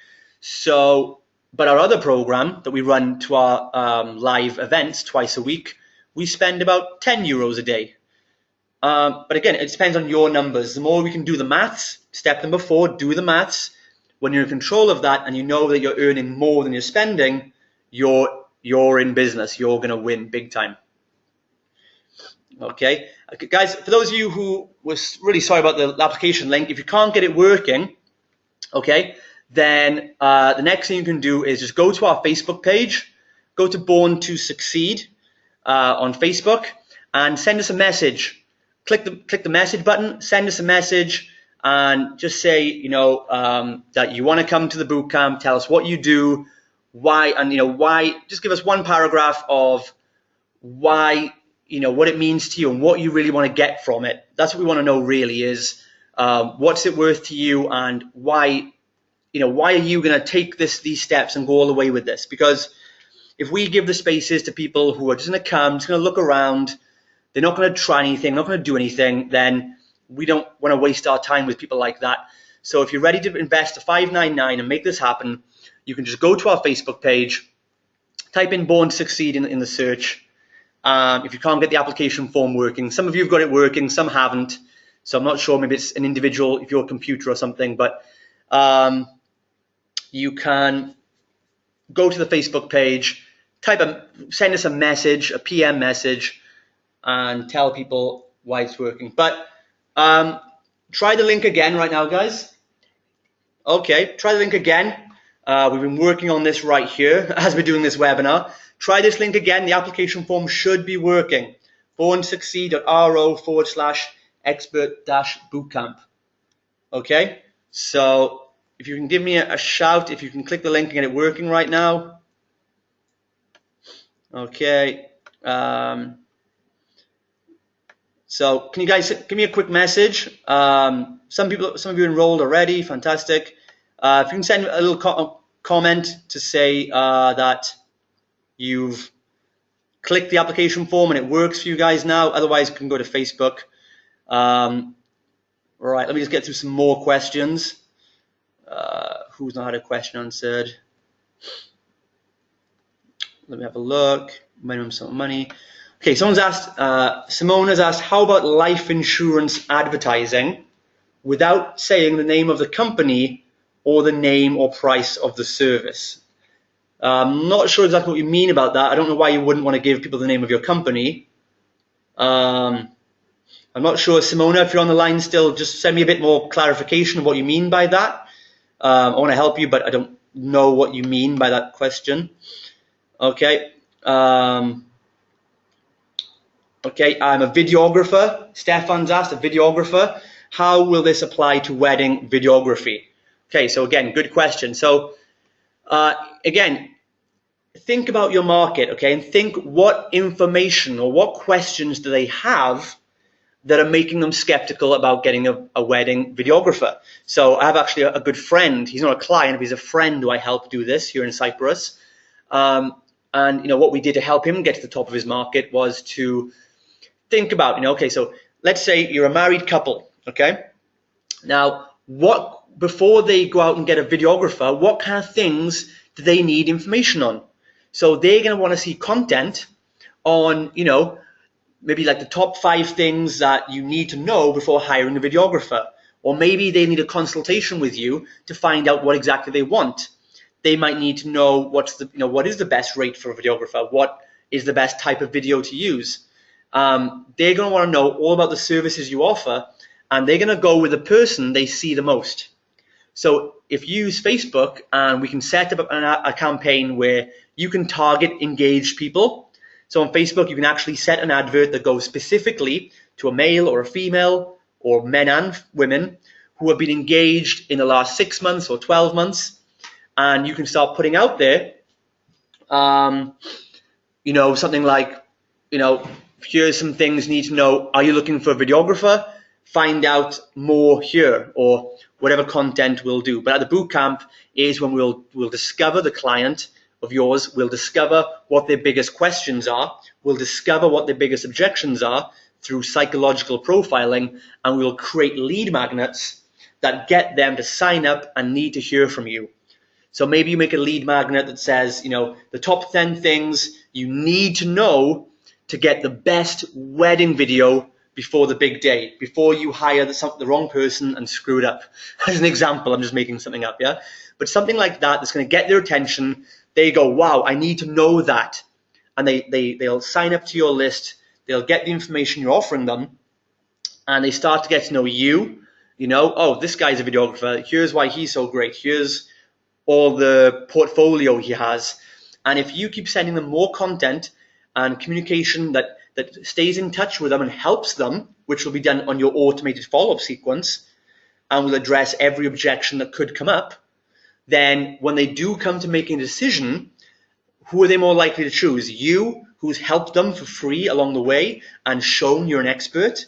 Speaker 2: So, but our other program that we run to our live events twice a week, we spend about 10 euros a day. But again, it depends on your numbers. The more we can do the maths, step number 4, do the maths. When you're in control of that and you know that you're earning more than you're spending, you're in business. You're going to win big time. Okay, guys, for those of you who were really sorry about the application link, if you can't get it working, okay, then the next thing you can do is just go to our Facebook page, go to Born to Succeed on Facebook, and send us a message. Click the message button, send us a message, and just say that you want to come to the bootcamp. Tell us what you do, why, and why. Just give us one paragraph of why, what it means to you and what you really want to get from it. That's what we want to know. Really, is what's it worth to you, and why. Why are you going to take these steps and go all the way with this? Because if we give the spaces to people who are just going to come, just going to look around, they're not going to try anything, not going to do anything, then we don't want to waste our time with people like that. So if you're ready to invest $5.99 and make this happen, you can just go to our Facebook page, type in Born to Succeed in the search. If you can't get the application form working, some of you have got it working, some haven't. So I'm not sure, maybe it's an individual, if you're a computer or something, but you can go to the Facebook page, send us a message, a PM message, and tell people why it's working. But try the link again right now, guys. Okay, try the link again. We've been working on this right here as we're doing this webinar. Try this link again. The application form should be working. bornsucceed.ro/expert-bootcamp. Okay, so if you can give me a shout, if you can click the link and get it working right now. Okay. So can you guys give me a quick message? Some of you enrolled already. Fantastic. If you can send a little comment to say that you've clicked the application form and it works for you guys now. Otherwise, you can go to Facebook. All right, let me just get through some more questions. Who's not had a question answered? Let me have a look. Minimum sum of money. Okay, someone's asked, Simone has asked, how about life insurance advertising without saying the name of the company or the name or price of the service. I'm not sure exactly what you mean about that. I don't know why you wouldn't want to give people the name of your company. I'm not sure, Simona, if you're on the line still, just send me a bit more clarification of what you mean by that. I want to help you, but I don't know what you mean by that question. Okay. Okay, I'm a videographer. Stefan's asked, a videographer. How will this apply to wedding videography? Okay, so again, good question. So again, think about your market, okay, and think what information or what questions do they have that are making them skeptical about getting a wedding videographer. So I have actually a good friend. He's not a client, but he's a friend who I help do this here in Cyprus. And what we did to help him get to the top of his market was to think about, okay, so let's say you're a married couple, okay? Now, before they go out and get a videographer, what kind of things do they need information on? So they're going to want to see content on, maybe like the top 5 things that you need to know before hiring a videographer. Or maybe they need a consultation with you to find out what exactly they want. They might need to know what is the best rate for a videographer? What is the best type of video to use? They're going to want to know all about the services you offer, and they're going to go with the person they see the most. So if you use Facebook, and we can set up a campaign where you can target engaged people. So on Facebook, you can actually set an advert that goes specifically to a male or a female or men and women who have been engaged in the last 6 months or 12 months. And you can start putting out there, something like, here's some things you need to know. Are you looking for a videographer? Find out more here, or whatever content we'll do. But at the bootcamp is when we'll discover the client of yours. We'll discover what their biggest questions are. We'll discover what their biggest objections are through psychological profiling, and we'll create lead magnets that get them to sign up and need to hear from you. So maybe you make a lead magnet that says, the top 10 things you need to know to get the best wedding video before the big day, before you hire the wrong person and screw it up. As an example, I'm just making something up, yeah? But something like that's going to get their attention. They go, wow, I need to know that. And they'll sign up to your list. They'll get the information you're offering them. And they start to get to know you. Oh, this guy's a videographer. Here's why he's so great. Here's all the portfolio he has. And if you keep sending them more content and communication that stays in touch with them and helps them, which will be done on your automated follow-up sequence, and will address every objection that could come up, then when they do come to making a decision, who are they more likely to choose? You, who's helped them for free along the way and shown you're an expert,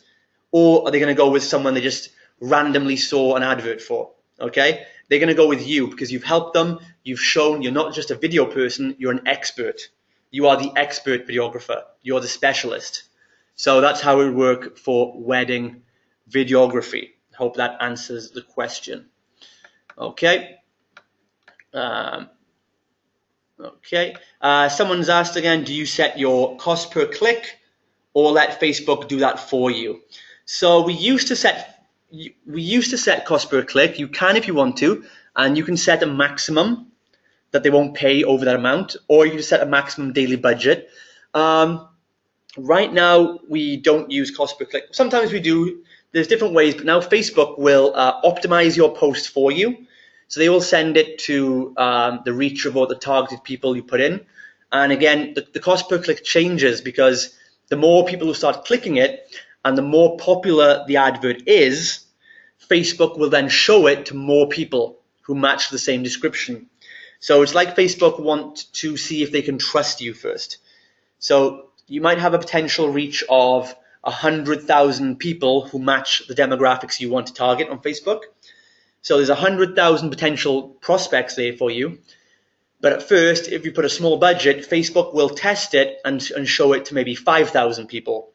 Speaker 2: or are they going to go with someone they just randomly saw an advert for? Okay? They're going to go with you because you've helped them. You've shown you're not just a video person, you're an expert. You are the expert videographer. You're the specialist. So that's how it would work for wedding videography. Hope that answers the question. Okay. Someone's asked again, do you set your cost per click or let Facebook do that for you? So we used to set cost per click. You can if you want to, and you can set a maximum that they won't pay over that amount, or you can set a maximum daily budget. Right now, we don't use cost per click. Sometimes we do. There's different ways, but now Facebook will optimize your post for you. So they will send it to the reach of all the targeted people you put in. And again, the cost per click changes because the more people who start clicking it and the more popular the advert is, Facebook will then show it to more people who match the same description. So it's like Facebook want to see if they can trust you first. So you might have a potential reach of 100,000 people who match the demographics you want to target on Facebook. So there's 100,000 potential prospects there for you. But at first, if you put a small budget, Facebook will test it and show it to maybe 5,000 people.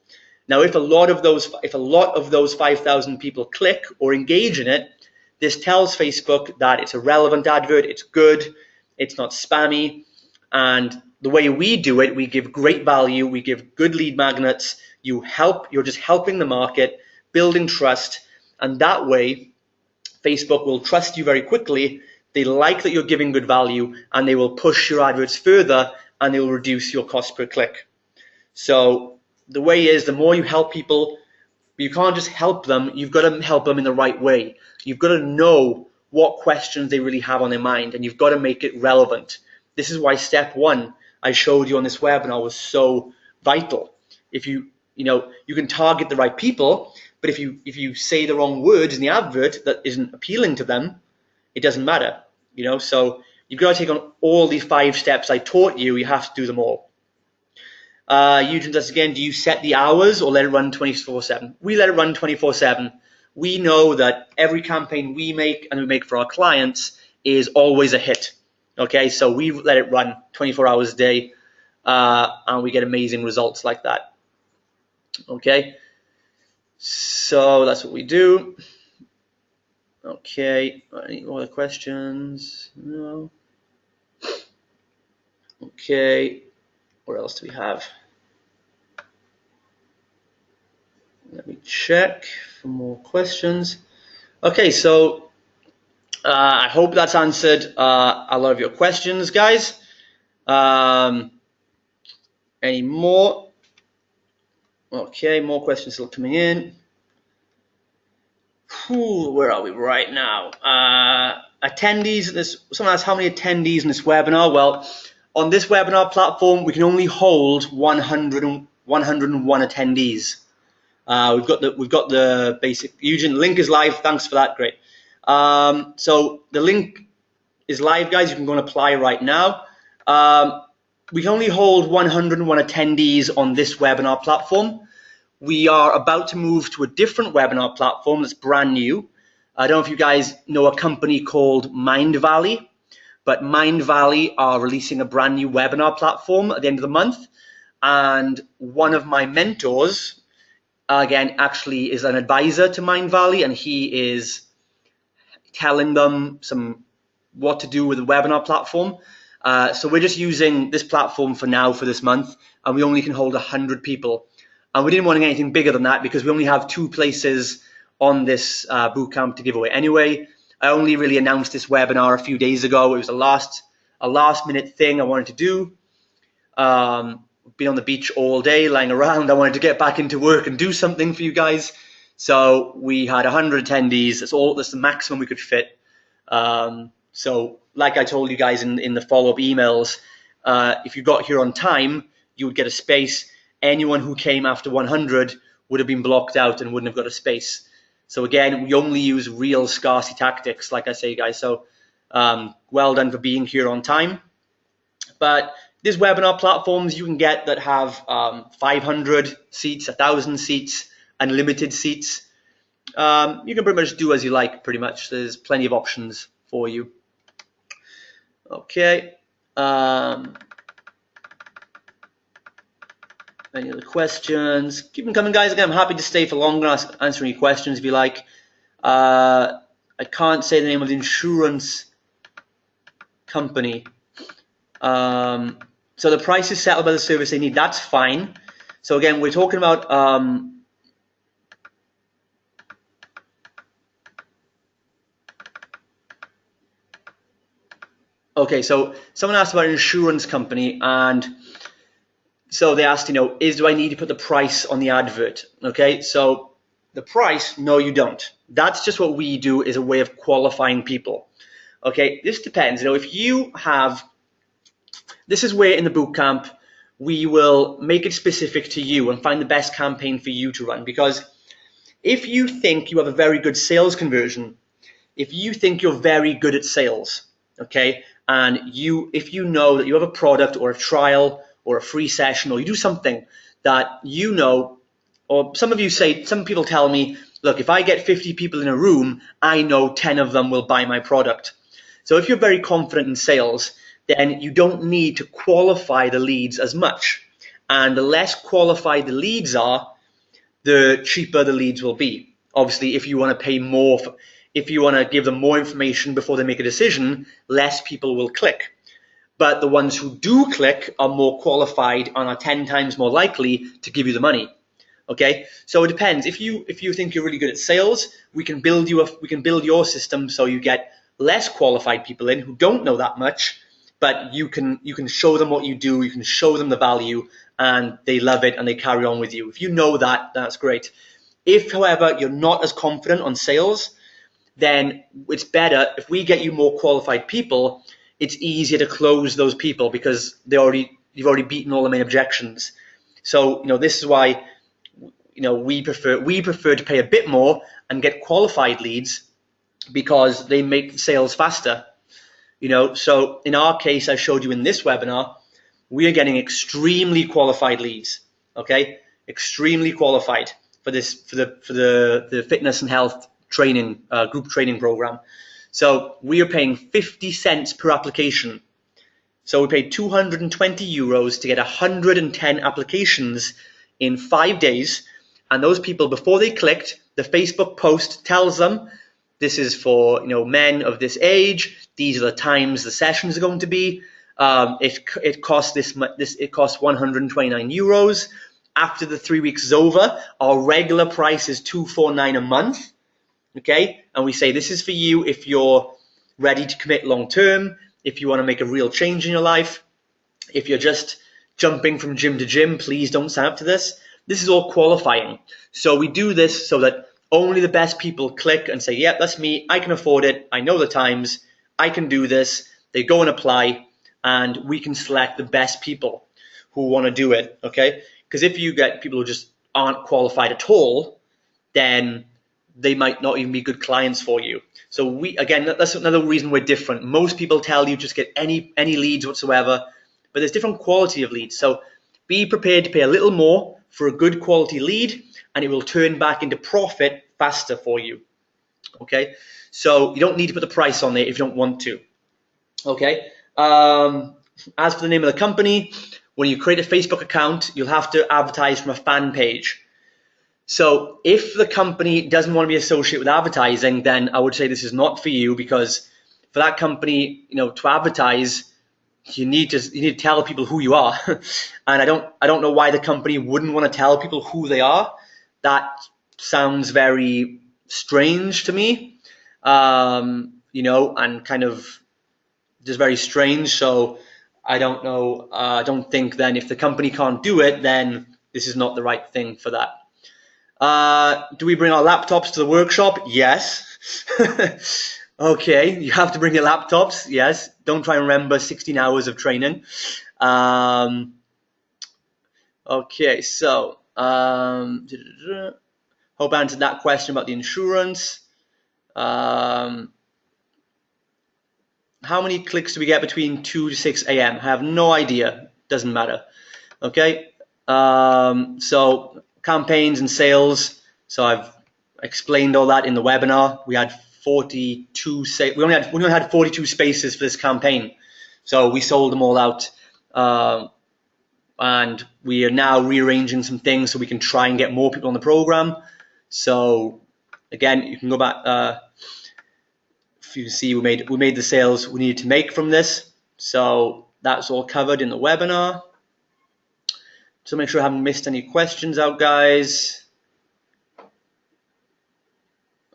Speaker 2: Now, if a lot of those 5,000 people click or engage in it, this tells Facebook that it's a relevant advert, it's good, it's not spammy, and the way we do it, we give great value, we give good lead magnets, you're just helping the market, building trust, and that way Facebook will trust you very quickly. They like that you're giving good value, and they will push your adverts further, and they will reduce your cost per click. So the way is, the more you help people, you can't just help them, you've got to help them in the right way. You've got to know what questions they really have on their mind, and you've got to make it relevant. This is why step one I showed you on this webinar was so vital. If you can target the right people, but if you say the wrong words in the advert that isn't appealing to them, it doesn't matter. So you've got to take on all these 5 steps I taught you. You have to do them all. Eugene does again, do you set the hours or let it run 24/7? We let it run 24/7. We know that every campaign we make and we make for our clients is always a hit. Okay, so we let it run 24 hours a day, and we get amazing results like that. Okay, so that's what we do. Okay, any other questions? No. Okay, what else do we have? Let me check for more questions. Okay, so I hope that's answered a lot of your questions, guys. Any more? Okay, more questions still coming in. Where are we right now? Attendees. Someone asked how many attendees in this webinar. Well, on this webinar platform, we can only hold 101 attendees. We've got the basic. Eugene, link is live. Thanks for that. Great. So the link is live, guys. You can go and apply right now. We can only hold 101 attendees on this webinar platform. We are about to move to a different webinar platform that's brand new. I don't know if you guys know a company called Mindvalley, but Mindvalley are releasing a brand new webinar platform at the end of the month. And one of my mentors, again, actually is an advisor to Mindvalley, and he is telling them what to do with the webinar platform. So we're just using this platform for now for this month, and we only can hold 100 people. And we didn't want anything bigger than that because we only have 2 places on this bootcamp to give away anyway. I only really announced this webinar a few days ago. It was a last minute thing I wanted to do. Been on the beach all day, lying around. I wanted to get back into work and do something for you guys. So we had 100 attendees. That's the maximum we could fit. So like I told you guys in the follow-up emails, if you got here on time, you would get a space. Anyone who came after 100 would have been blocked out and wouldn't have got a space. So again, we only use real scarcity tactics, like I say, guys. So well done for being here on time. But these webinar platforms you can get that have 500 seats, 1,000 seats, unlimited seats. You can pretty much do as you like, pretty much. There's plenty of options for you. Okay. Any other questions? Keep them coming, guys. Again, I'm happy to stay for longer and answer any questions if you like. I can't say the name of the insurance company. So the price is settled by the service they need. That's fine. So again, we're talking about okay, so someone asked about an insurance company, and so they asked, do I need to put the price on the advert? Okay, so the price, no, you don't. That's just what we do, is a way of qualifying people. Okay, this depends. If you have, this is where in the bootcamp we will make it specific to you and find the best campaign for you to run. Because if you think you have a very good sales conversion, if you think you're very good at sales, okay, and if you know that you have a product or a trial or a free session, or you do something that or some people tell me, look, if I get 50 people in a room, I know 10 of them will buy my product. So if you're very confident in sales, then you don't need to qualify the leads as much. And the less qualified the leads are, the cheaper the leads will be. Obviously, if you want to pay more, if you want to give them more information before they make a decision, less people will click. But the ones who do click are more qualified and are 10 times more likely to give you the money. Okay, so it depends. If you think you're really good at sales, we can build your system so you get less qualified people in who don't know that much, but you can show them what you do, you can show them the value, and they love it and they carry on with you. If you know that, that's great. If, however, you're not as confident on sales, then it's better if we get you more qualified people. It's easier to close those people because you've already beaten all the main objections. So this is why we prefer to pay a bit more and get qualified leads because they make sales faster. So in our case, I showed you in this webinar, we are getting extremely qualified leads. Okay, extremely qualified for the fitness and health training group training program. So we are paying 50 cents per application. So we paid 220 euros to get 110 applications in 5 days. And those people, before they clicked, the Facebook post tells them this is for men of this age. These are the times the sessions are going to be. It costs it costs 129 euros. After the 3 weeks is over, our regular price is 249 a month. Okay, and we say this is for you if you're ready to commit long term, if you want to make a real change in your life. If you're just jumping from gym to gym, please don't sign up to this. This is all qualifying. So we do this so that only the best people click and say, yeah, that's me, I can afford it, I know the times, I can do this. They go and apply, and we can select the best people who want to do it, okay? Because if you get people who just aren't qualified at all, then they might not even be good clients for you. So that's another reason we're different. Most people tell you just get any leads whatsoever, but there's different quality of leads. So be prepared to pay a little more for a good quality lead, and it will turn back into profit faster for you. Okay, so you don't need to put the price on there if you don't want to. Okay, as for the name of the company, when you create a Facebook account, you'll have to advertise from a fan page. So if the company doesn't want to be associated with advertising, then I would say this is not for you, because for that company, to advertise, you need to tell people who you are. And I don't know why the company wouldn't want to tell people who they are. That sounds very strange to me, and kind of just very strange. So I don't know. I don't think then if the company can't do it, then this is not the right thing for that. Do we bring our laptops to the workshop? Yes. Okay, you have to bring your laptops. Yes. Don't try and remember 16 hours of training. Okay, so hope I answered that question about the insurance. How many clicks do we get between 2 to 6 a.m.? I have no idea. Doesn't matter. Okay. So campaigns and sales. So I've explained all that in the webinar. We had 42. We only had 42 spaces for this campaign, so we sold them all out. And we are now rearranging some things so we can try and get more people on the program. So again, you can go back. If you see, we made the sales we needed to make from this. So that's all covered in the webinar. So make sure I haven't missed any questions out, guys.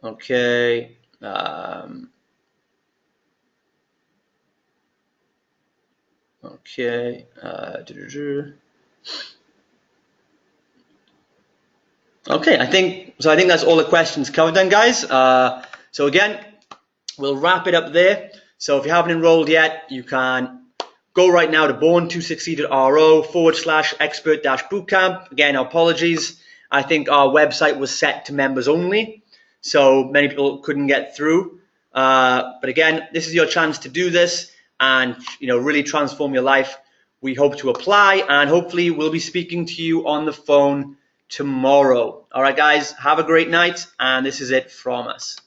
Speaker 2: Okay. Okay. Okay. I think that's all the questions covered then, guys. So again, we'll wrap it up there. So if you haven't enrolled yet, you can go right now to born2succeed.ro/expert-bootcamp. Again, apologies. I think our website was set to members only, so many people couldn't get through. But again, this is your chance to do this and really transform your life. We hope to apply, and hopefully we'll be speaking to you on the phone tomorrow. All right, guys, have a great night, and this is it from us.